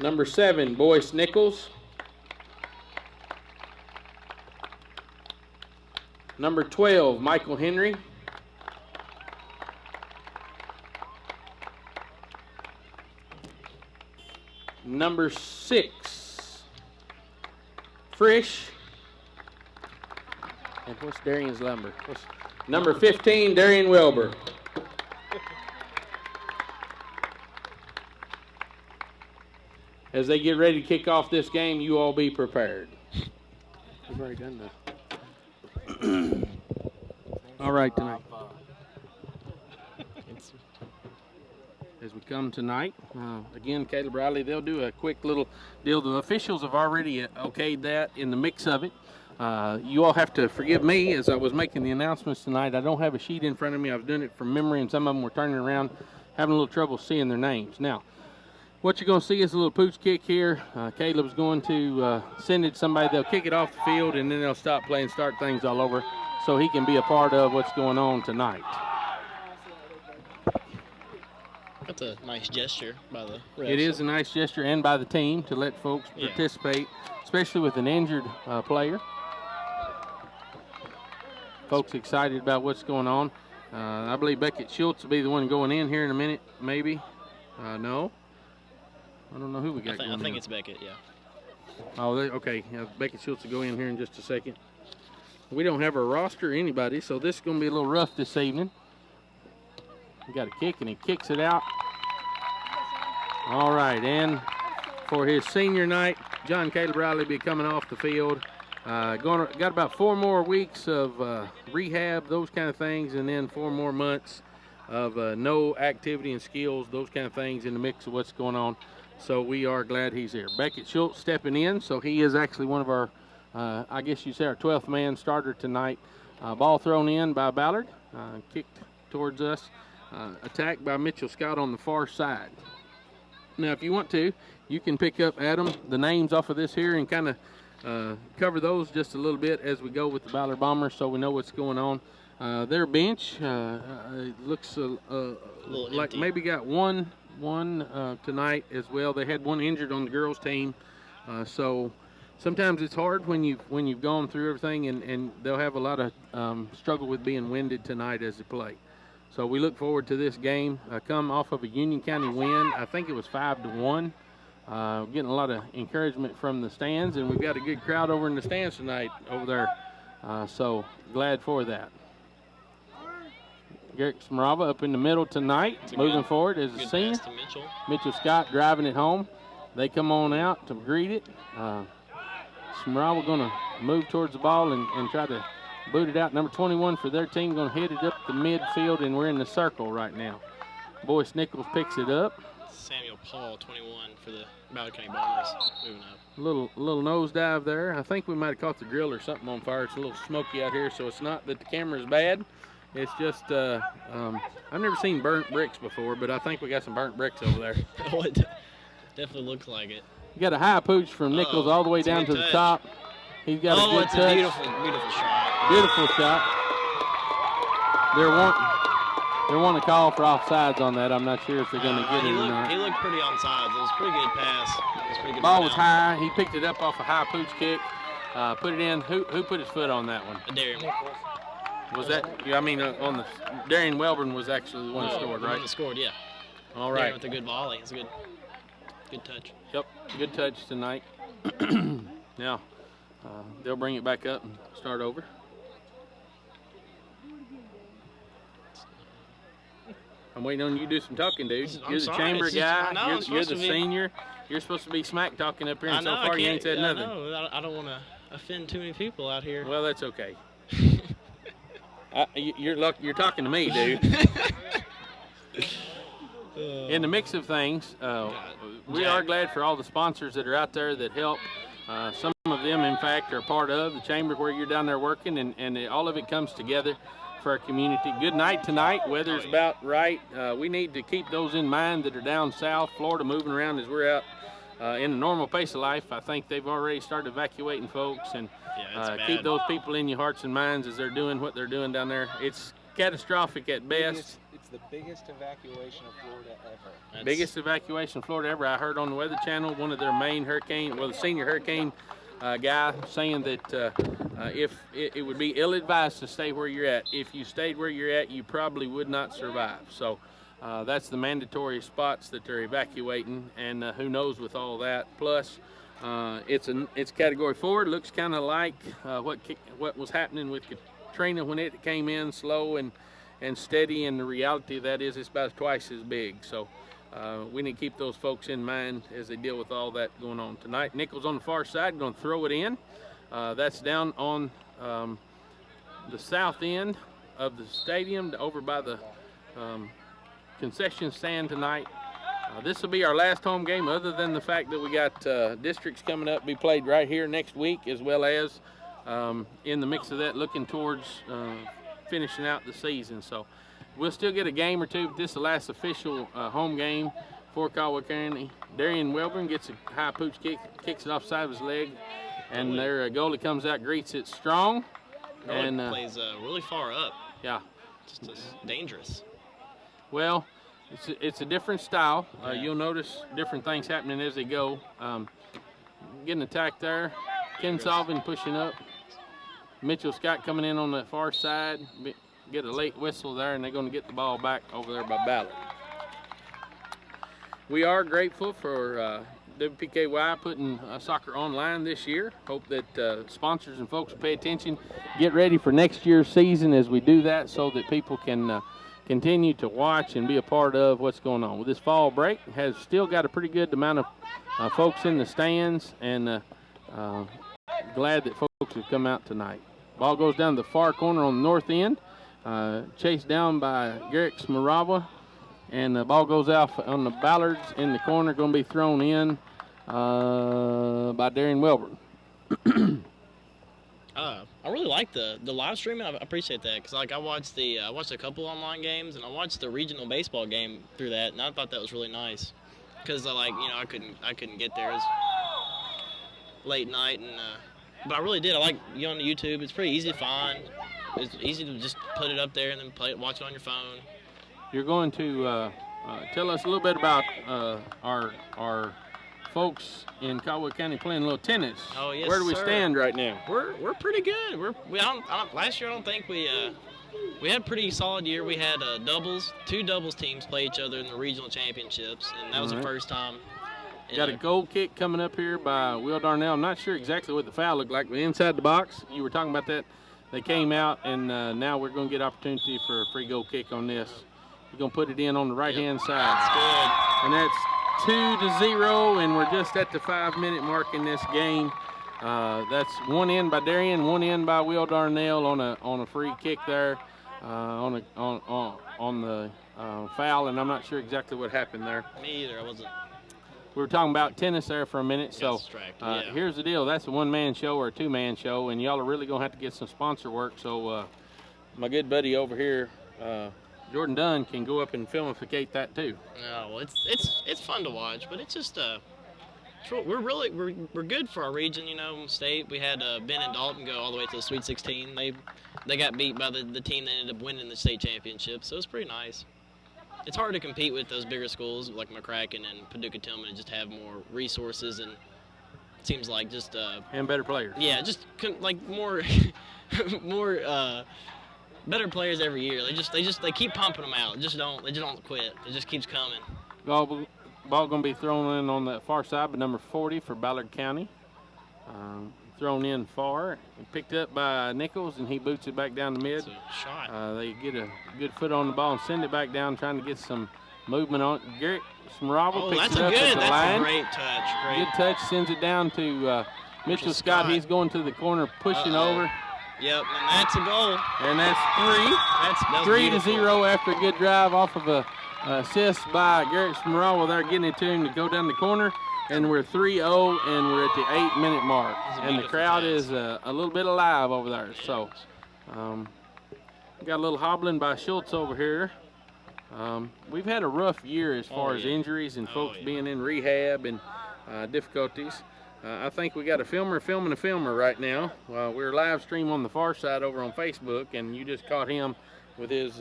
Number 7, Boyce Nichols. Number 12, Michael Henry. Number 6, Frisch. And what's Darian's number? Number 15, Darian Wilbur. As they get ready to kick off this game, you all be prepared. We've already done that. All right, tonight. As we come tonight, again, Caleb Riley, they'll do a quick little deal. The officials have already okayed that in the mix of it. You all have to forgive me as I was making the announcements tonight. I don't have a sheet in front of me. I was doing it from memory, and some of them were turning around, having a little trouble seeing their names. Now, what you're going to see is a little pooch kick here. Caleb's going to send it to somebody. They'll kick it off the field, and then they'll stop playing, start things all over, so he can be a part of what's going on tonight. That's a nice gesture by the refs. It is a nice gesture, and by the team, to let folks participate, especially with an injured player. Folks excited about what's going on. I believe Beckett Schultz will be the one going in here in a minute, maybe. No. I don't know who we got going in. I think it's Beckett, yeah. Oh, okay. Beckett Schultz will go in here in just a second. We don't have a roster or anybody, so this is going to be a little rough this evening. We got a kick, and he kicks it out. All right, and for his senior night, John Caleb Riley will be coming off the field. Got about 4 more weeks of rehab, those kind of things, and then 4 more months of no activity and skills, those kind of things in the mix of what's going on. So we are glad he's here. Beckett Schultz stepping in, so he is actually one of our, I guess you'd say our 12th man starter tonight. Ball thrown in by Ballard, kicked towards us, attacked by Mitchell Scott on the far side. Now, if you want to, you can pick up, Adam, the names off of this here and kind of cover those just a little bit as we go with the Ballard Bombers so we know what's going on. Their bench looks like maybe got one tonight as well. They had one injured on the girls' team, so sometimes it's hard when you've gone through everything, and they'll have a lot of struggle with being winded tonight as they play. So we look forward to this game. Come off of a Union County win. I think it was 5-1. Getting a lot of encouragement from the stands, and we've got a good crowd over in the stands tonight over there. So glad for that. Garrick Smarava up in the middle tonight, moving forward as a senior. Mitchell Scott driving it home. They come on out to greet it. Smarava going to move towards the ball and try to boot it out. Number 21 for their team going to hit it up the midfield, and we're in the circle right now. Boyce Nichols picks it up. Samuel Paul, 21 for the Ballard County Bombers, moving up. Little nosedive there. I think we might have caught the grill or something on fire. It's a little smoky out here, so it's not that the camera is bad. It's just, I've never seen burnt bricks before, but I think we got some burnt bricks over there. Oh, it definitely looks like it. You got a high pooch from Nichols all the way down to the top. He's got a good touch. A beautiful shot. Beautiful shot. They're wanting to call for offsides on that. I'm not sure if they're going to get it or not. He looked pretty onside. It was a pretty good pass. It was pretty good. Ball was high. He picked it up off a high pooch kick. Put it in. Who put his foot on that one? Darian. Was that? Yeah, I mean, on the Darian Welburn was actually the one that scored, right? The one that scored, yeah. All right. Darian with a good volley. It's a good touch. Yep, good touch tonight. Now, they'll bring it back up and start over. I'm waiting on you to do some talking, dude. You're the chamber guy. You're the senior. You're supposed to be smack talking up here, and so far you ain't said nothing. I don't want to offend too many people out here. Well, that's okay. You're talking to me, dude. In the mix of things, we are glad for all the sponsors that are out there that help. Some of them, in fact, are part of the chamber where you're down there working, and all of it comes together. for our community. Good night tonight. Weather's about right. We need to keep those in mind that are down south Florida moving around as we're out in a normal pace of life. I think they've already started evacuating folks, and keep those people in your hearts and minds as they're doing what they're doing down there. It's catastrophic at best. It's the biggest evacuation of Florida ever. Biggest evacuation of Florida ever. I heard on the Weather Channel one of their main the senior hurricane guy saying that if it would be ill-advised to stay where you're at. If you stayed where you're at, you probably would not survive. So that's the mandatory spots that they're evacuating, and who knows with all that. Plus, it's Category 4. It looks kind of like what was happening with Katrina when it came in slow and steady, and the reality of that is it's about twice as big. So we need to keep those folks in mind as they deal with all that going on tonight. Nichols on the far side, going to throw it in. That's down on the south end of the stadium over by the concession stand tonight. This will be our last home game, other than the fact that we got districts coming up to be played right here next week, as well as in the mix of that looking towards finishing out the season. So we'll still get a game or two, but this is the last official home game for Caldwell County. Darian Welburn gets a high pooch kick, kicks it off the side of his leg, and their goalie comes out, greets it strong. And plays really far up. Yeah. Just dangerous. Well, it's a different style. You'll notice different things happening as they go. Getting attacked there. Ken Salvin pushing up. Mitchell Scott coming in on the far side. Get a late whistle there, and they're going to get the ball back over there by Ballard. We are grateful for WPKY putting soccer online this year. Hope that sponsors and folks will pay attention. Get ready for next year's season as we do that, so that people can continue to watch and be a part of what's going on. With this fall break, has still got a pretty good amount of folks in the stands, and glad that folks have come out tonight. Ball goes down the far corner on the north end, chased down by Garrett Smarava, and the ball goes out on the Ballards in the corner, going to be thrown in by Darian Welburn. I really like the live streaming. I appreciate that, because I watched a couple online games, and I watched the regional baseball game through that, and I thought that was really nice, because I couldn't get there. It was late night, and but I really did. I like you on the YouTube. It's pretty easy to find. It's easy to just put it up there and then watch it on your phone. You're going to tell us a little bit about our folks in Caldwell County playing a little tennis. Oh yes, Where do we sir. stand right now? We're pretty good. Last year I don't think we had a pretty solid year. We had two doubles teams play each other in the regional championships, and that was the first time. Got a goal kick coming up here by Will Darnell. I'm not sure exactly what the foul looked like, but inside the box, you were talking about that. They came out, and now we're going to get opportunity for a free goal kick on this. You're going to put it in on the right-hand side. That's good. And that's 2-0, and we're just at the 5-minute mark in this game. That's one in by Darian, one in by Will Darnell on a free kick there on the foul, and I'm not sure exactly what happened there. Me either. I wasn't. We were talking about tennis there for a minute, so here's the deal. That's a one-man show or a two-man show, and y'all are really going to have to get some sponsor work. So my good buddy over here, Jordan Dunn, can go up and filmificate that too. No, well, it's fun to watch, but it's just we're good for our region, state. We had Ben and Dalton go all the way to the Sweet 16. They got beat by the team that ended up winning the state championship, so it was pretty nice. It's hard to compete with those bigger schools like McCracken and Paducah-Tillman and just have more resources, and it seems like just and better players. Yeah, just like more better players every year. They keep pumping them out. They just don't quit. It just keeps coming. Ball going to be thrown in on the far side by number 40 for Ballard County. Thrown in far, picked up by Nichols, and he boots it back down the mid. Shot. They get a good foot on the ball and send it back down, trying to get some movement on it. Garrett Smarava picks it up at the line. That's a great touch. Good touch, sends it down to Mitchell Scott. He's going to the corner, pushing over. Yep, and that's a goal. And that's 3-0 after a good drive off of a assist by Garrett Smarava there, getting it to him to go down the corner. And we're 3-0, and we're at the 8-minute mark. And the crowd is a little bit alive over there. So Got a little hobbling by Schultz over here. We've had a rough year as far as injuries and folks being in rehab and difficulties. I think we got a filmer filming a filmer right now. We're live stream on the far side over on Facebook, and you just caught him with his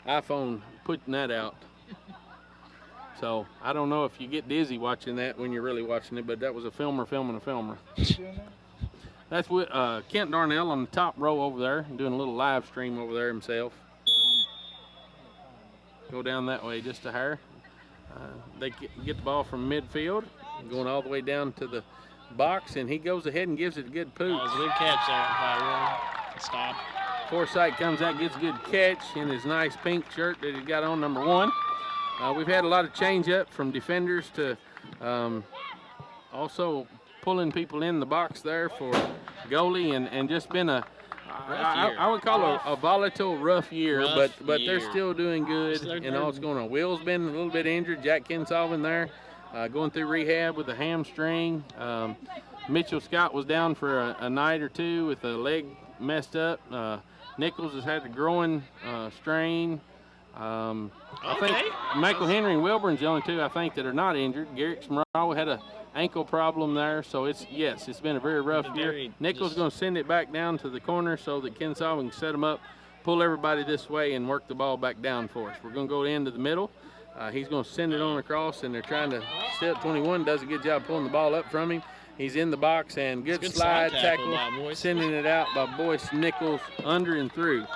iPhone putting that out. So I don't know if you get dizzy watching that when you're really watching it, but that was a filmer filming a filmer. That's with Kent Darnell on the top row over there, doing a little live stream over there himself. Go down that way just a hair. They get the ball from midfield, going all the way down to the box, and he goes ahead and gives it a good pooch. That was a good catch there by Will. Stop. Forsythe comes out, gets a good catch in his nice pink shirt that he got on, number 1. We've had a lot of change up from defenders to also pulling people in the box there for goalie, and just been I would call it a volatile, rough year, but they're still doing good and all that's going on. Will's been a little bit injured. Jack Kinsolvin there going through rehab with a hamstring. Mitchell Scott was down for a night or two with a leg messed up. Nichols has had a groin strain. I think Michael Henry and Wilburn's the only two I think that are not injured. Garrett Smurrow had a ankle problem there, so it's been a very rough year. Nichols going to send it back down to the corner so that Kinsolvin can set them up, pull everybody this way, and work the ball back down for us. We're going to go into the middle. He's going to send it on across, and they're trying to step 21, does a good job pulling the ball up from him. He's in the box, and good slide tackle, sending it out by Boyce Nichols under and through.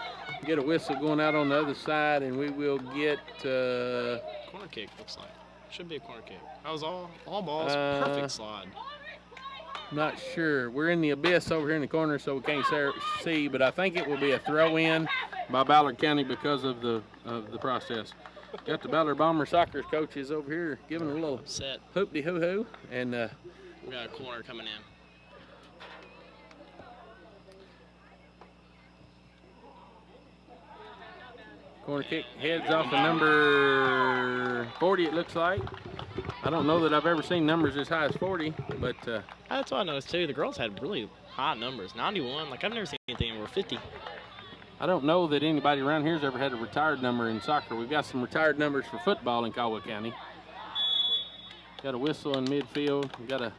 Get a whistle going out on the other side, and we will get corner kick, looks like. Should be a corner kick. That was all balls, perfect slide. Not sure. We're in the abyss over here in the corner, so we can't see, but I think it will be a throw-in by Ballard County because of the process. Got the Ballard Bomber soccer coaches over here giving a little hoop-de-hoo-hoo, and we got a corner coming in. Corner kick heads off of number 40, it looks like. I don't know that I've ever seen numbers as high as 40, but that's what I noticed too. The girls had really high numbers, 91. Like I've never seen anything over 50. I don't know that anybody around here has ever had a retired number in soccer. We've got some retired numbers for football in Caldwell County. Got a whistle in midfield. We got a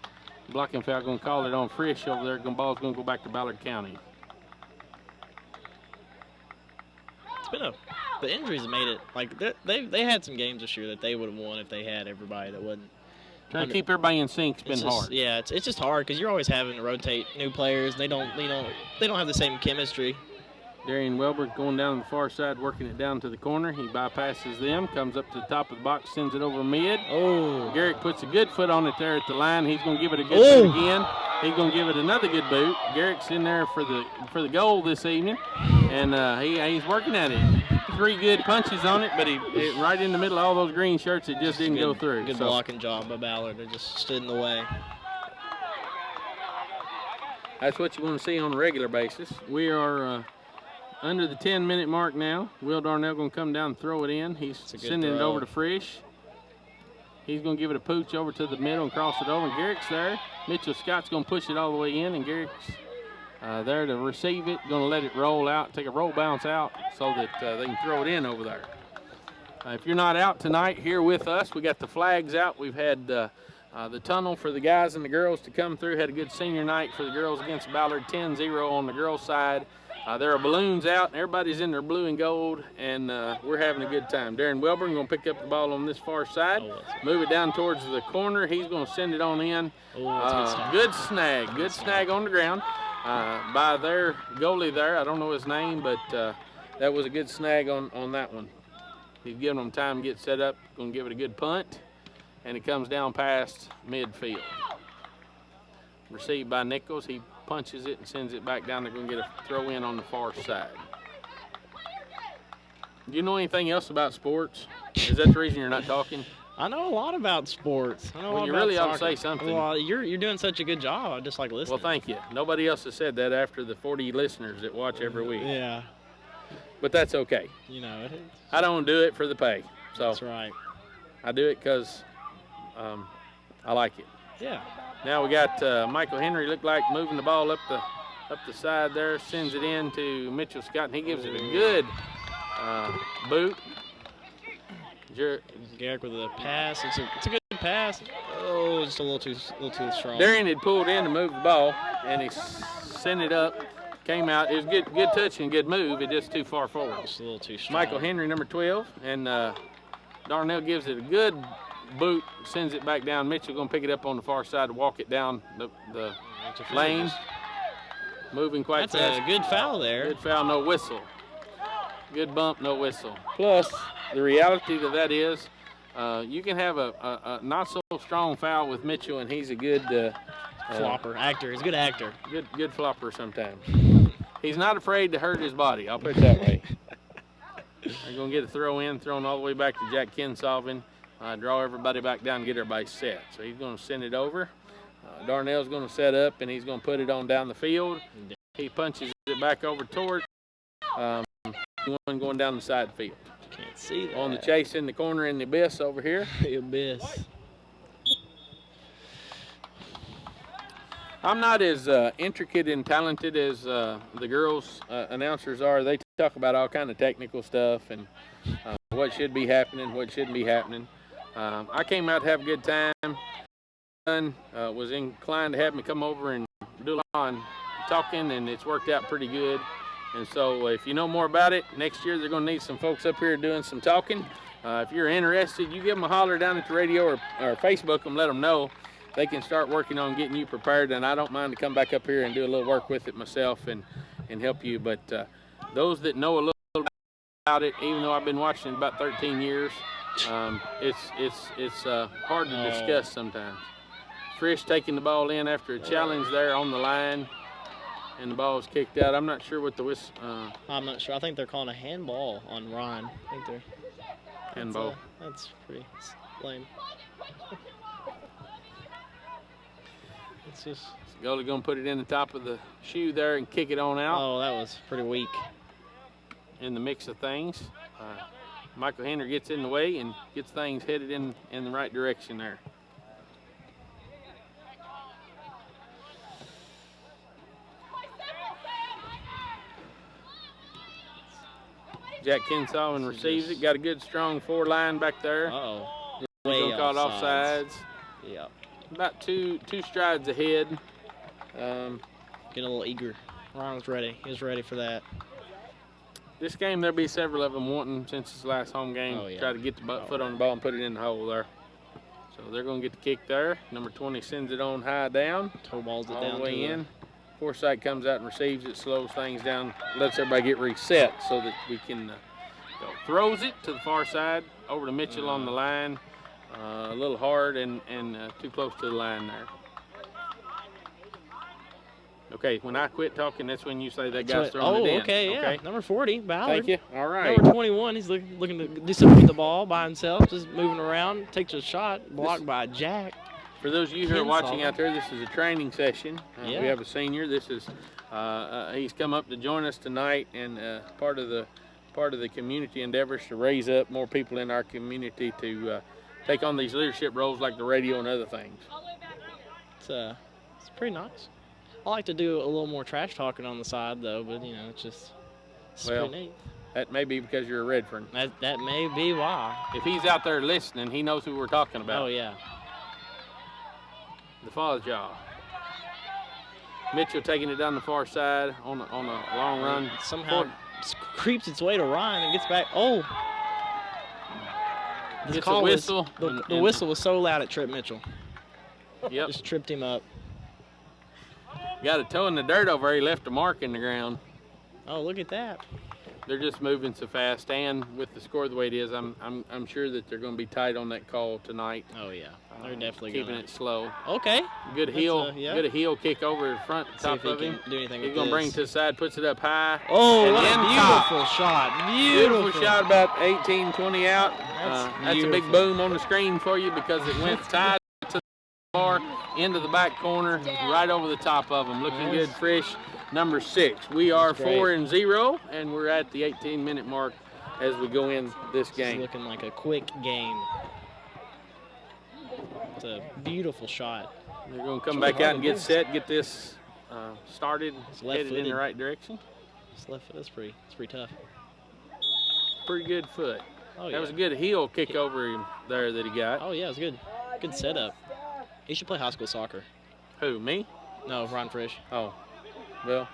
blocking foul. Going to call it on Frisch over there. Ball's going to go back to Ballard County. It's been the injuries have made it like they had some games this year that they would have won if they had everybody that wasn't. Trying to keep everybody in sync's been hard. Yeah, it's just hard because you're always having to rotate new players. And they don't have the same chemistry. Darian Welber going down the far side, working it down to the corner. He bypasses them, comes up to the top of the box, sends it over mid. Oh. Garrick puts a good foot on it there at the line. He's going to give it a good boot again. He's going to give it another good boot. Garrick's in there for the goal this evening, and he's working at it. 3 good punches on it, but he right in the middle of all those green shirts, it just didn't go through. Good blocking job by Ballard. They just stood in the way. That's what you want to see on a regular basis. We are under the 10-minute mark now. Will Darnell going to come down and throw it in. He's sending it over to Frisch. He's going to give it a pooch over to the middle and cross it over. And Garrick's there. Mitchell Scott's going to push it all the way in, and Garrick's there to receive it. Going to let it roll out, take a roll bounce out so that they can throw it in over there. If you're not out tonight here with us, we got the flags out. We've had the tunnel for the guys and the girls to come through. Had a good senior night for the girls against Ballard, 10-0 on the girls' side. There are balloons out, and everybody's in their blue and gold, and we're having a good time. Darren Welburn going to pick up the ball on this far side, move it down towards the corner. He's going to send it on in. Good snag on the ground by their goalie there. I don't know his name, but that was a good snag on that one. He's giving them time to get set up, going to give it a good punt, and it comes down past midfield. Received by Nichols. He punches it and sends it back down. They're going to get a throw in on the far side. Do you know anything else about sports? Is that the reason you're not talking? I know a lot about sports. I know well, you really ought to say something. Well, you're doing such a good job. I just like listening. Well, thank you. Nobody else has said that after the 40 listeners that watch every week. Yeah. But that's okay. You know it is. I don't do it for the pay. So that's right. I do it because I like it. Yeah. Now we got Michael Henry, looked like moving the ball up the up the side there, sends it in to Mitchell Scott, and he gives it a good boot. Garrick with a pass. It's a good pass. Oh, just a little too strong. Darian had pulled in to move the ball, and he sent it up. Came out. It was good touch and good move. It just too far forward. Just a little too strong. Michael Henry, number 12, and Darnell gives it a good boot, sends it back down. Mitchell going to pick it up on the far side to walk it down the lane. Moving quite fast. That's a good foul there. Good foul, no whistle. Good bump, no whistle. Plus, the reality of that is you can have a not so strong foul with Mitchell, and he's a good flopper, actor. He's a good actor. Good flopper sometimes. He's not afraid to hurt his body, I'll put it that way. They're going to get a throw in, thrown all the way back to Jack Kinsolvin, draw everybody back down and get everybody set. So he's going to send it over. Darnell's going to set up, and he's going to put it on down the field. He punches it back over toward one going down the side field. Can't see that. On the chase in the corner in the abyss over here. The abyss. I'm not as intricate and talented as the girls announcers are. They talk about all kind of technical stuff and what should be happening, what shouldn't be happening. I came out to have a good time. Son was inclined to have me come over and do a lot on talking, and it's worked out pretty good. And so if you know more about it, next year they're going to need some folks up here doing some talking. If you're interested, you give them a holler down at the radio or Facebook them, let them know. They can start working on getting you prepared, and I don't mind to come back up here and do a little work with it myself and help you. But those that know a little about it, even though I've been watching it about 13 years, it's hard to discuss sometimes. Frisch taking the ball in after a challenge there on the line, and the ball is kicked out. I'm not sure what the whistle. I'm not sure. I think they're calling a handball on Ryan. I think they're handball. That's pretty lame. It's just goalie going to put it in the top of the shoe there and kick it on out. Oh, that was pretty weak. In the mix of things, Michael Henry gets in the way and gets things headed in the right direction there. Jack Kinsolvin receives it. Got a good, strong four line back there. Uh-oh. Way called offsides. Yep. About two strides ahead. Getting a little eager. Ron was ready. He was ready for that. This game, there'll be several of them wanting, since it's the last home game, try to get the foot on the ball and put it in the hole there. So they're going to get the kick there. Number 20 sends it on high down. Toe balls it all down the way to in. Forsythe comes out and receives it, slows things down, lets everybody get reset so that we can go. Throws it to the far side, over to Mitchell on the line. A little hard and too close to the line there. Okay, when I quit talking, that's when you say that guy's throwing it in. Okay, yeah. Number 40, Ballard. Thank you. All right. Number 21, he's looking to do something with the ball by himself, just moving around, takes a shot, blocked by Jack. For those of you who are watching out there, this is a training session. We have a senior. This is he's come up to join us tonight, and part of the community endeavors to raise up more people in our community to take on these leadership roles like the radio and other things. It's pretty nice. I like to do a little more trash talking on the side though, but you know, it's pretty neat. That may be because you're a Redfern. That may be why. If he's out there listening, he knows who we're talking about. Oh yeah. The father's job. Mitchell taking it down the far side on a long run. Somehow creeps its way to Ryan and gets back. Oh. Gets a whistle. The whistle was so loud it tripped Mitchell. Yep. Just tripped him up. Got a toe in the dirt over there. He left a mark in the ground. Oh, look at that. They're just moving so fast, and with the score the way it is, I'm sure that they're going to be tight on that call tonight. Oh yeah, they're definitely keeping it slow. Okay. Good heel, good a heel kick over the front top of him. Do anything He's going to bring it to the side, puts it up high. Oh, what a beautiful shot! Beautiful shot, about 18, 20 out. That's a big boom on the screen for you because it went tight to the bar, into the back corner, right over the top of him. Looking good, Frisch. Number 6. We are 4-0, and we're at the 18-minute mark as we go in this game. It's looking like a quick game. It's a beautiful shot. They're going to come back out and get set, get this started, headed in the right direction. His left foot, it's pretty tough. Pretty good foot. Oh, that was a good heel kick over him there that he got. Oh, yeah, it was good. Good setup. He should play high school soccer. Who, me? No, Ron Frisch. Oh, well.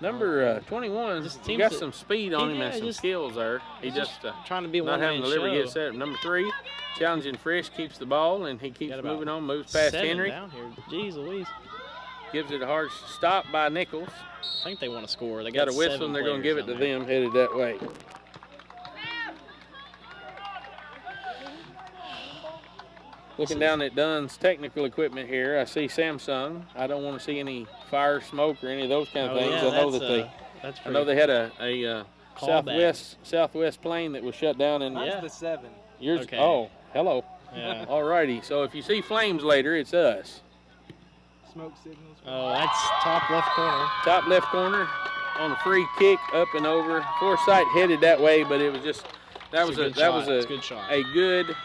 Number 21, he got some speed on him and some skills there. He just trying to be not having the liberty to get show. set. Number 3, challenging Frisch, keeps the ball, and he keeps moving on, moves past Henry. Down here. Jeez Louise. Gives it a hard stop by Nichols. I think they want to score. They got a whistle, and they're going to give it to them, headed that way. Looking down at Dunn's technical equipment here, I see Samsung. I don't want to see any fire, smoke, or any of those kind of things. Yeah, I know that I know they had a Southwest plane that was shut down. And Mine's the 7. Yours, Okay. Oh, hello. Yeah. All righty. So if you see flames later, it's us. Smoke signals. Oh, that's top left corner. Top left corner on a free kick, up and over. Forsythe headed that way, but it was just. That was a good shot. A good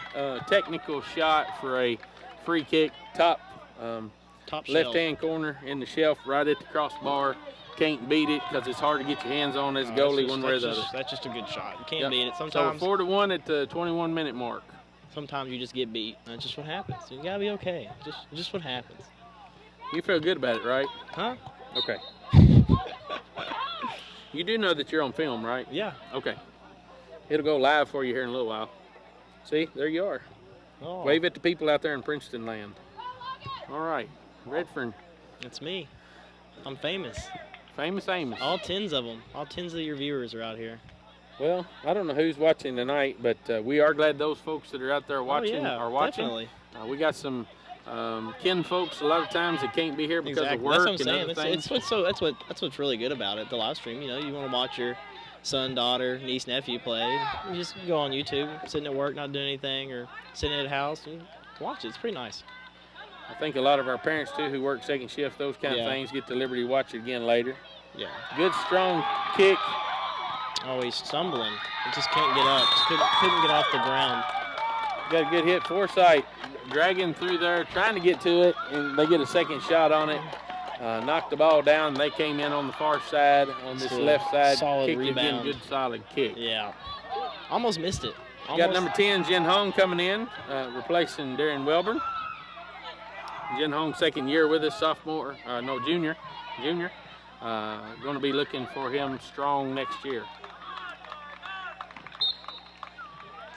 technical shot for a free kick, top left-hand corner in the shelf, right at the crossbar. Can't beat it because it's hard to get your hands on as goalie one way or the other. That's just a good shot. You can't beat it. Sometimes. So 4-1 at the 21-minute mark. Sometimes you just get beat. That's just what happens. You gotta be okay. Just what happens. You feel good about it, right? Huh? Okay. You do know that you're on film, right? Yeah. Okay. It'll go live for you here in a little while. See, there you are. Oh. Wave at the people out there in Princeton land. All right, Redfern. It's me. I'm famous. Famous Amos. All 10s of them. All 10s of your viewers are out here. Well, I don't know who's watching tonight, but we are glad those folks that are out there watching are watching. Definitely. We got some kin folks a lot of times that can't be here because of work. That's what I'm saying. and other things. That's what's really good about it. The live stream. You know, you want to watch your son, daughter, niece, nephew play. You just go on YouTube, sitting at work, not doing anything, or sitting at the house and watch it. It's pretty nice. I think a lot of our parents too, who work second shift, those kind of things, get the liberty to watch it again later. Yeah. Good strong kick. Oh, he's stumbling. He just can't get up. Just couldn't get off the ground. Got a good hit. Forsythe dragging through there, trying to get to it, and they get a second shot on it. Knocked the ball down. They came in on the far side, on this left side. Solid kicked rebound. It in, good solid kick. Yeah. Almost missed it. Got number 10, Jin Hong, coming in, replacing Darren Welburn. Jin Hong, second year with us, junior. Going to be looking for him strong next year.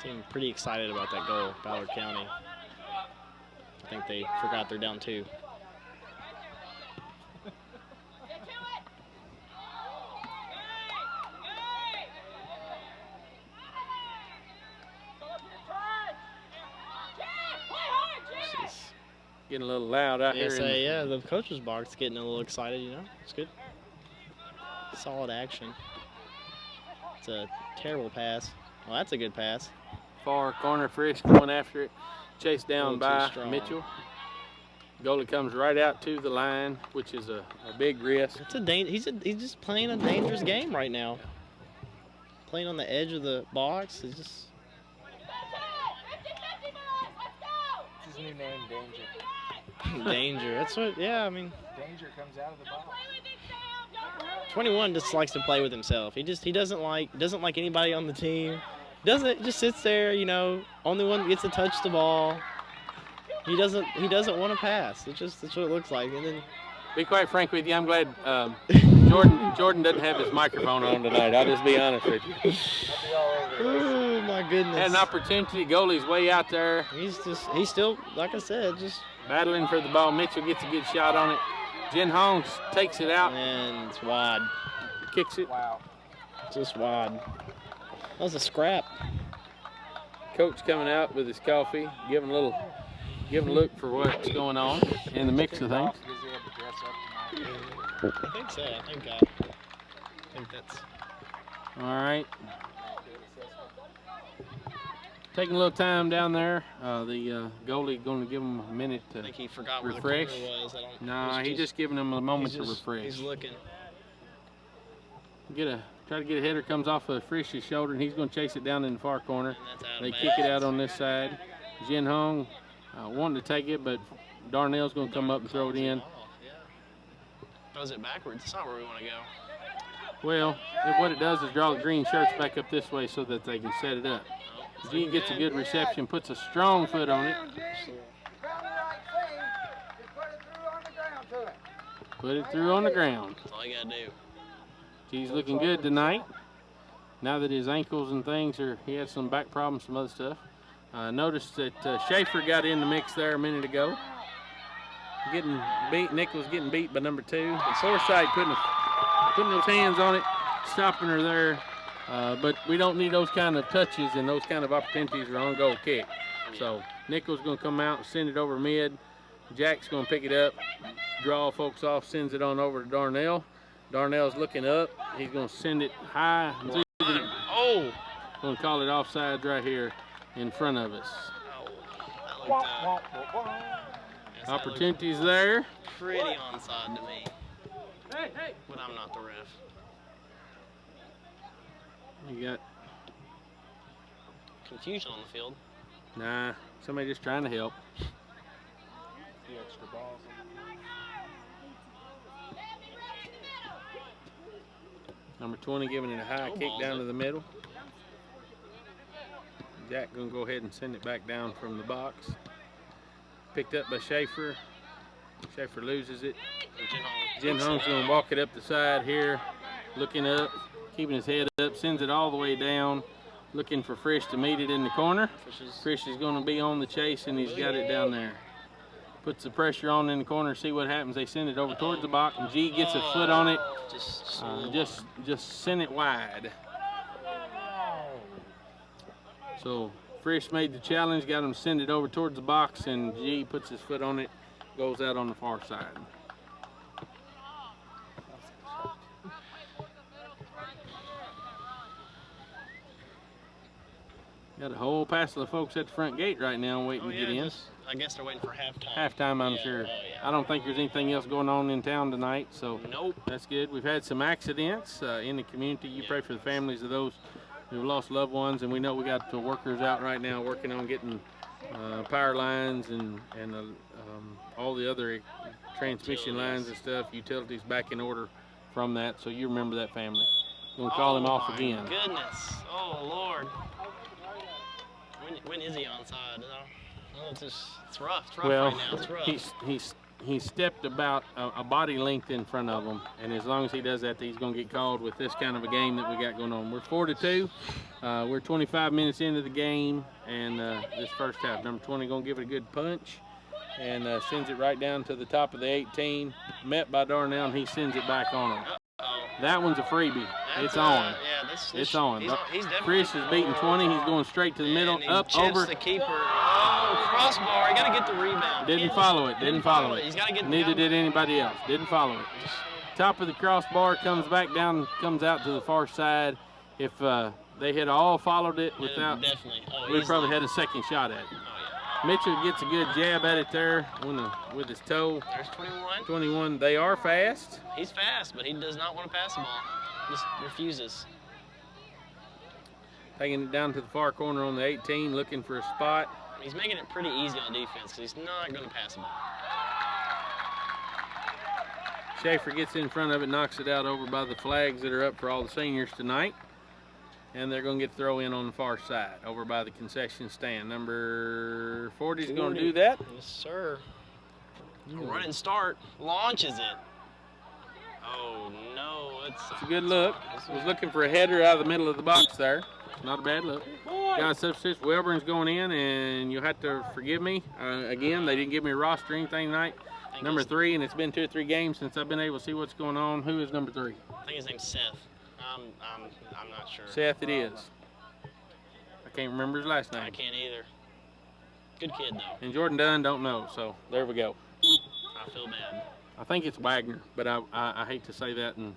Seem pretty excited about that goal, Ballard County. I think they forgot they're down 2. Getting a little loud out here. Yeah, the coach's box getting a little excited, you know. It's good. Solid action. It's a terrible pass. Well, that's a good pass. Far corner, Frisch going after it. Chased down by strong. Mitchell. Goalie comes right out to the line, which is a big risk. He's just playing a dangerous game right now. Playing on the edge of the box is just. His new name, Danger. Danger. That's what. Yeah, I mean. Danger comes out of the box. 21 just likes to play with himself. He doesn't like anybody on the team. Just sits there, you know. Only one that gets to touch the ball. He doesn't want to pass. That's what it looks like. And then. Be quite frank with you, I'm glad Jordan doesn't have his microphone on tonight. I'll just be honest with you. Oh my goodness. Had an opportunity. Goalie's way out there. He's still, like I said, just battling for the ball. Mitchell gets a good shot on it. Jin Hong takes it out. And it's wide. Kicks it. Wow. Just wide. That was a scrap. Coach coming out with his coffee, giving a look for what's going on in the mix of things. I think so. I think that's. All right. Taking a little time down there. The goalie going to give him a minute to I think he forgot refresh. Where the corner was. No, he's just giving him a moment to refresh. He's looking. Try to get a header, comes off of Frisch's shoulder, and he's going to chase it down in the far corner. They kick it out on this side. Jin Hong wanting to take it, but Darnell's going to come up and throw it in. Throws it backwards. That's not where we want to go. Well, what it does is draw the green shirts back up this way so that they can set it up. G gets a good reception, puts a strong foot on it. Put it through on the ground. That's all you got to do. G's looking good tonight. Now that his ankles and things he had some back problems, some other stuff. Noticed that Schaefer got in the mix there a minute ago. Getting beat, Nichols getting beat by number 2. And Soreside putting those hands on it, stopping her there. But we don't need those kind of touches and those kind of opportunities for on-goal kick. So Nichols going to come out and send it over mid. Jack's going to pick it up, draw folks off, sends it on over to Darnell. Darnell's looking up. He's going to send it high. Oh! Going to call it offsides right here in front of us. Oh, Opportunities there. Pretty onside to me. But I'm not the ref. You got confusion on the field. Nah, somebody just trying to help. The extra balls. Number 20 giving it a high kick down to the middle. Jack gonna go ahead and send it back down from the box. Picked up by Schaefer. Schaefer loses it. Jin Hong's gonna walk it up the side here, looking up, keeping his head up, sends it all the way down, looking for Frisch to meet it in the corner. Frisch is gonna be on the chase, and he's got it down there. Puts the pressure on in the corner, see what happens. They send it over towards the box, and G gets a foot on it. Just send it wide. So Frisch made the challenge, got him to send it over towards the box, and G puts his foot on it, goes out on the far side. Got a whole passel of folks at the front gate right now waiting to get in. I guess they're waiting for halftime. Halftime, I'm sure. I don't think there's anything else going on in town tonight, so nope. That's good. We've had some accidents in the community. You pray for the families of those who've lost loved ones, and we know we got the workers out right now working on getting power lines and all the other transmission lines and stuff, utilities back in order from that. So you remember that family. We're gonna call him off again. Goodness. Oh Lord. When is he onside? Oh, it's rough. It's rough well, right now. It's rough. He stepped about a body length in front of him, and as long as he does that, he's going to get called with this kind of a game that we got going on. We're 4-2. We're 25 minutes into the game, and this first half, number 20 going to give it a good punch, and sends it right down to the top of the 18. Met by Darnell, and he sends it back on him. That one's a freebie. It's on. It's on. Chris is beating 20. He's going straight to the middle, up, over. The keeper. Oh, crossbar. He got to get the rebound. Didn't follow it. Didn't follow it. He's got to get. Neither did anybody else. Didn't follow it. Top of the crossbar comes back down, comes out to the far side. If they had all followed it without, we probably had a second shot at it. Mitchell gets a good jab at it there with his toe. There's 21. 21. They are fast. He's fast, but he does not want to pass the ball. Just refuses. Taking it down to the far corner on the 18, looking for a spot. He's making it pretty easy on defense because he's not going to pass the ball. Schaefer gets in front of it, knocks it out over by the flags that are up for all the seniors tonight. And they're going to get the throw in on the far side, over by the concession stand. Number 40 is going to do that. Yes, sir. A running start, launches it. Oh, no. It's a good look. Was looking for a header out of the middle of the box there. Not a bad look. Got a substitute. Welburn's going in, and you'll have to forgive me. Again, they didn't give me a roster or anything tonight. Number 3, and it's been 2 or 3 games since I've been able to see what's going on. Who is number 3? I think his name's Seth. I'm not sure. Seth it is. I can't remember his last name. I can't either. Good kid, though. And Jordan Dunn don't know, so there we go. I feel bad. I think it's Wagner, but I hate to say that. And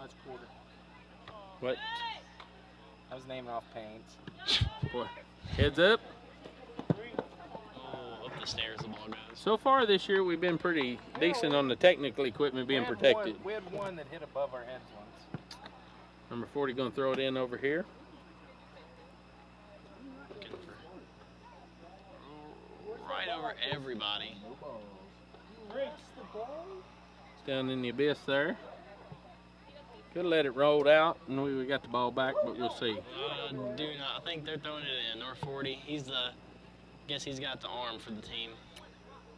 it's quarter. What? I was naming off paints. Boy, heads up. Oh, up the stairs the ball goes. So far this year, we've been pretty decent on the technical equipment being protected. We had one that hit above our heads once. Number 40 going to throw it in over here. right over everybody. It's down in the abyss there. Could have let it roll out, and we got the ball back, but we'll see. Do not. I think they're throwing it in. North 40. Guess he's got the arm for the team.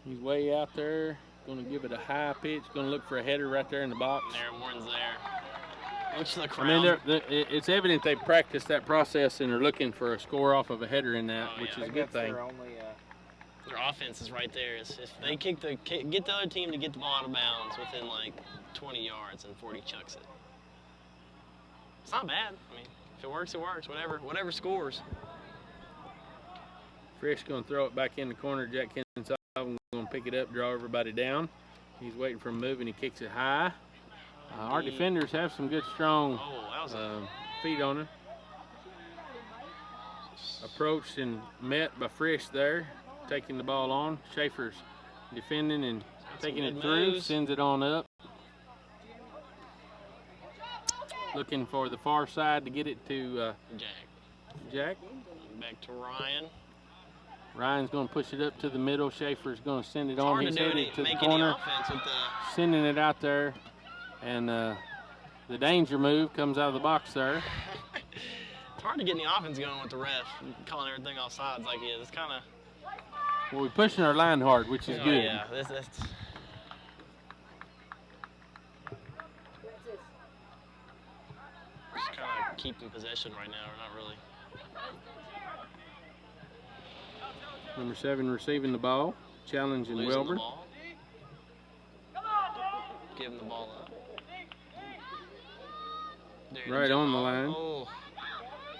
He's way out there. Going to give it a high pitch. Going to look for a header right there in the box. There, one's there. Looks to the crowd. I mean, it's evident they practiced that process and are looking for a score off of a header in that, which is a good thing. Their offense is right there. If they get the other team to get the ball out of bounds within like 20 yards, and 40 chucks it. It's not bad. I mean, if it works, it works. Whatever scores. Frisch going to throw it back in the corner. Jack Kensington going to pick it up, draw everybody down. He's waiting for a move, and he kicks it high. Our defenders have some good, strong feet on him. Approached and met by Frisch there, taking the ball on. Schaefer's defending and taking it through, sends it on up. Looking for the far side to get it to Jack. Back to Ryan. Ryan's going to push it up to the middle. Schaefer's going to send it on. He's headed to the corner, sending it out there. And the danger move comes out of the box there. It's hard to get any offense going with the ref, calling everything off sides like he is. It's kind of... Well, we're pushing our line hard, which is good. Yeah, that's... Just kind of keeping possession right now, or not really. Number 7 receiving the ball, challenging Wilbur. Give him the ball up. Right on the line. Oh.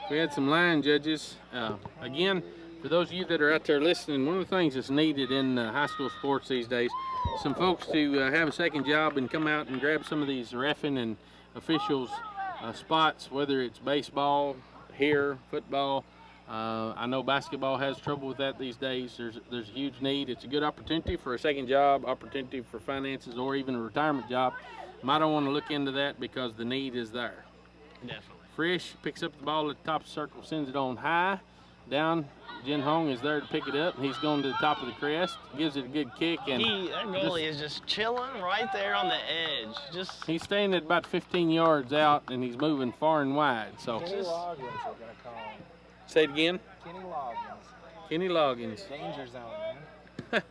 We had some line judges. Again, for those of you that are out there listening, one of the things that's needed in high school sports these days, some folks to have a second job and come out and grab some of these reffing and officials spots, whether it's baseball, here, football. I know basketball has trouble with that these days. There's a huge need. It's a good opportunity for a second job, opportunity for finances, or even a retirement job. Might don't want to look into that because the need is there. Definitely. Frisch picks up the ball at the top of the circle, sends it on high. Down, Jin Hong is there to pick it up. He's going to the top of the crest, gives it a good kick. And that goalie is just chilling right there on the edge. He's staying at about 15 yards out, and he's moving far and wide. So Kenny Loggins, we're going to call him. Say it again. Kenny Loggins. Kenny Loggins. Danger zone, man.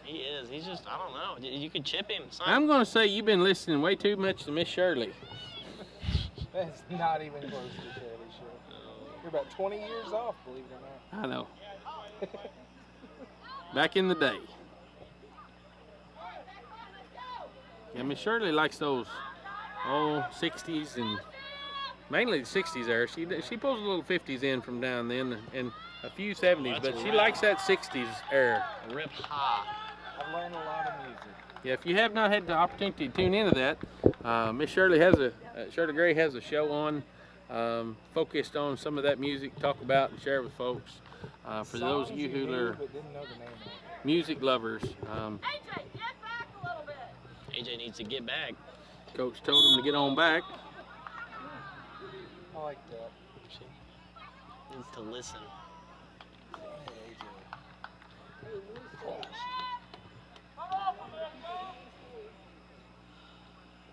He is. He's just, I don't know. You could chip him. I'm going to say you've been listening way too much to Miss Shirley. That's not even close to Shirley Show. You're about 20 years off, believe it or not. I know. Back in the day. Yeah, Miss Shirley likes those 60s and mainly the 60s era. She pulls a little 50s in from down then and a few 70s, but she likes that 60s era. Rip high. I've learned a lot of music. Yeah, if you have not had the opportunity to tune into that, Miss Shirley Shirley Gray has a show on focused on some of that music, talk about and share with folks. For those of you who are music lovers. AJ needs to get back. Coach told him to get on back. I like that. She needs to listen.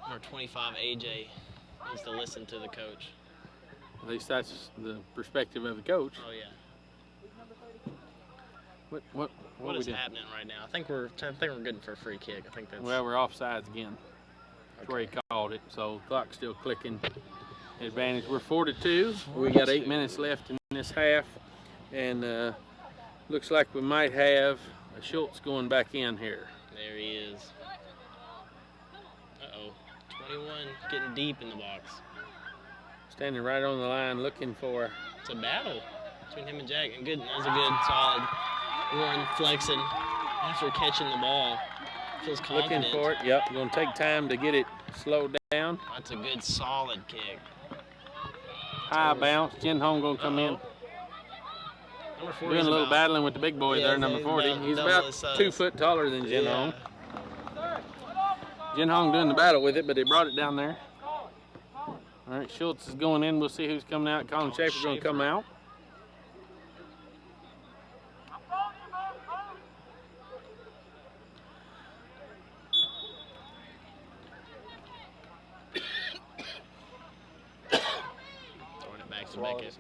Number 25, AJ, needs to listen to the coach. At least that's the perspective of the coach. Oh yeah. What is happening right now? I think we're good for a free kick. I think that's. Well, we're offsides again. That's where he called it. So clock's still clicking. Advantage. We're 4-2. We got 8 minutes left in this half, and looks like we might have Schultz going back in here. There he is. 21 getting deep in the box. Standing right on the line, looking for. It's a battle between him and Jack. And good. That's a good, solid run, flexing after catching the ball. Feels confident. Looking for it. Yep. Going to take time to get it slowed down. That's a good, solid kick. High bounce. Jin Hong going to come in. Number 40 doing a little battling with the big boy there, number 40. He's about 2 foot taller than Jin Hong. Jin Hong doing the battle with it, but they brought it down there. All right, Schultz is going in. We'll see who's coming out. Colin Schaefer's going to come out. Nice to make it.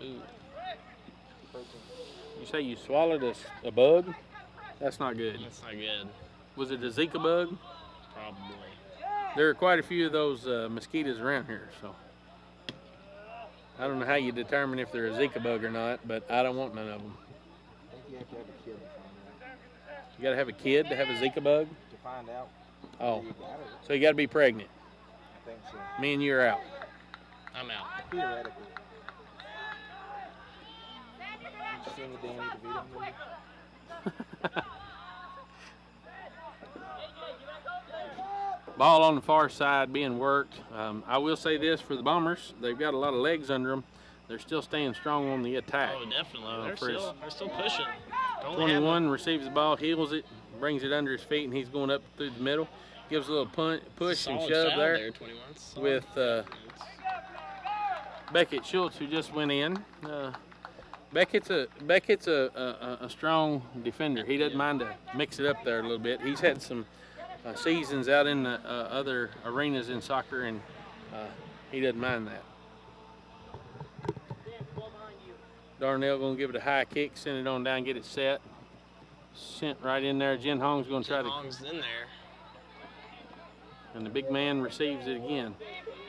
Ooh. You say you swallowed a bug? That's not good. That's not good. Was it a Zika bug? Probably. There are quite a few of those mosquitoes around here, so I don't know how you determine if they're a Zika bug or not, but I don't want none of them. I think you have to have a kid to find out. You got to have a kid to have a Zika bug? To find out. Oh, You got it. so you got to be pregnant. I think so. Me and you are out. I'm out. Theoretically. Did you see any Danny DeVito movie? Ball on the far side being worked. I will say this for the Bombers, they've got a lot of legs under them. They're still staying strong on the attack. Oh, definitely. They're still pushing. 21 receives the ball, heels it, brings it under his feet, and he's going up through the middle. Gives a little push and shove there with Beckett Schultz, who just went in. Beckett's a strong defender. He doesn't mind to mix it up there a little bit. He's had some seasons out in the other arenas in soccer, and he doesn't mind that. Darnell going to give it a high kick, send it on down, get it set. Sent right in there. Jen Hong's going to try to. Hong's in there. And the big man receives it again.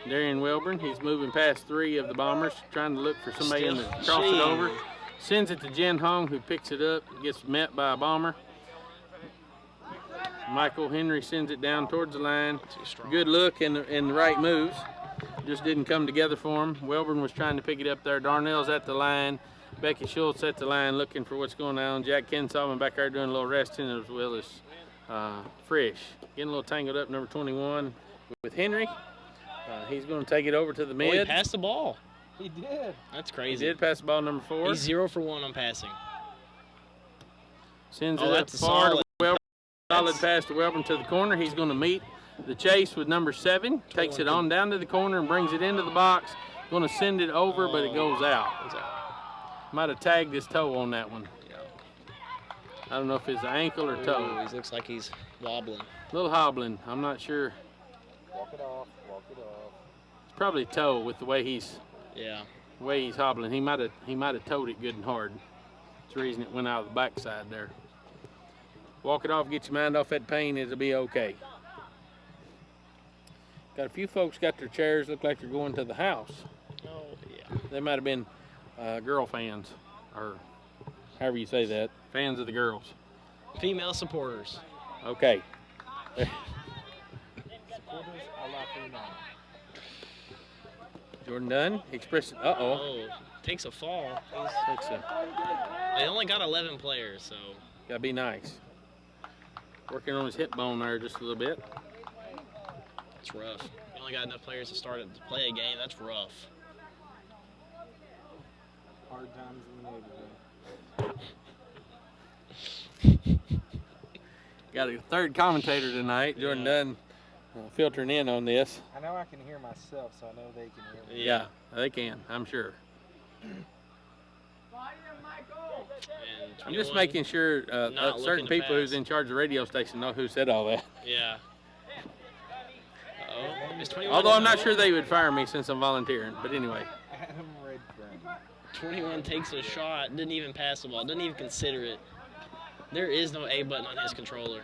Darian Welburn, he's moving past three of the Bombers, trying to look for somebody to cross it over. Sends it to Jen Hong, who picks it up, gets met by a Bomber. Michael Henry sends it down towards the line. Good look and the right moves. Just didn't come together for him. Welburn was trying to pick it up there. Darnell's at the line. Becky Schultz at the line looking for what's going on. Jack Kinsolvin back there doing a little resting, as well as Frisch. Getting a little tangled up, number 21 with Henry. He's going to take it over to the mid. Oh, he passed the ball. He did. That's crazy. He did pass the ball, number 4. He's 0 for 1 on passing. Sends it up far to Welburn. Solid pass to Welburn to the corner. He's going to meet the chase with number 7. Takes it on down to the corner and brings it into the box. Going to send it over, but it goes out. Might have tagged his toe on that one. I don't know if it's ankle or toe. He looks like he's wobbling. A little hobbling. I'm not sure. Walk it off. Walk it off. It's probably toe with the way he's hobbling. He might have towed it good and hard. That's the reason it went out of the backside there. Walk it off, get your mind off that pain, it'll be okay. Got a few folks got their chairs, look like they're going to the house. Oh, yeah. They might have been girl fans, or however you say that, fans of the girls. Female supporters. Okay. Supporters a la female. Jordan Dunn expressed. Oh, takes a fall. They only got 11 players, so. Gotta be nice. Working on his hip bone there just a little bit. It's rough. You only got enough players to start to play a game. That's rough. Hard times in the neighborhood. Got a third commentator tonight, Jordan Dunn, filtering in on this. I know I can hear myself, so I know they can hear me. Yeah, they can, I'm sure. I'm just making sure certain people who's in charge of the radio station know who said all that. Yeah. Although I'm not sure they would fire me since I'm volunteering, but anyway. Adam Redfern. 21 takes a shot, didn't even pass the ball, didn't even consider it. There is no A button on his controller.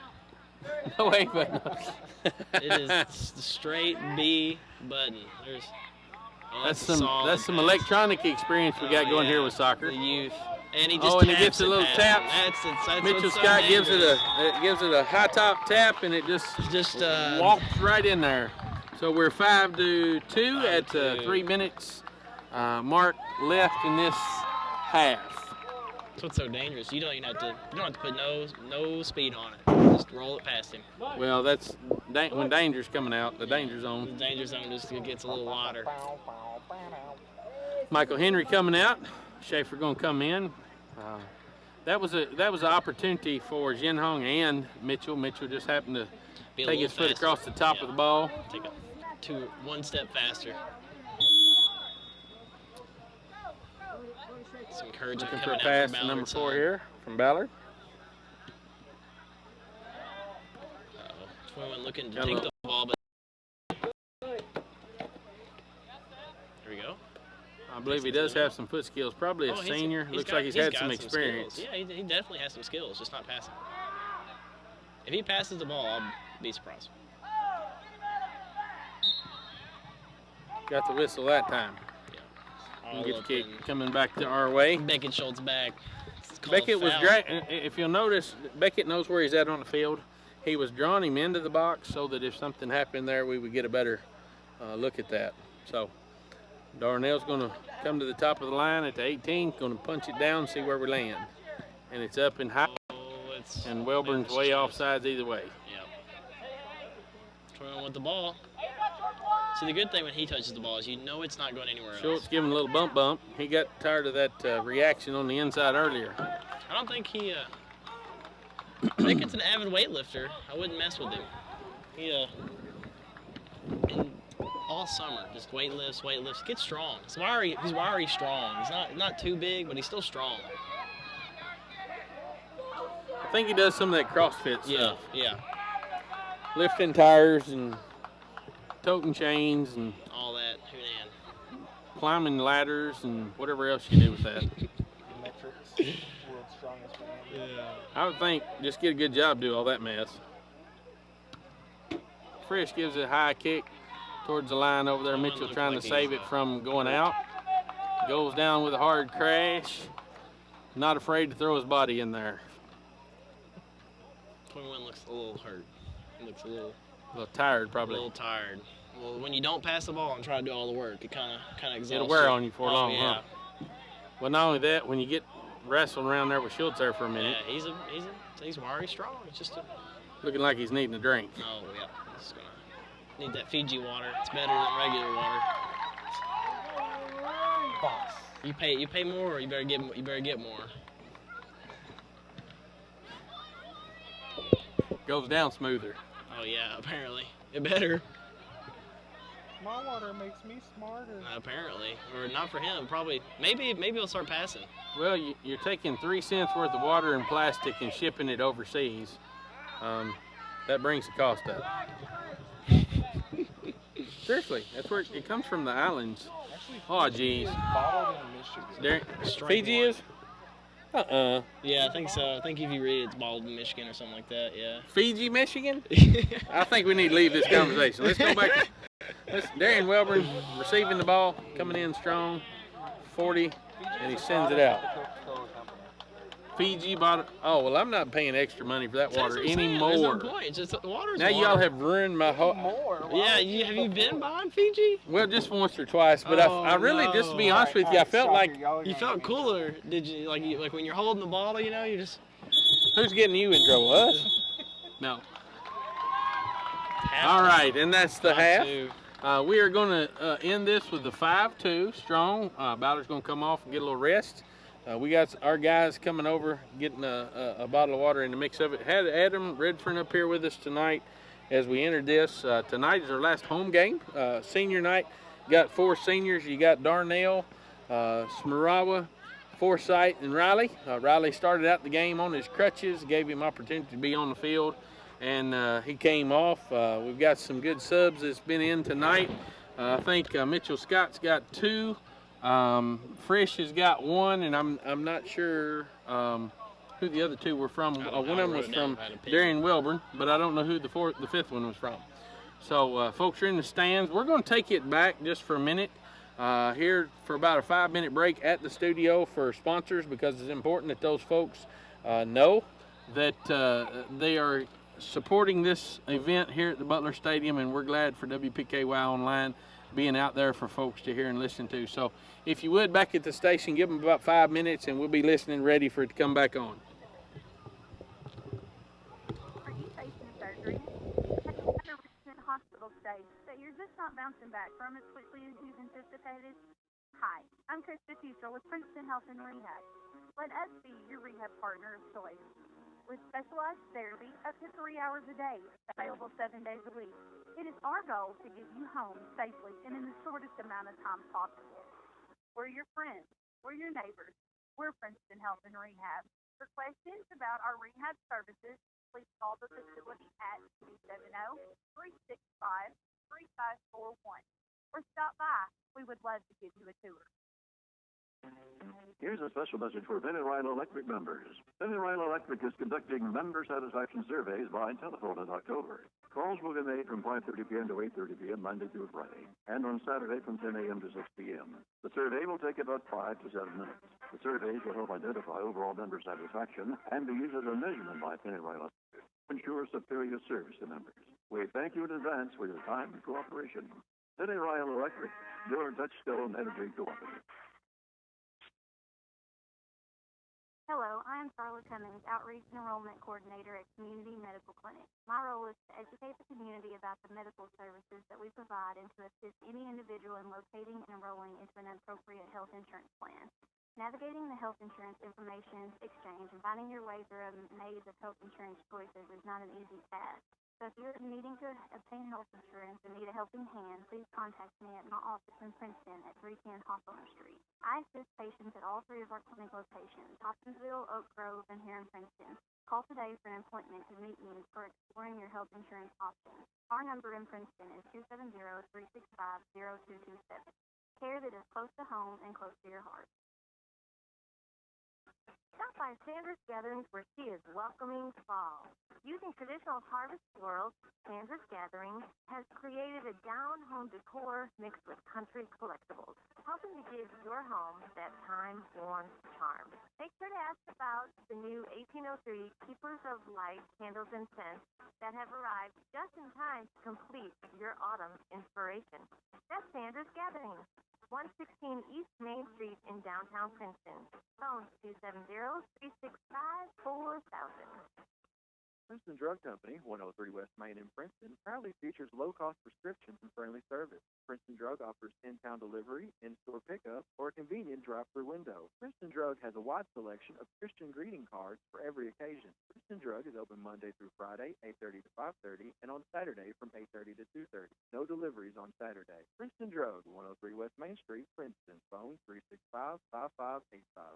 No A button. It is the straight B button. That's some electronic experience we got going here with soccer. The youth. And he just and he gets a little tap. That's Mitchell so Scott gives dangerous. it a high top tap, and it just walks right in there. So we're 5-2 at 3 minutes mark left in this half. That's what's so dangerous. You don't even have to. You don't have to put no speed on it. Just roll it past him. Well, that's when danger's coming out. The danger zone. The danger zone just gets a little wider. Michael Henry coming out. Schaefer going to come in. That was an opportunity for Jin Hong and Mitchell. Mitchell just happened to take his foot across the top of the ball. Take one step faster. Some encouragement Looking for a coming pass out to from number Ballard's 4 side. here from Ballard. Twin looking to take the ball, but here we go. I believe he does have some foot skills. Probably a senior. Looks like he's had some experience. Skills. Yeah, he definitely has some skills, just not passing. If he passes the ball, I'll be surprised. Got the whistle that time. Yeah. Get the kick coming back to our way. Beckett Schultz back. Beckett was if you'll notice, Beckett knows where he's at on the field. He was drawing him into the box so that if something happened there, we would get a better look at that. So Darnell's going to come to the top of the line at the 18, going to punch it down, see where we land. And it's up and high, and Welburn's way offsides either way. Yeah. Twirling with the ball. See, the good thing when he touches the ball is you know it's not going anywhere else. Schultz giving a little bump. He got tired of that reaction on the inside earlier. I don't think he, I think it's an avid weightlifter. I wouldn't mess with him. He, all summer, just weightlifts, gets strong. He's wiry strong. He's not too big, but he's still strong. I think he does some of that CrossFit stuff. Yeah. Lifting tires and toting chains and all that. Hoonan. Climbing ladders and whatever else you do with that. Metrics, world's strongest man. Yeah. I would think just get a good job, do all that mess. Frisch gives it a high kick towards the line over there. Mitchell trying to save it from going out. Goes down with a hard crash. Not afraid to throw his body in there. 21 looks a little hurt. He looks a little tired, probably. A little tired. Well, when you don't pass the ball and try to do all the work, it kind of exhausts you. It'll wear on you for long, yeah. huh? Well, not only that, when you get wrestling around there with Schultz there for a minute. Yeah, he's wiry strong. It's just looking like he's needing a drink. Oh yeah, he's gonna need that Fiji water. It's better than regular water. Box. You pay more, or you better get more. Goes down smoother. Oh yeah, apparently it better. My water makes me smarter. Apparently, or not for him. Probably, maybe he'll start passing. Well, you're taking 3 cents worth of water in plastic and shipping it overseas. That brings the cost up. Seriously, that's where it comes from, the islands. Oh, geez. Bottled in Michigan. Fiji is? Yeah, I think so. I think if you read it, it's bottled in Michigan or something like that, yeah. Fiji, Michigan? I think we need to leave this conversation. Let's go back. Darian Welburn receiving the ball, coming in strong, 40, and he sends it out. Fiji bought. Oh, well, I'm not paying extra money for that water anymore. There's no point. Just water's now water. Y'all have ruined my whole. Yeah, have you been buying Fiji? Well, just once or twice, but I really, just to be honest with you, I felt like you felt cooler. Did you like when you're holding the bottle? You know, you just. Who's getting you in trouble? Us? No. All right, and that's the half. We are going to end this with the 5-2 strong. Ballard's going to come off and get a little rest. We got our guys coming over, getting a bottle of water in the mix of it. Had Adam Redfern up here with us tonight as we entered this. Tonight is our last home game, senior night. Got 4 seniors. You got Darnell, Smarawa, Forsyth, and Riley. Riley started out the game on his crutches, gave him opportunity to be on the field, and he came off. We've got some good subs that's been in tonight. I think Mitchell Scott's got 2. Frisch has got 1, and I'm not sure who the other 2 were from. One of them was from Darian Welburn, but I don't know who the 5th one was from. So folks are in the stands. We're going to take it back just for a minute here for about a 5-minute break at the studio for sponsors, because it's important that those folks know that they are supporting this event here at the Butler Stadium, and we're glad for WPKY Online being out there for folks to hear and listen to. So if you would, back at the station, give them about 5 minutes and we'll be listening, ready for it to come back on. Are you facing surgery? After a recent hospital stay that you're just not bouncing back from as quickly as you've anticipated? Hi, I'm Krista Futrell with Princeton Health and Rehab. Let us be your rehab partner of choice. With specialized therapy up to 3 hours a day, available 7 days a week. It is our goal to get you home safely and in the shortest amount of time possible. We're your friends. We're your neighbors. We're Princeton Health and Rehab. For questions about our rehab services, please call the facility at 270-365-3541 or stop by. We would love to give you a tour. Here's a special message for Ben and Ryan Electric members. Ben and Ryan Electric is conducting member satisfaction surveys by telephone in October. Calls will be made from 5:30 p.m. to 8:30 p.m. Monday through Friday, and on Saturday from 10 a.m. to 6 p.m. The survey will take about 5 to 7 minutes. The surveys will help identify overall member satisfaction and be used as a measurement by Ben and Ryan Electric to ensure superior service to members. We thank you in advance for your time and cooperation. Ben and Ryan Electric, your Touchstone Energy Cooperative. Hello, I am Charlotte Cummings, Outreach Enrollment Coordinator at Community Medical Clinic. My role is to educate the community about the medical services that we provide and to assist any individual in locating and enrolling into an appropriate health insurance plan. Navigating the health insurance information exchange and finding your way through a maze of health insurance choices is not an easy task. So if you're needing to obtain health insurance and need a helping hand, please contact me at my office in Princeton at 310 Hawthorne Street. I assist patients at all three of our clinic locations, Hopkinsville, Oak Grove, and here in Princeton. Call today for an appointment to meet me for exploring your health insurance options. Our number in Princeton is 270-365-0227. Care that is close to home and close to your heart. Stop by Sandra's Gatherings where she is welcoming fall. Using traditional harvest florals, Sandra's Gatherings has created a down-home decor mixed with country collectibles, helping to give your home that time-worn charm. Make sure to ask about the new 1803 Keepers of Light candles and scents that have arrived just in time to complete your autumn inspiration. That's Sandra's Gatherings, 116 East Main Street in downtown Princeton. Phone 270-365-4000. Princeton Drug Company, 103 West Main in Princeton, proudly features low-cost prescriptions and friendly service. Princeton Drug offers 10-pound delivery, in-store pickup, or a convenient drive-through window. Princeton Drug has a wide selection of Christian greeting cards for every occasion. Princeton Drug is open Monday through Friday, 8:30 to 5:30, and on Saturday from 8:30 to 2:30. No deliveries on Saturday. Princeton Drug, 103 West Main Street, Princeton. Phone 365-5585.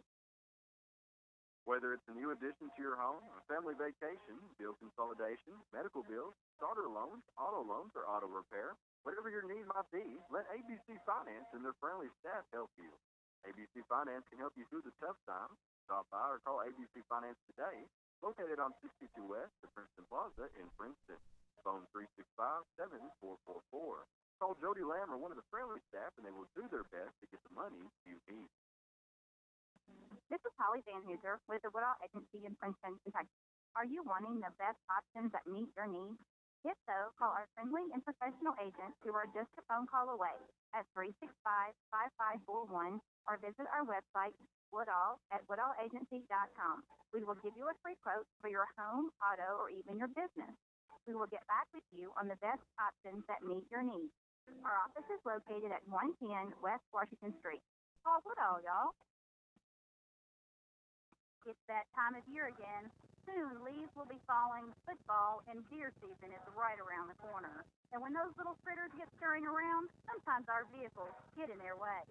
Whether it's a new addition to your home, a family vacation, bill consolidation, medical bills, starter loans, auto repair, whatever your need might be, let ABC Finance and their friendly staff help you. ABC Finance can help you through the tough times. Stop by or call ABC Finance today, located on 62 West at Princeton Plaza in Princeton. Phone 365-7444. Call Jody Lamb or one of the friendly staff and they will do their best to get the money you need. This is Holly Van Hooser with the Woodall Agency in Princeton, Kentucky. Are you wanting the best options that meet your needs? If so, call our friendly and professional agents who are just a phone call away at 365-5541 or visit our website, woodallagency.com. We will give you a free quote for your home, auto, or even your business. We will get back with you on the best options that meet your needs. Our office is located at 110 West Washington Street. Call Woodall, y'all. It's that time of year again. Soon, leaves will be falling, football, and deer season is right around the corner. And when those little critters get scurrying around, sometimes our vehicles get in their way.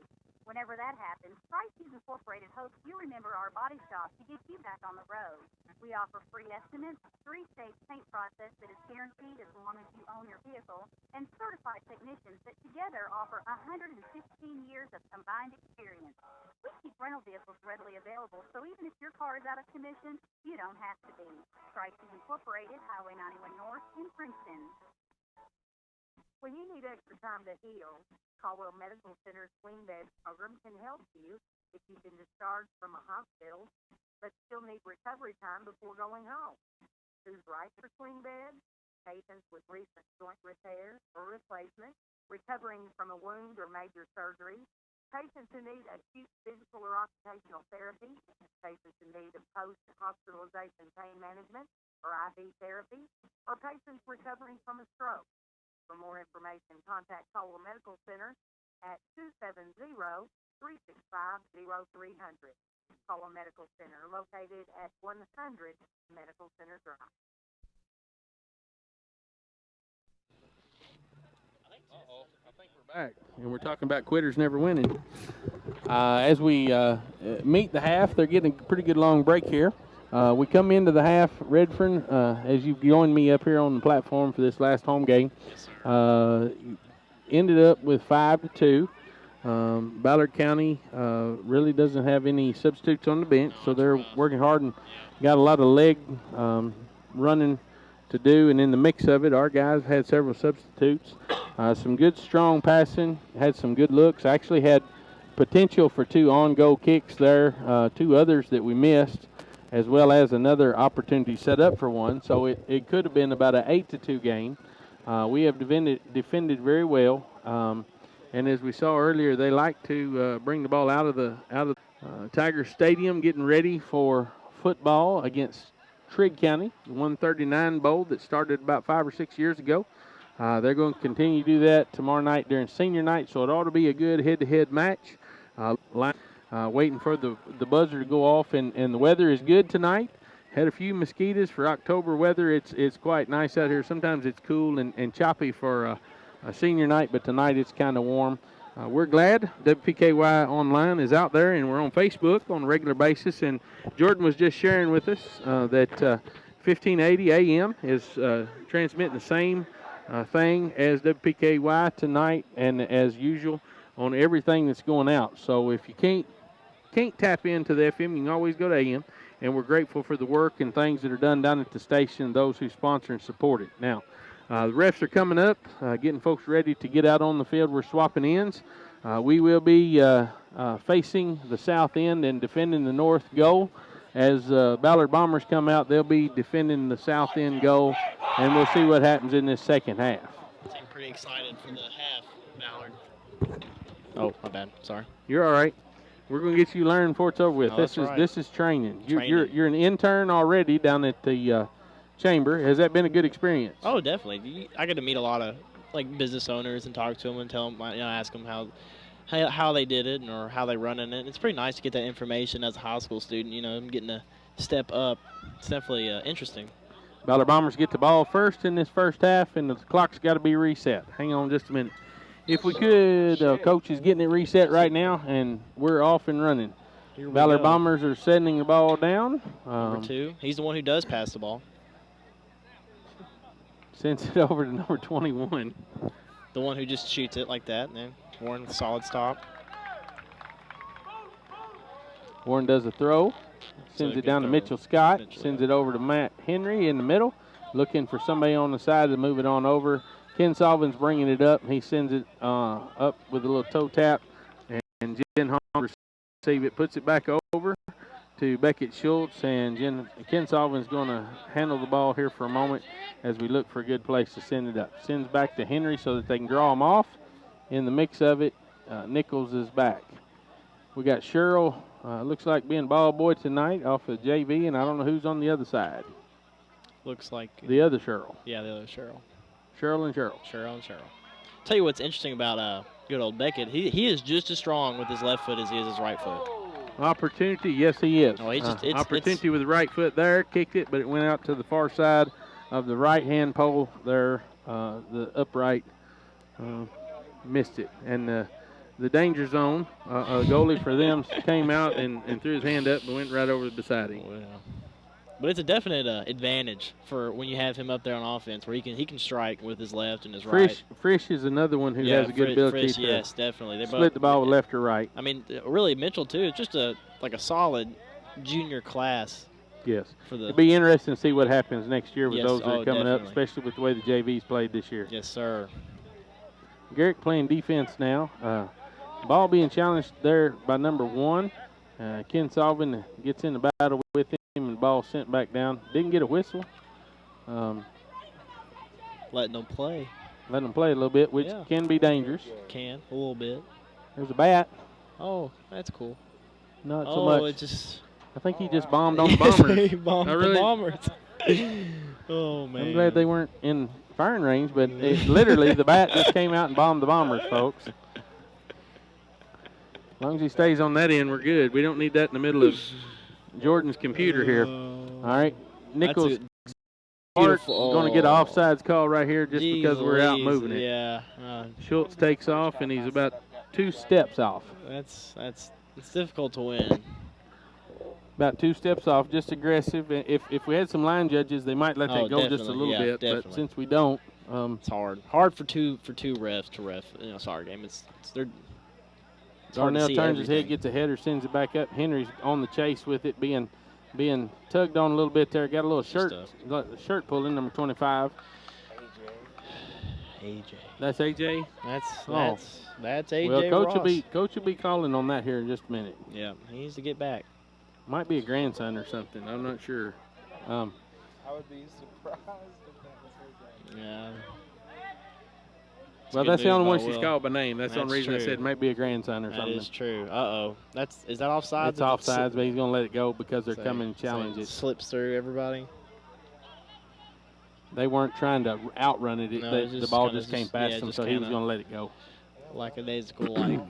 Whenever that happens, Price's Incorporated hopes you remember our body shop to get you back on the road. We offer free estimates, 3-stage paint process that is guaranteed as long as you own your vehicle, and certified technicians that together offer 115 years of combined experience. We keep rental vehicles readily available, so even if your car is out of commission, you don't have to be. Price's Incorporated, Highway 91 North in Princeton. When you need extra time to heal, Caldwell Medical Center's Swing Bed program can help you if you've been discharged from a hospital but still need recovery time before going home. Who's right for swing beds? Patients with recent joint repair or replacement, recovering from a wound or major surgery, patients who need acute physical or occupational therapy, patients in need of post-hospitalization pain management or IV therapy, or patients recovering from a stroke. For more information, contact Caldwell Medical Center at 270-365-0300. Caldwell Medical Center, located at 100 Medical Center Drive. I think we're back, and we're talking about quitters never winning. As we meet the half, they're getting a pretty good long break here. We come into the half, Redfern, as you've joined me up here on the platform for this last home game, ended up with 5-2. Ballard County really doesn't have any substitutes on the bench, so they're working hard and got a lot of leg running to do. And in the mix of it, our guys had several substitutes. Some good, strong passing, had some good looks. Actually had potential for 2 on-goal kicks there, 2 others that we missed, as well as another opportunity set up for one. So it could have been about an 8-2 game. We have defended very well. And as we saw earlier, they like to bring the ball out of Tiger Stadium, getting ready for football against Trigg County, the 139 Bowl that started about 5 or 6 years ago. They're going to continue to do that tomorrow night during senior night, so it ought to be a good head-to-head match. Waiting for the buzzer to go off, and the weather is good tonight. Had a few mosquitoes for October weather. It's quite nice out here. Sometimes it's cool and choppy for a senior night, but tonight it's kind of warm. We're glad WPKY Online is out there, and we're on Facebook on a regular basis. And Jordan was just sharing with us that 1580 AM is transmitting the same thing as WPKY tonight, and as usual on everything that's going out. So if you can't tap into the FM, you can always go to AM. And we're grateful for the work and things that are done down at the station, those who sponsor and support it. Now, the refs are coming up, getting folks ready to get out on the field. We're swapping ends. We will be facing the south end and defending the north goal. As Ballard Bombers come out, they'll be defending the south end goal, and we'll see what happens in this second half. I'm pretty excited for the half, Ballard. Oh, my bad. Sorry. You're all right. We're going to get you learning before it's over with. Oh, This is training. You're an intern already down at the chamber. Has that been a good experience? Oh, definitely. I get to meet a lot of business owners and talk to them and tell them, ask them how they did it or how they run in it. It's pretty nice to get that information as a high school student. I'm getting to step up. It's definitely interesting. Ballard Bombers get the ball first in this first half, and the clock's got to be reset. Hang on just a minute. If we could, Coach is getting it reset right now, and we're off and running. Ballard Bombers are setting the ball down. Number 2. He's the one who does pass the ball. Sends it over to number 21. The one who just shoots it like that, and then Warren with a solid stop. Warren does a throw. Sends it down to Mitchell Scott. Sends it over to Matt Henry in the middle. Looking for somebody on the side to move it on over. Ken Sullivan's bringing it up. He sends it up with a little toe tap. And Jen Holmes receives it, puts it back over to Beckett Schultz. And Ken Sullivan's going to handle the ball here for a moment as we look for a good place to send it up. Sends back to Henry so that they can draw him off. In the mix of it, Nichols is back. We got Cheryl, looks like being ball boy tonight off of JV, and I don't know who's on the other side. Looks like the other Cheryl. Yeah, the other Cheryl. Cheryl and Cheryl. Tell you what's interesting about good old Beckett. He is just as strong with his left foot as he is his right foot. Opportunity, yes, he is. Oh, opportunity with the right foot there, kicked it, but it went out to the far side of the right-hand pole there. The upright missed it. And the danger zone, a goalie for them came out and threw his hand up and went right over beside him. Wow. But it's a definite advantage for when you have him up there on offense, where he can strike with his left and his right. Frisch is another one who has a good ability to yes, definitely. They split the ball with left or right. I mean, really, Mitchell, too, it's just a solid junior class. Yes. It'll be interesting to see what happens next year with those that are coming up, especially with the way the JV's played this year. Yes, sir. Garrick playing defense now. Ball being challenged there by number 1. Ken Sullivan gets in the battle with him, and the ball sent back down. Didn't get a whistle. Letting them play. Letting them play a little bit, which can be dangerous. A little bit. There's a bat. Oh, that's cool. Not so much. It just... I think he just bombed on the Bombers. He bombed the Bombers. Oh, man. I'm glad they weren't in firing range, but literally the bat just came out and bombed the Bombers, folks. As long as he stays on that end, we're good. We don't need that in the middle of Jordan's computer here. All right. Nichols going to get an offsides call right here just because we're out moving it. Yeah. Schultz takes off, and he's about 2 steps off. It's difficult to win. About 2 steps off, just aggressive. If we had some line judges, they might let that go just a little bit. Definitely. But since we don't, it's hard. Hard for two refs to ref. Soccer game. Darnell turns his head, gets a header, sends it back up. Henry's on the chase with it, being tugged on a little bit there. Got a little shirt pulling, number 25. AJ. That's AJ. That's AJ. Well, Ross. coach will be calling on that here in just a minute. Yeah, he needs to get back. Might be a grandson or something. I'm not sure. I would be surprised if that was her game. Yeah. Well, that's the only one she's called by name. That's the only reason I said it might be a grandson or something. That is true. Uh-oh. Is that offsides? It's offsides, but he's going to let it go because they're coming to challenge it. Slips through everybody. They weren't trying to outrun it. No, the ball just came past him, so he was going to let it go. Lackadaisical like.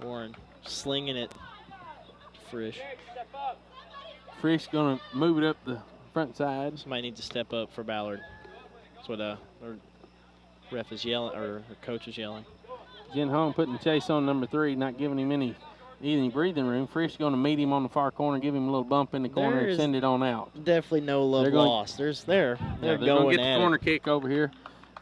Warren slinging it. Frisch. Frisch going to move it up the front side. Somebody needs to step up for Ballard. That's what our ref is yelling, or coach is yelling. Jen Hong putting the chase on number 3, not giving him any breathing room. Frisch going to meet him on the far corner, give him a little bump in the corner, and send it on out. Definitely no love lost. They're going going to get the corner kick over here.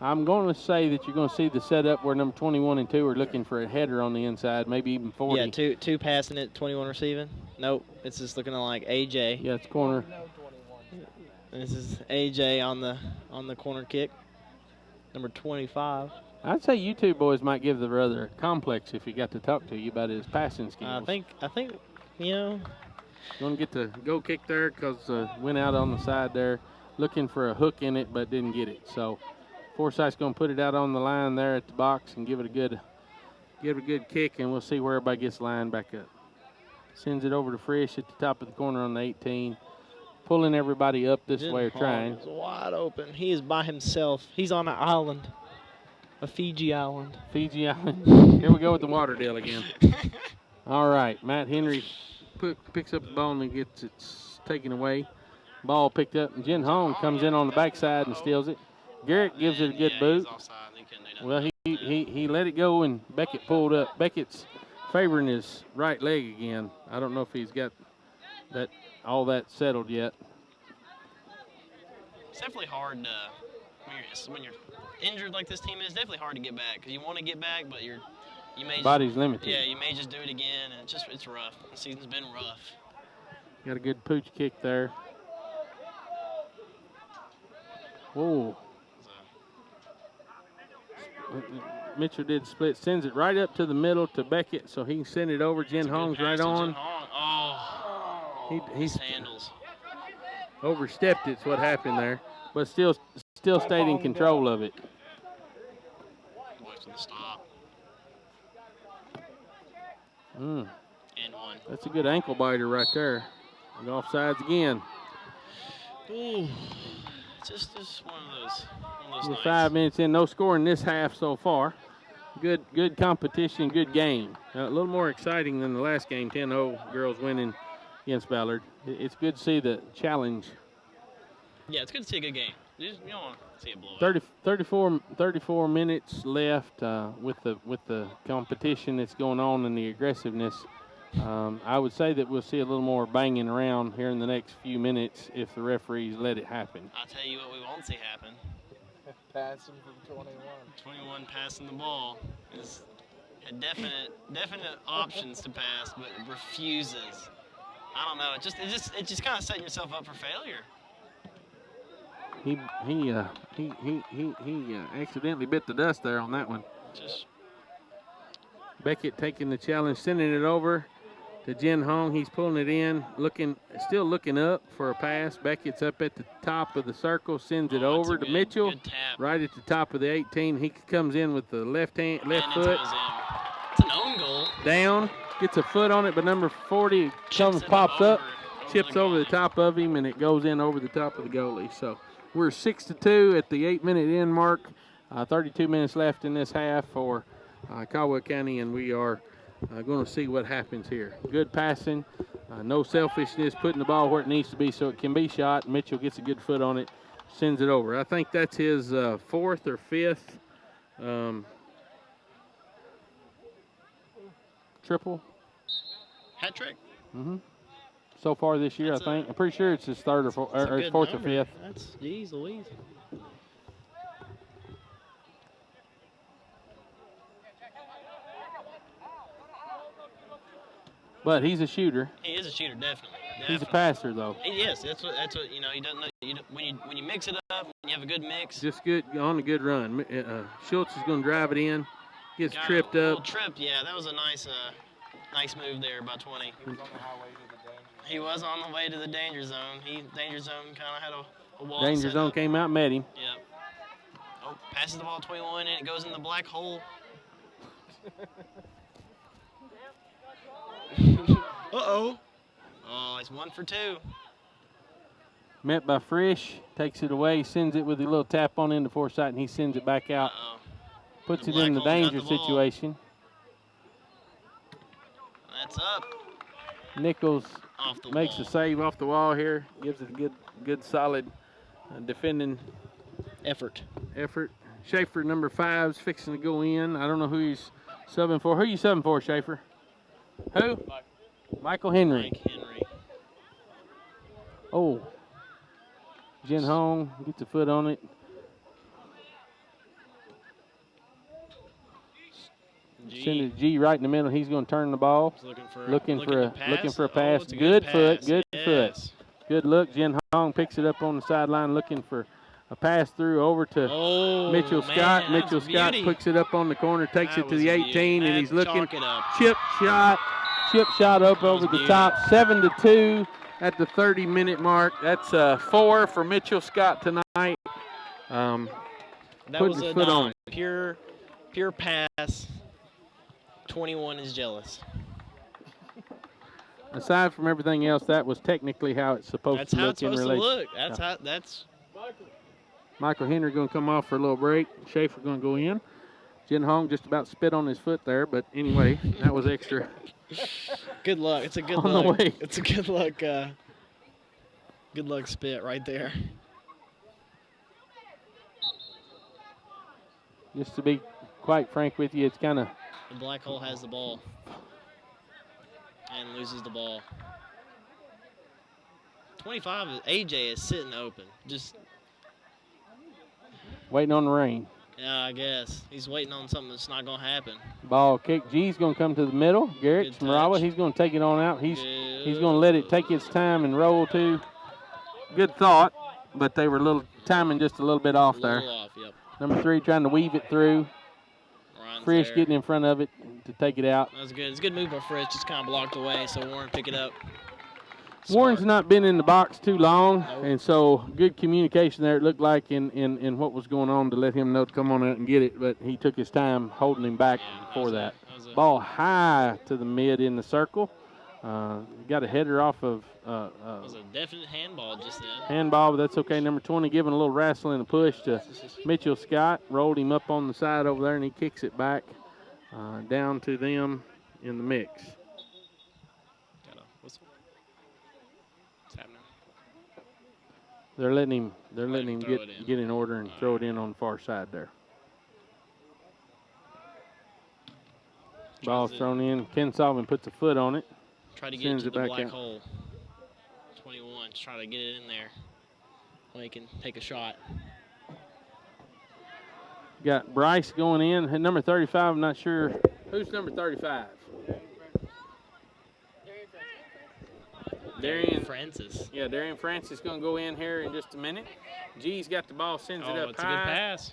I'm going to say that you're going to see the setup where number 21 and 2 are looking for a header on the inside, maybe even 40. Yeah, two passing it, 21 receiving. Nope, it's just looking like AJ. Yeah, it's corner. This is AJ on the corner kick, number 25. I'd say you two boys might give the brother a complex if he got to talk to you about his passing skills. I think, you know. Going to get the goal kick there because went out on the side there, looking for a hook in it, but didn't get it. So Forsyth's going to put it out on the line there at the box and give it a good kick, and we'll see where everybody gets lined back up. Sends it over to Frisch at the top of the corner on the 18. Pulling everybody up this way or trying. He's wide open. He is by himself. He's on an island. A Fiji island. Fiji island. Here we go with the water deal again. All right. Matt Henry picks up the ball and gets it taken away. Ball picked up. And Jen Hong comes in on the backside and steals it. Garrett gives it a good boot. Well, he let it go and Beckett pulled up. Beckett's favoring his right leg again. I don't know if he's got all that settled yet. It's definitely hard when you're injured like this team is. Definitely hard to get back because you want to get back, but you may body's limited. Yeah, you may just do it again, and it's rough. The season's been rough. Got a good pooch kick there. Whoa. Mitchell did split, sends it right up to the middle to Beckett, so he can send it over. Jen Hong's right on. He's handles. Overstepped it's what happened there, but still stayed in control of it. Watching the stop. And one. That's a good ankle biter right there. And offsides again. Ooh, just one of those We're nights. 5 minutes in, no score in this half so far. Good competition, good game. A little more exciting than the last game, 10-0 girls winning against Ballard. It's good to see the challenge. Yeah, it's good to see a good game. You don't want to see it blow out. 34 minutes left with the competition that's going on and the aggressiveness. I would say that we'll see a little more banging around here in the next few minutes if the referees let it happen. I'll tell you what we won't see happen. Passing from 21. 21 passing the ball is had definite options to pass, but refuses. I don't know. It just kind of setting yourself up for failure. He accidentally bit the dust there on that one. Beckett taking the challenge, sending it over to Jen Hong. He's pulling it in, still looking up for a pass. Beckett's up at the top of the circle, sends it over to Mitchell, right at the top of the 18. He comes in with the left foot. It's an own goal. Down, gets a foot on it, but number 40 pops up, chips over the top of him, and it goes in over the top of the goalie. So we're 6-2 at the 8-minute end mark. 32 minutes left in this half for Caldwell County, and we are going to see what happens here. Good passing, no selfishness, putting the ball where it needs to be so it can be shot. Mitchell gets a good foot on it, sends it over. I think that's his fourth or fifth triple. Hat trick? Mm-hmm. So far this year, I think. I'm pretty sure it's his third or his fourth or fifth. That's, geez Louise. But he's a shooter. He is a shooter, definitely. He's a passer, though. He is. That's what you know. He doesn't know. When you mix it up, when you have a good mix. Just good on a good run. Schultz is going to drive it in. Gets tripped up. Tripped, yeah. That was a nice move there by 20. He was on the way to the danger zone. Danger zone kind of had a wall. Danger zone came out and met him. Yep. Oh, passes the ball 21 and it goes in the black hole. Uh-oh. Oh, it's 1 for 2. Met by Frisch, takes it away, sends it with a little tap on into Forsythe, and he sends it back out. Puts it in the danger situation. That's up. Nichols makes wall. a save off the wall here. Gives it a good solid defending effort. Schaefer, number 5, is fixing to go in. I don't know who he's subbing for. Who are you subbing for, Schaefer? Who? Michael Henry. Oh. Jin Hong gets a foot on it. Send it to G right in the middle. He's going to turn the ball. Looking for a pass. Oh, good foot. pass. Good Yes. foot. Good look. Jin Hong picks it up on the sideline, looking for a pass through over to Mitchell Scott. Mitchell Scott picks it up on the corner, takes it to the 18, and he's looking. Chip shot up over the top. 7-2 at the 30-minute mark. That's 4 for Mitchell Scott tonight. That Putting was his a foot on it. pure pass. 21 is jealous. Aside from everything else, that was technically how it's supposed to look in relation. That's how it's supposed to look. That's Michael Henry going to come off for a little break. Schaefer going to go in. Jin Hong just about spit on his foot there, but anyway, that was extra. Good luck. It's a good On luck. the way. It's a good luck. Good luck spit right there. Just to be quite frank with you, it's kind of. The black hole has the ball and loses the ball. 25, AJ is sitting open. Just Waiting on the rain. yeah, I guess he's waiting on something that's not gonna happen. Ball kick. G's going to come to the middle. Garrett Smarawa, he's going to take it on out. He's going to let it take its time and roll too. Good thought, but they were timing just a little bit off there. Yep. Number 3 trying to weave it through. Frisch getting in front of it to take it out. That was good. It's a good move by Frisch. Just kind of blocked away, so Warren pick it up. Warren's not been in the box too long, and so good communication there, it looked like, in what was going on to let him know to come on out and get it, but he took his time holding him back before that. Ball high to the mid in the circle. Got a header off of It was a definite handball just then. handball, but that's okay. Number 20 giving a little wrestle and a push to Mitchell Scott. Rolled him up on the side over there, and he kicks it back down to them in the mix. What's happening? They're letting him get in order and throw it in on the far side there. Ball's thrown in. Ken Sullivan puts a foot on it. Try to get into the black hole. 21, just try to get it in there so he can take a shot. Got Bryce going in. And number 35, I'm not sure. Who's number 35? Darian Francis. Yeah, Darian Francis going to go in here in just a minute. G's got the ball, sends it up it's high. a good pass.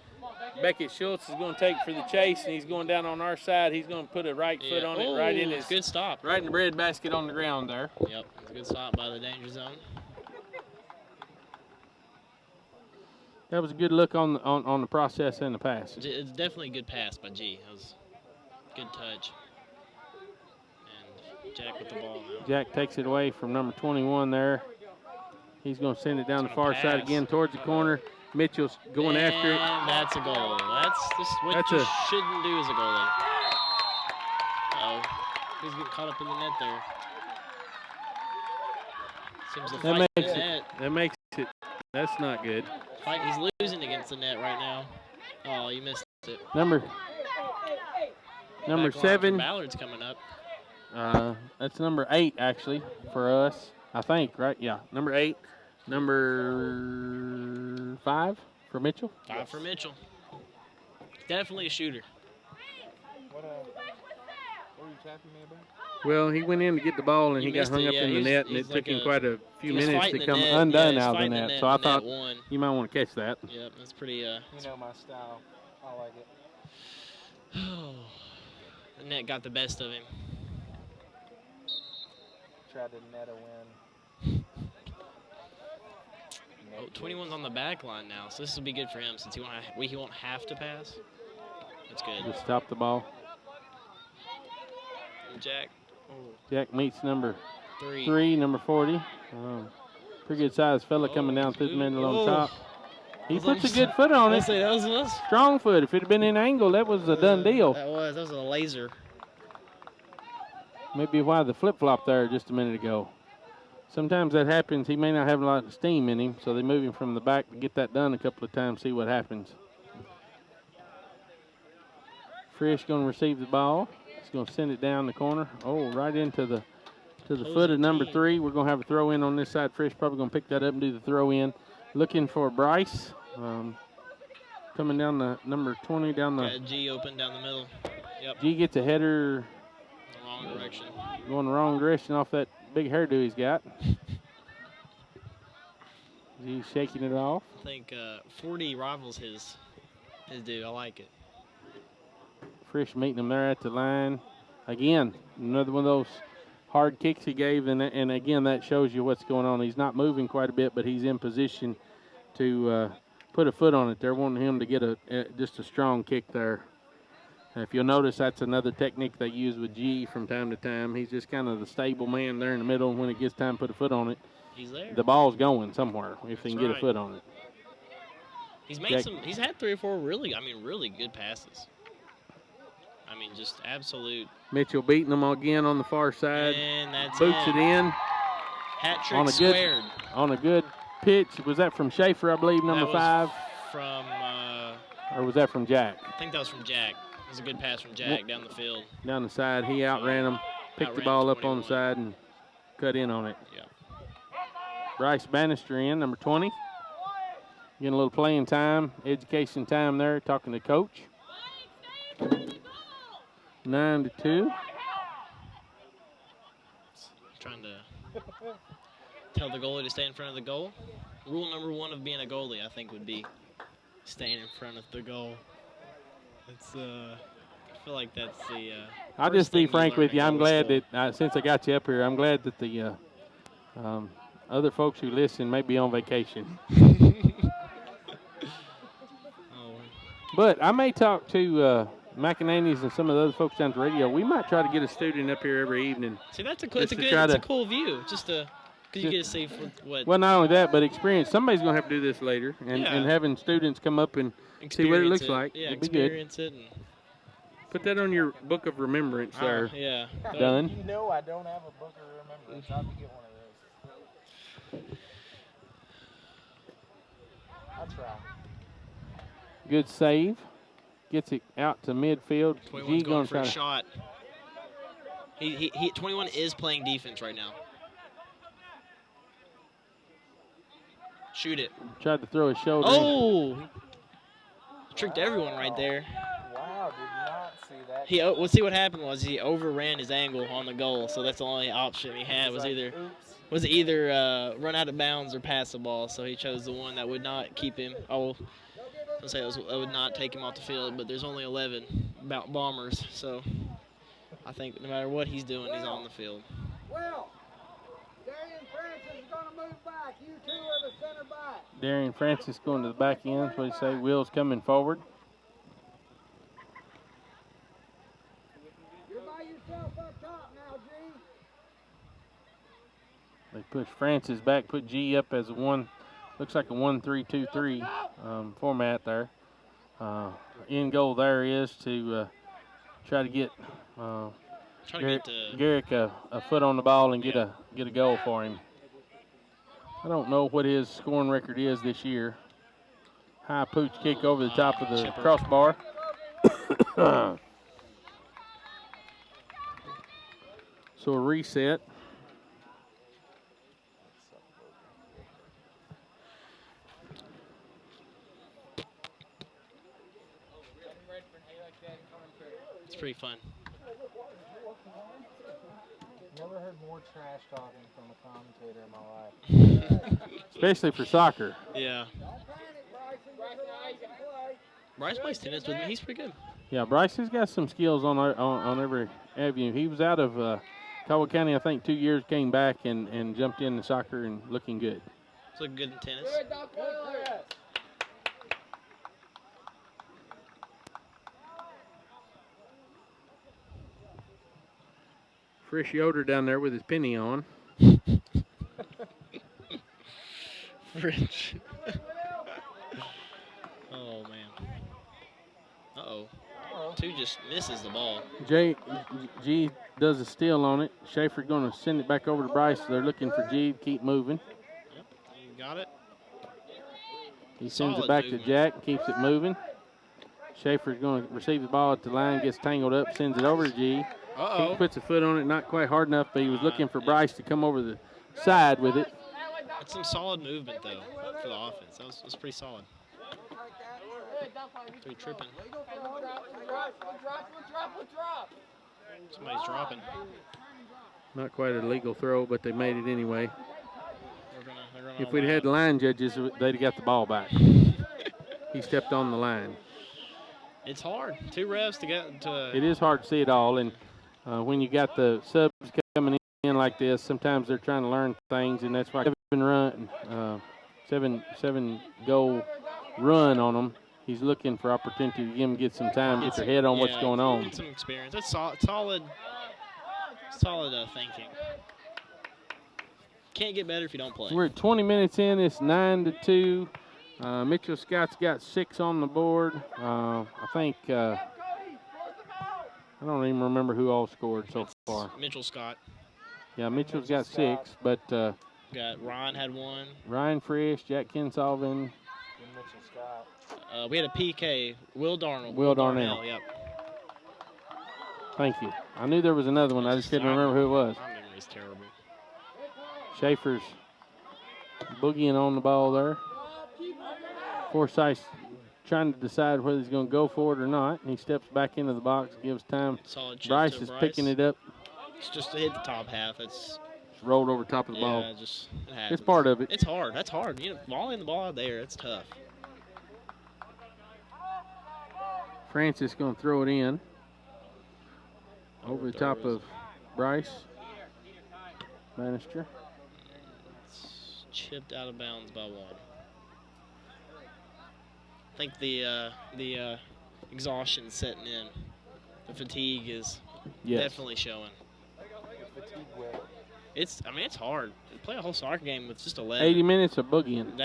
Beckett Schultz is going to take for the chase, and he's going down on our side. He's going to put a right foot on it, right in his good stop. Right in the bread basket on the ground there. Yep, it's a good stop by the danger zone. That was a good look on the process and the pass. It's definitely a good pass by G. That was a good touch. And Jack with the ball now. Jack takes it away from number 21 there. He's going to send it down the far side again towards the corner. Mitchell's going after it. That's a goal. That's just what you shouldn't do as a goalie. Oh, he's getting caught up in the net there. Seems to fight in the net. That makes it. That's not good. He's losing against the net right now. Oh, you missed it. Number 7. Ballard's coming up. That's number 8 actually for us. I think, right? Yeah, number 8. Number 5 for Mitchell. 5 for Mitchell. Definitely a shooter. What are you tapping me about? Well, he went in to get the ball and he got missed hung it, up yeah, in the he's- net, and he's it like took him a- quite a few he was minutes to fighting the come net. undone Yeah, he's out of the fighting the net. net, So I and the net thought won. you might want to catch that. Yep, that's pretty. You know my style. I like it. The net got the best of him. Tried to net a win. Oh, 21's on the back line now, so this will be good for him since he won't have to pass. That's good. Just stop the ball. Jack. Jack meets number 3. number 40. Pretty good sized fella coming down through the middle on top. He puts a good foot on it. That was Strong foot. If it had been in angle, that was a done deal. That was a laser. Maybe why the flip-flop there just a minute ago. Sometimes that happens. He may not have a lot of steam in him, so they move him from the back to get that done a couple of times, see what happens. Frisch going to receive the ball. He's going to send it down the corner. Oh, right into the foot of number 3. We're going to have a throw in on this side. Frisch probably going to pick that up and do the throw in. Looking for Bryce. Coming down the number 20 down the. Got G open down the middle. Yep. G gets a header. Wrong direction. Going the wrong direction off that big hairdo he's got. He's shaking it off. I think 40 rivals his due. I like it. Frisch meeting him there at the line. Again, another one of those hard kicks he gave, and again, that shows you what's going on. He's not moving quite a bit, but he's in position to put a foot on it. They're wanting him to get just a strong kick there. If you'll notice, that's another technique they use with G from time to time. He's just kind of the stable man there in the middle. When it gets time to put a foot on it, he's there. The ball's going somewhere if they can get a foot on it. He's made He's had 3 or 4 really good passes. I mean, just absolute. Mitchell beating them again on the far side. And that's boots it in. Hat trick squared. On a good pitch. Was that from Schaefer, I believe, number 5? From. Or was that from Jack? I think that was from Jack. It was a good pass from Jack down the field. Down the side, he outran him, picked the ball up on the side, and cut in on it. Yeah. Bryce Bannister in, number 20. Getting a little playing time, education time there, talking to coach. 9-2. Trying to tell the goalie to stay in front of the goal. Rule number 1 of being a goalie, I think, would be staying in front of the goal. It's I feel like that's the. I'll just be frank with you. I'm glad that since I got you up here, I'm glad that the other folks who listen may be on vacation. But I may talk to McEnany's and some of the other folks down the radio. We might try to get a student up here every evening. See, that's a cool view. Just to. Because you get to see what. Well, not only that, but experience. Somebody's going to have to do this later, and having students come up and see what it looks like. Yeah, it'd be good. experience it. And put that on your book of remembrance there. Yeah. Done. You know I don't have a book of remembrance. I'll have to get one of those. I'll try. Good save. Gets it out to midfield. 21's going for a shot. He 21 is playing defense right now. Shoot it. Tried to throw his shoulder. Oh! Tricked everyone right there. Wow, did not see that. Let's see what happened was he overran his angle on the goal, so that's the only option he had was either run out of bounds or pass the ball. So he chose the one that would not keep him. Let's say it would not take him off the field, but there's only 11 Bombers, so I think no matter what he's doing, he's on the field. Well, Darian Francis is going to move back. You two are the center back. Darian Francis going to the back end. That's what he say. Will's coming forward. You're by yourself up top now, G. They push Francis back, put G up as a 1. Looks like a 1-3-2-3 format there. End goal there is to try to get Garrick a foot on the ball and get a goal for him. I don't know what his scoring record is this year. High pooch kick over the top of the crossbar. So a reset. It's pretty fun. Never heard more trash talking from a commentator in my life. Especially for soccer. Yeah. Bryce plays tennis with me. He's pretty good. Yeah, Bryce has got some skills on every avenue. He was out of Caldwell County, I think, 2 years, came back and jumped into soccer and looking good. He's looking good in tennis. Frisch Yoder down there with his penny on. Rich. Oh, man. Uh-oh. Two just misses the ball. G does a steal on it. Schaefer's going to send it back over to Bryce. They're looking for G to keep moving. Yep, you got it. He sends it back to Jack and keeps it moving. Schaefer's going to receive the ball at the line, gets tangled up, sends it over to G. Uh-oh. He puts a foot on it, not quite hard enough, but he was looking for Bryce to come over the side with it. That's some solid movement, though, for the offense. That was pretty solid. Pretty tripping. Somebody's dropping. Not quite a legal throw, but they made it anyway. They're gonna If we'd had line judges, they'd have got the ball back. He stepped on the line. It's hard. 2 refs to get to. It is hard to see it all, and when you got the subs coming in like this, sometimes they're trying to learn things, and that's why 7 goal run on them. He's looking for opportunity to get some time, get their head on what's going on. Get some experience. That's solid thinking. Can't get better if you don't play. We're at 20 minutes in. It's 9-2. Mitchell Scott's got 6 on the board. I think I don't even remember who all scored so far. Mitchell Scott. Yeah, Mitchell's got 6, but got Ryan had 1. Ryan Frisch, Jack Kinsolvin. Mitchell Scott. We had a PK, Will Darnell. Will Darnell. Yep. Thank you. I knew there was another one. I just couldn't remember who it was. My memory's terrible. Schaefer's boogieing on the ball there. Forsyth's trying to decide whether he's going to go for it or not. He steps back into the box, gives time. Bryce is picking it up. It's just to hit the top half. It's rolled over top of the ball. It happens. It's part of it. It's hard. That's hard. You know, volleying the ball out there, it's tough. Francis going to throw it in. Over the top of Bryce. Bannister. It's chipped out of bounds by 1. I think the exhaustion setting in. The fatigue is definitely showing. It's hard to play a whole soccer game with just 11. 80 minutes of boogieing.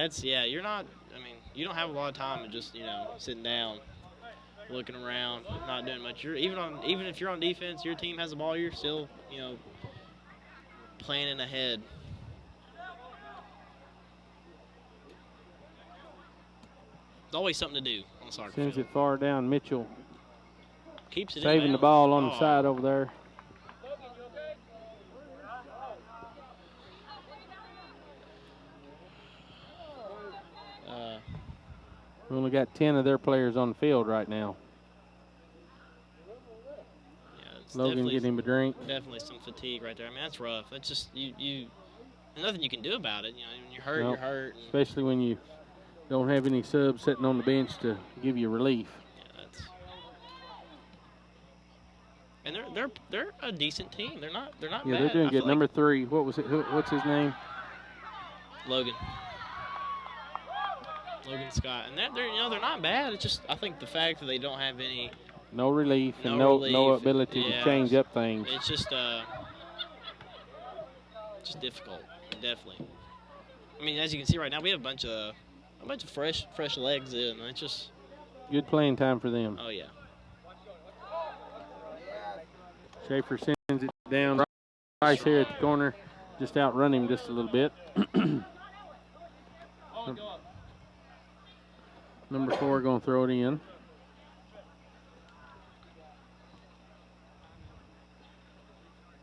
You're not. You don't have a lot of time to just sitting down, looking around, not doing much. Even if you're on defense, your team has the ball, you're still planning ahead. There's always something to do on the soccer field. Sends it far down. Mitchell keeps it saving the ball on the side over there. We only got 10 of their players on the field right now. Logan getting him a drink. Definitely some fatigue right there. That's rough. That's just there's nothing you can do about it. When you're hurt, you're hurt. Especially when you don't have any subs sitting on the bench to give you relief. And they're a decent team. They're not bad. Yeah, they're doing good. Number 3, what was it? What's his name? Logan Scott, and they're not bad. It's just I think the fact that they don't have any relief and no ability to change up things. It's just difficult, definitely. As you can see right now, we have a bunch of fresh legs in. It's just good playing time for them. Oh yeah. Schaefer sends it down. Bryce here at the corner, just outrun him just a little bit. Number 4 going to throw it in.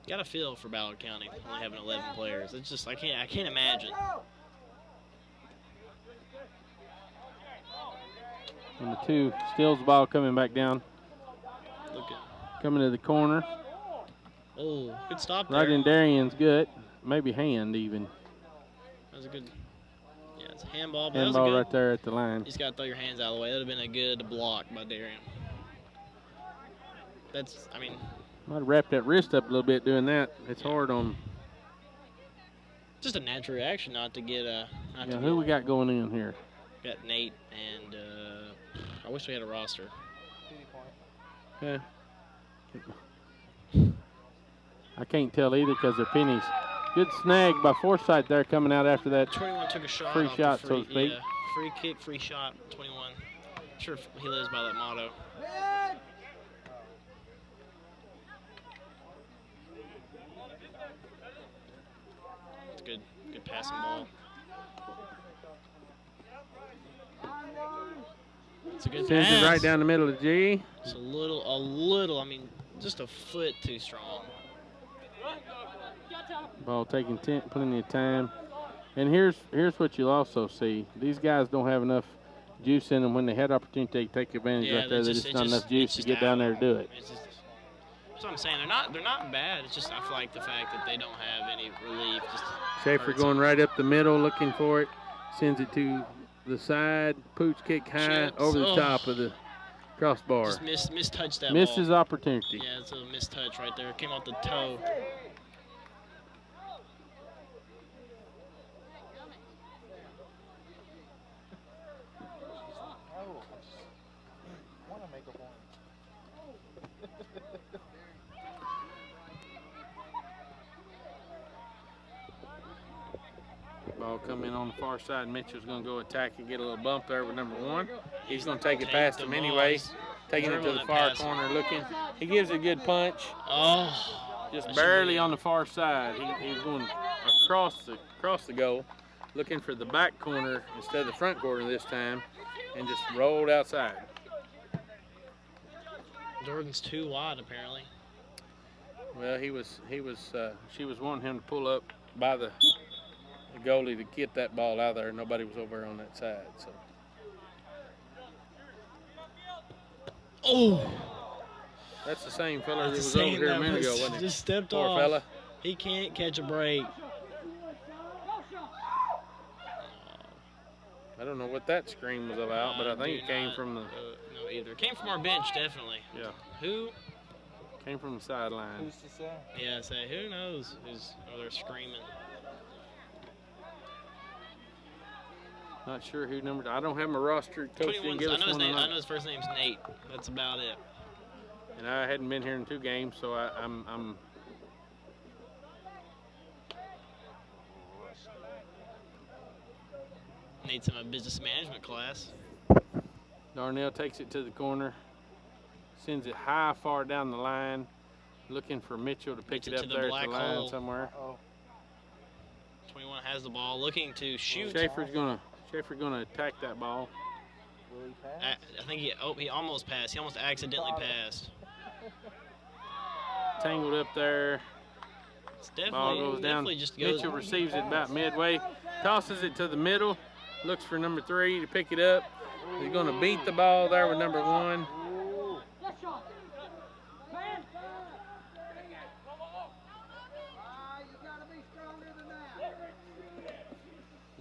Got a feel for Ballard County only having 11 players. It's just I can't imagine. Number 2 steals the ball coming back down. Coming to the corner. Oh, good stop there. Right in Darian's gut. Maybe hand even. That was a good. Yeah, it's a handball. But Handball that was a good, right there at the line. You just got to throw your hands out of the way. That would have been a good block by Darian. That's, I mean. Might have wrapped that wrist up a little bit doing that. It's hard on. Just a natural reaction not to get Who we got going in here? Got Nate and I wish we had a roster. Okay. I can't tell either because they're pennies. Good snag by Forsythe there coming out after that 21 took a shot. Free shot, so to speak. Yeah, free kick, free shot, 21. I'm sure he lives by that motto. It's good passing ball. It's a good Sends pass. it right down the middle of G. It's a little, I mean, just a foot too strong. Ball taking plenty of time. And here's what you'll also see. These guys don't have enough juice in them. When they had opportunity, they take advantage right there. There's just not enough juice to get down there to do it. That's what I'm saying. They're not bad. It's just I feel like the fact that they don't have any relief. Just Schaefer going right up the middle looking for it. Sends it to the side. Pooch kick high over the top of the crossbar. Just mistouched that Missed ball. his opportunity. Yeah, it's a mistouch right there. It came off the toe. Ball come in on the far side. Mitchell's going to go attack and get a little bump there with number 1. He's going to take it past him anyway. Taking it to the far corner looking. He gives a good punch. Oh. Just barely on the far side. He's going across the goal, looking for the back corner instead of the front corner this time, and just rolled outside. Jordan's too wide apparently. Well, she was wanting him to pull up by the goalie to get that ball out of there. Nobody was over on that side. So. Oh, that's the same fella that was over here a minute ago, wasn't he? Just stepped Poor off. fella. He can't catch a break. I don't know what that scream was about, but I think it came from the. No, either. It came from our bench, definitely. Yeah. Who? Came from the sideline. Who's to say? Yeah, say who knows who's over there screaming. Not sure who numbered. I don't have my roster. Coach didn't give us one. I know his first name's Nate. That's about it. And I hadn't been here in 2 games, so I'm Nate's in my business management class. Darnell takes it to the corner, sends it high far down the line, looking for Mitchell to pick it up there at the line somewhere. 21 has the ball, looking to shoot. Schaefer's gonna attack that ball. Will he pass? I think he almost passed. He almost accidentally passed. Tangled up there. It's definitely, ball goes down. Just goes. Mitchell receives it about midway, tosses it to the middle, looks for number 3 to pick it up. He's going to beat the ball there with number 1.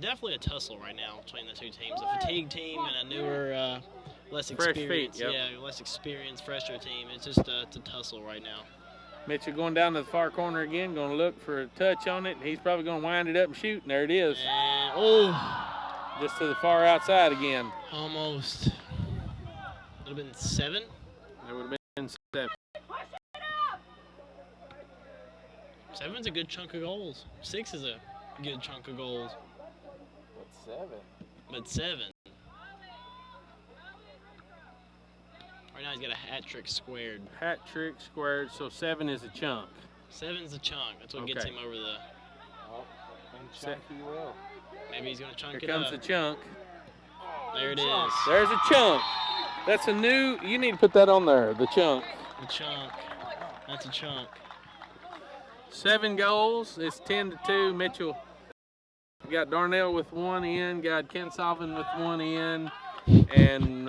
Definitely a tussle right now between the 2 teams. A fatigue team and a newer, less experienced, less experienced, fresher team. It's just it's a tussle right now. Mitchell going down to the far corner again, going to look for a touch on it. He's probably going to wind it up and shoot, and there it is. And, just to the far outside again. Almost. It would have been 7. It would have been 7. 7's a good chunk of goals. 6 is a good chunk of goals. But 7. Right now he's got a hat trick squared. Hat trick squared, so 7 is a chunk. 7's a chunk. That's what gets him over the. Oh, and chunk he will. Maybe he's going to chunk it up. Here comes the chunk. There it is. There's a chunk. That's a new. You need to put that on there. The chunk. The chunk. That's a chunk. 7 goals. It's 10-2. Mitchell. We got Darnell with 1 in. Got Ken Salvin with 1 in. And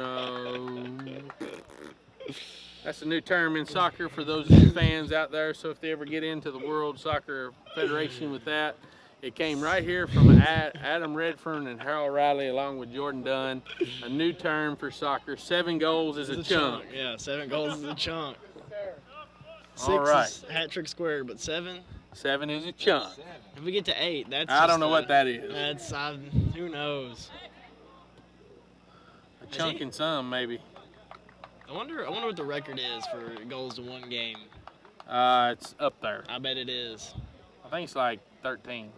That's a new term in soccer for those new fans out there. So if they ever get into the World Soccer Federation with that, it came right here from Adam Redfern and Harold Riley along with Jordan Dunn. A new term for soccer. 7 goals is a chunk. Yeah, 7 goals is a chunk. All right. 6 is hat trick squared, but 7? 7 is a chunk. If we get to 8, that's I don't know what that is. That's, who knows? A chunk in some, maybe. I wonder what the record is for goals to one game. It's up there. I bet it is. I think it's like 13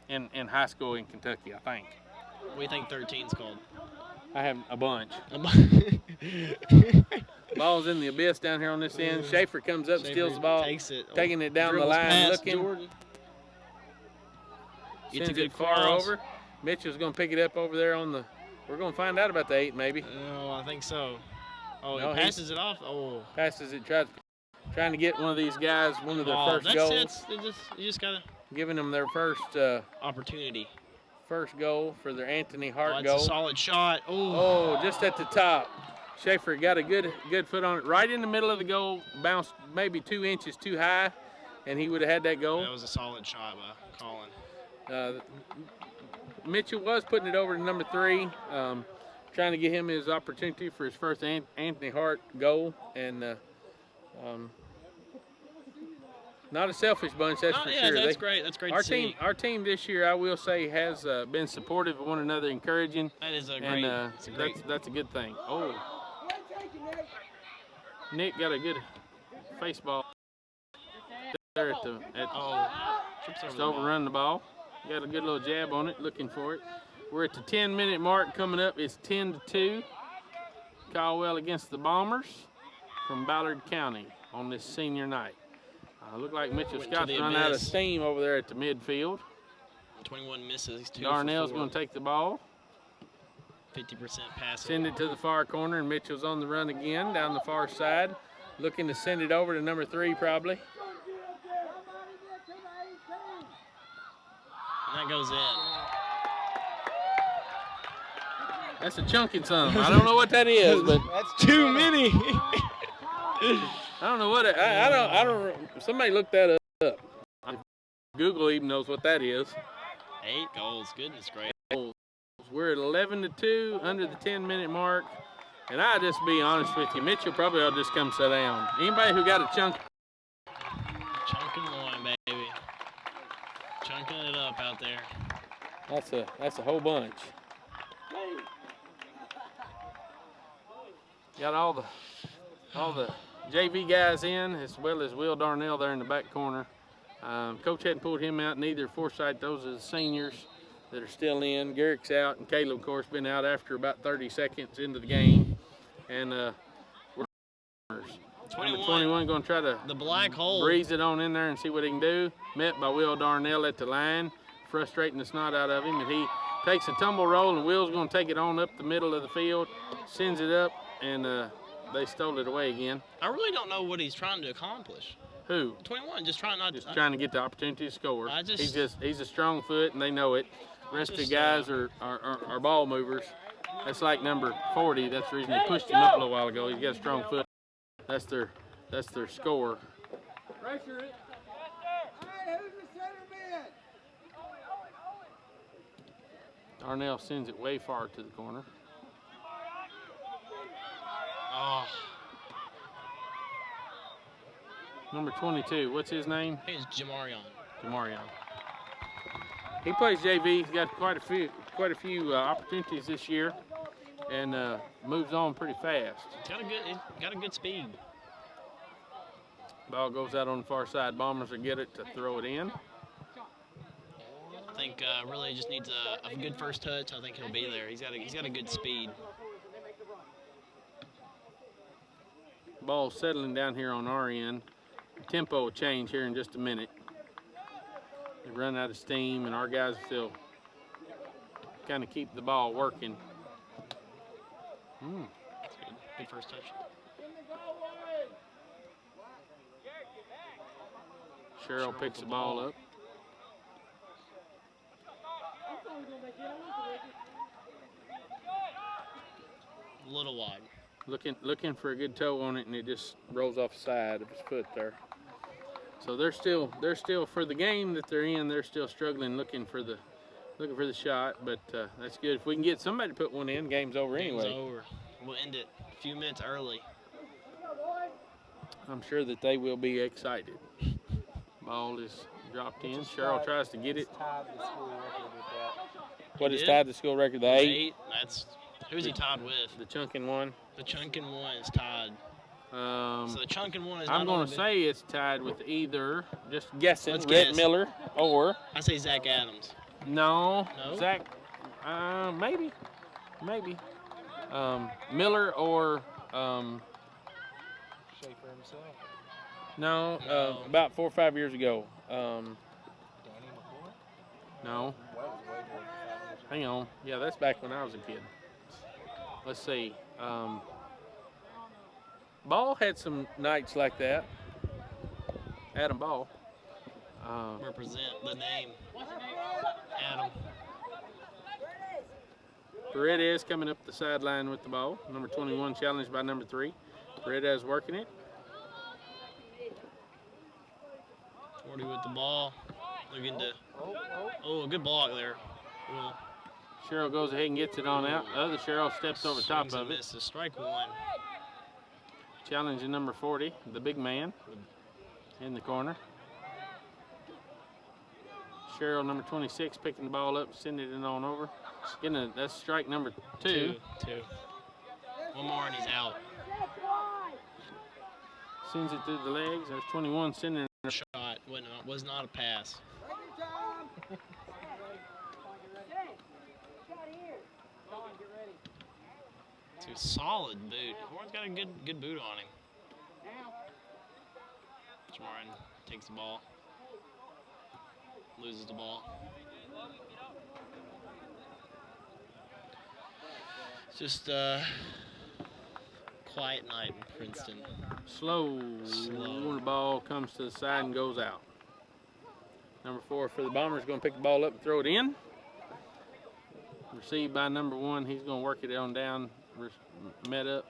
in high school in Kentucky, I think. What do you think 13's called? I have a bunch. Ball's in the abyss down here on this end. Schaefer comes up, steals the ball, taking it down the line, looking. Jordan. Sends it far over. Mitchell's going to pick it up over there on the. We're going to find out about the 8, maybe. No, I think so. Oh, no, he passes it off. Oh, passes it. Trying to get one of these guys one of their first goals. You just gotta giving them their first opportunity. First goal for their Anthony Hart That's goal. a solid shot. Oh, just at the top. Schaefer got a good foot on it, right in the middle of the goal. Bounced maybe 2 inches too high, and he would have had that goal. That was a solid shot by Colin. Mitchell was putting it over to number 3, trying to get him his opportunity for his first Anthony Hart goal, and not a selfish bunch, that's for sure. That's great. That's great to see. Our team this year, I will say, has been supportive of one another, encouraging. That is that's a good thing. Oh, Nick got a good face ball there just overrun the ball. Got a good little jab on it, looking for it. We're at the 10-minute mark coming up. It's 10-2. Caldwell against the Bombers from Ballard County on this senior night. Look like Mitchell Scott's run out of steam over there at the midfield. 21 misses. Darnell's going to take the ball. 50% pass. Send it to the far corner, and Mitchell's on the run again down the far side. Looking to send it over to number 3 probably. And that goes in. That's a chunking some. I don't know what that is, but that's too many. I don't know what it. I don't. Somebody look that up. Google even knows what that is. 8 goals. Goodness gracious. We're at 11-2 under the 10-minute mark, and I'll just be honest with you. Mitchell probably ought to just come sit down. Anybody who got a chunk. Chunking one, baby. Chunking it up out there. That's a whole bunch. Got all the JV guys in, as well as Will Darnell there in the back corner. Coach hadn't pulled him out, neither Forsyth. Those are the seniors that are still in. Garrick's out, and Caleb, of course, been out after about 30 seconds into the game. And we're 21 going to try to the black hole breeze it on in there and see what he can do. Met by Will Darnell at the line, frustrating the snot out of him, and he takes a tumble roll, and Will's going to take it on up the middle of the field, sends it up, and they stole it away again. I really don't know what he's trying to accomplish. Who? 21, just trying to get the opportunity to score. He's a strong foot, and they know it. The rest of the guys are ball movers. That's like number 40. That's the reason they pushed him up a little while ago. He's got a strong foot. That's their score. Pressure it. Hey, who's the center mid? Darnell sends it way far to the corner. Oh. Number 22, what's his name? It's Jamarion. Jamarion. He plays JV. He's got quite a few opportunities this year, and moves on pretty fast. Got a good speed. Ball goes out on the far side. Bombers will get it to throw it in. I think really just needs a good first touch. I think he'll be there. He's got a good speed. Ball settling down here on our end. Tempo will change here in just a minute. They run out of steam, and our guys still kind of keep the ball working. Good first touch. Cheryl picks the ball up. A little wide. looking for a good toe on it, and it just rolls off the side of his foot there. So they're still for the game that they're in. They're still struggling, looking for the shot. But that's good. If we can get somebody to put one in, game's over anyway. Game's over. We'll end it a few minutes early. I'm sure that they will be excited. Ball is dropped in. Cheryl tries to get it. What is tied the school record? The 8. That's who's he tied with? The Chunkin one. The Chunkin one is tied. So the Chunkin one is. I'm going to say it's tied with either. Just guessing. Let's Red guess. Miller or. I say Zach Adams. No. No? Zach. Maybe. Miller or. Schaefer himself. No. About 4 or 5 years ago. No. Hang on. Yeah, that's back when I was a kid. Let's see. Ball had some nights like that. Adam Ball. Represent the name. Adam. Paredes coming up the sideline with the ball. Number 21 challenged by number 3. Paredes working it. 40 with the ball. Looking to. Oh, a good block there. Well, Cheryl goes ahead and gets it on out. The other Cheryl steps over top of it. It's a strike one. Challenging number 40, the big man in the corner. Cheryl, number 26, picking the ball up, sending it on over. That's strike number 2. Two. One more and he's out. Sends it through the legs. There's 21 sending it. Shot was not a pass. It's a solid boot. Horn's got a good boot on him. Martin takes the ball. Loses the ball. It's just a quiet night in Princeton. Slow. The ball comes to the side and goes out. Number 4 for the Bombers going to pick the ball up and throw it in. Received by number 1. He's going to work it on down. Met up.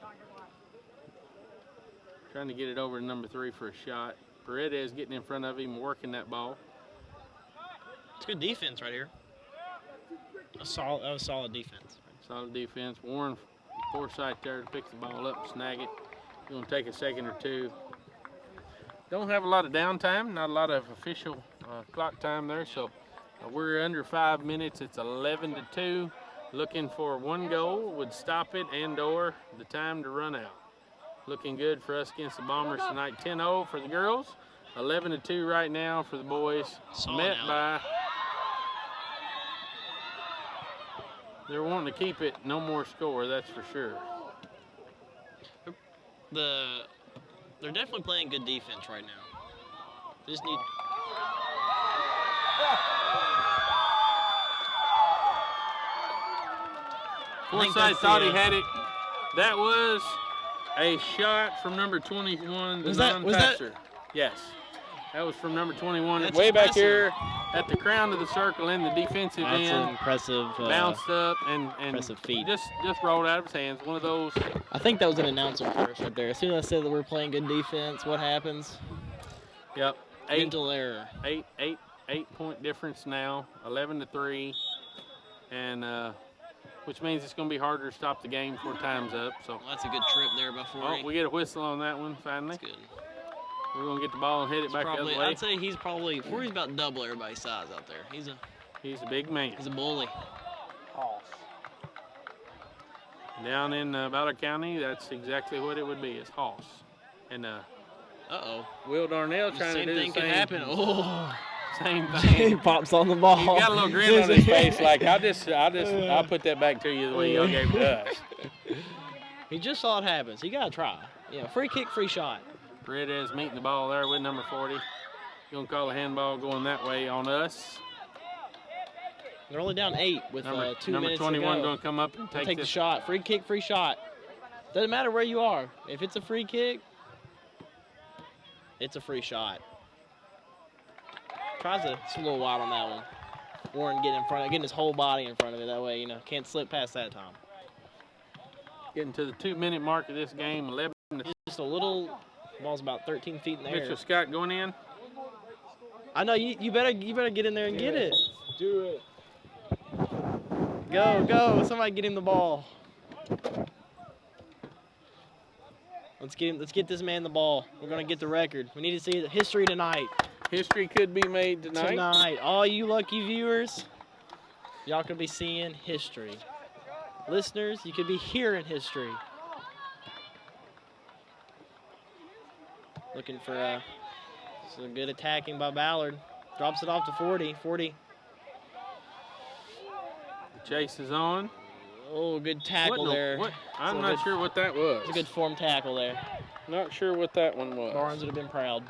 Trying to get it over to number 3 for a shot. Paredes getting in front of him, working that ball. It's good defense right here. That was solid defense. Solid defense. Warren Forsythe there to pick the ball up and snag it. Going to take a second or two. Don't have a lot of downtime, not a lot of official clock time there, so we're under 5 minutes. It's 11-2. Looking for 1 goal would stop it and/or the time to run out. Looking good for us against the Bombers tonight. 10-0 for the girls. 11-2 right now for the boys. Met by. They're wanting to keep it no more score, that's for sure. They're definitely playing good defense right now. They just need. Forsythe thought he had it. That was a shot from number 21, the non-passer. Yes. That was from number 21. That's way impressive. Back here at the crown of the circle in the defensive That's end. an impressive. Bounced up and impressive feat. Just rolled out of his hands. One of those. I think that was an announcer first right there. As soon as I said that we're playing good defense, what happens? Yep. Mental error. 8-point difference now. 11-3, and which means it's going to be harder to stop the game before time's up. So well, that's a good trip there by 40. Oh, we get a whistle on that one finally. That's good. We're going to get the ball and hit it back the other way. I'd say he's probably 40's about double everybody's size out there. He's a big man. He's a bully. Down in Ballard County, that's exactly what it would be. It's Hoss. And Will Darnell trying to do the same thing can happen. Oh. Same thing. He pops on the ball. He's got a little grin on his face, like I'll put that back to you the way y'all gave it to us. He just saw it happen. So you gotta try. Free kick, free shot. Paredes meeting the ball there with number 40. Gonna call a handball going that way on us. They're only down 8 with 2 minutes to go. Number 21 gonna come up and take the shot. Free kick, free shot. Doesn't matter where you are. If it's a free kick, it's a free shot. Tries to, it's a little wide on that one. Warren getting his whole body in front of it. That way, can't slip past that time. Getting to the 2-minute mark of this game, 11. Just a little. Ball's about 13 feet in the air. Mitchell Scott going in. I know you better get in there and get it. Do it. Go! Somebody get him the ball. Let's get this man the ball. We're gonna get the record. We need to see the history tonight. History could be made tonight. Tonight, all you lucky viewers, y'all could be seeing history. Listeners, you could be hearing history. Looking for some good attacking by Ballard. Drops it off to 40. 40. The chase is on. Oh, good tackle there. I'm not sure what that was. It's a good form tackle there. Not sure what that one was. Barnes would have been proud.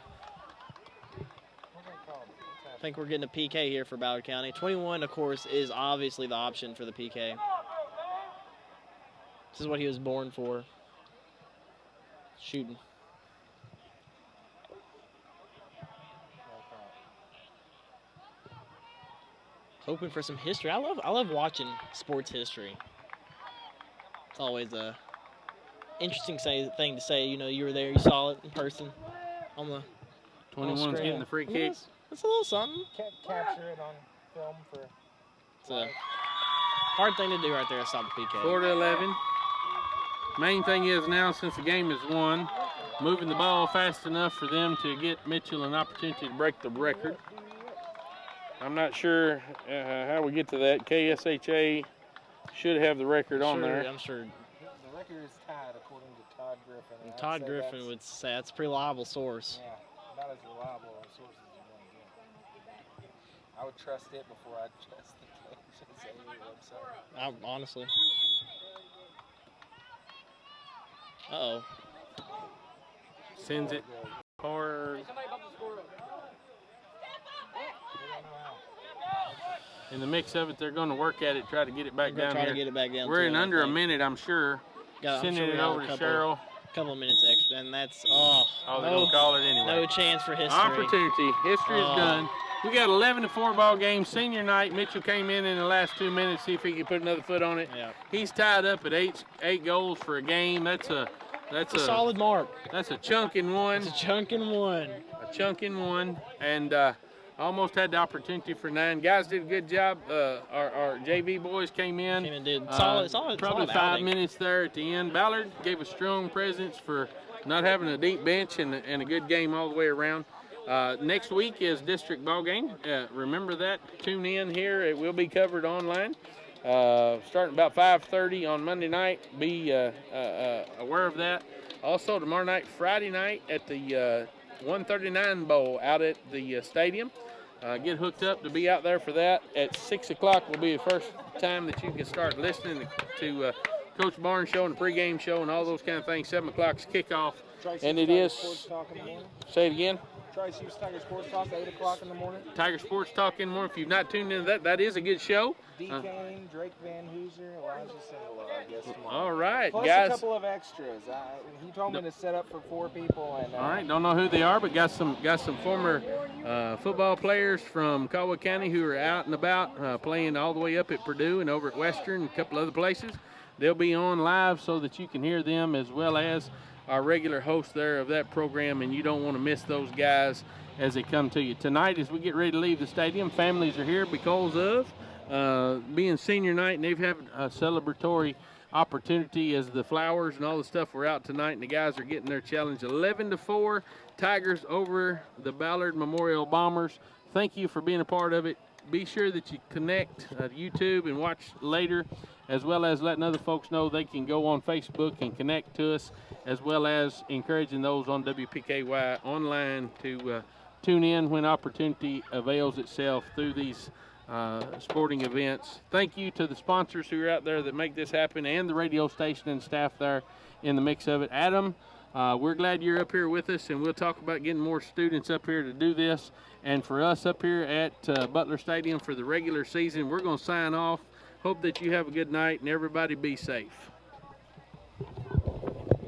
I think we're getting a PK here for Ballard County. 21, of course, is obviously the option for the PK. This is what he was born for. Shooting. Hoping for some history. I love watching sports history. It's always a interesting thing to say. You know, you were there, you saw it in person on the 21's getting the free kick. It's a little something. Can't capture it on film for. It's a hard thing to do right there. Stop the PK. 4-11. Main thing is now, since the game is won, moving the ball fast enough for them to get Mitchell an opportunity to break the record. I'm not sure how we get to that. KSHA should have the record on there. I'm sure. The record is tied according to Todd Griffin. And Todd Griffin would say that's a pretty reliable source. Yeah, not as reliable a source as you want to get. I would trust it before I trust the KSHA website. Honestly. Uh-oh. Sends it hard. In the mix of it, they're going to work at it, try to get it back down here. To get it back down. We're in under a minute, I'm sure. Sending it over to Cheryl. A couple of minutes extra, and that's they don't call it anyway. No chance for history. Opportunity. History is done. We got 11-4 ball game, senior night. Mitchell came in the last 2 minutes, see if he could put another foot on it. Yeah. He's tied up at eight goals for a game. That's a solid mark. That's a chunk in one. It's a chunk in one. A chunk in one, and almost had the opportunity for 9. Guys did a good job. Our JV boys came in. And did solid. Probably 5 minutes there at the end. Ballard gave a strong presence for not having a deep bench and a good game all the way around. Next week is district ball game. Remember that. Tune in here. It will be covered online. Starting about 5:30 on Monday night. Be aware of that. Also tomorrow night, Friday night at the 139 Bowl out at the stadium. Get hooked up to be out there for that. At 6 o'clock will be the first time that you can start listening to Coach Barnes' show and the pregame show and all those kind of things. 7 o'clock is kickoff. And it is. Say it again. Trice Hughes Tiger Sports Talk, 8 o'clock in the morning. Tiger Sports Talk in the morning. If you've not tuned into that is a good show. D. Kane, Drake Van Hooser, Elijah Sindelar, I guess tomorrow. All right, plus guys. A couple of extras. He told me to set up for 4 people. And, all right, don't know who they are, but got some former football players from Caldwell County who are out and about playing all the way up at Purdue and over at Western and a couple other places. They'll be on live so that you can hear them as well as our regular host there of that program, and you don't want to miss those guys as they come to you. Tonight, as we get ready to leave the stadium, families are here because of being senior night, and they've had a celebratory opportunity as the flowers and all the stuff were out tonight, and the guys are getting their challenge. 11-4, Tigers over the Ballard Memorial Bombers. Thank you for being a part of it. Be sure that you connect to YouTube and watch later, as well as letting other folks know they can go on Facebook and connect to us, as well as encouraging those on WPKY online to tune in when opportunity avails itself through these sporting events. Thank you to the sponsors who are out there that make this happen, and the radio station and staff there in the mix of it. Adam, we're glad you're up here with us, and we'll talk about getting more students up here to do this. And for us up here at Butler Stadium for the regular season, we're going to sign off. Hope that you have a good night and everybody be safe.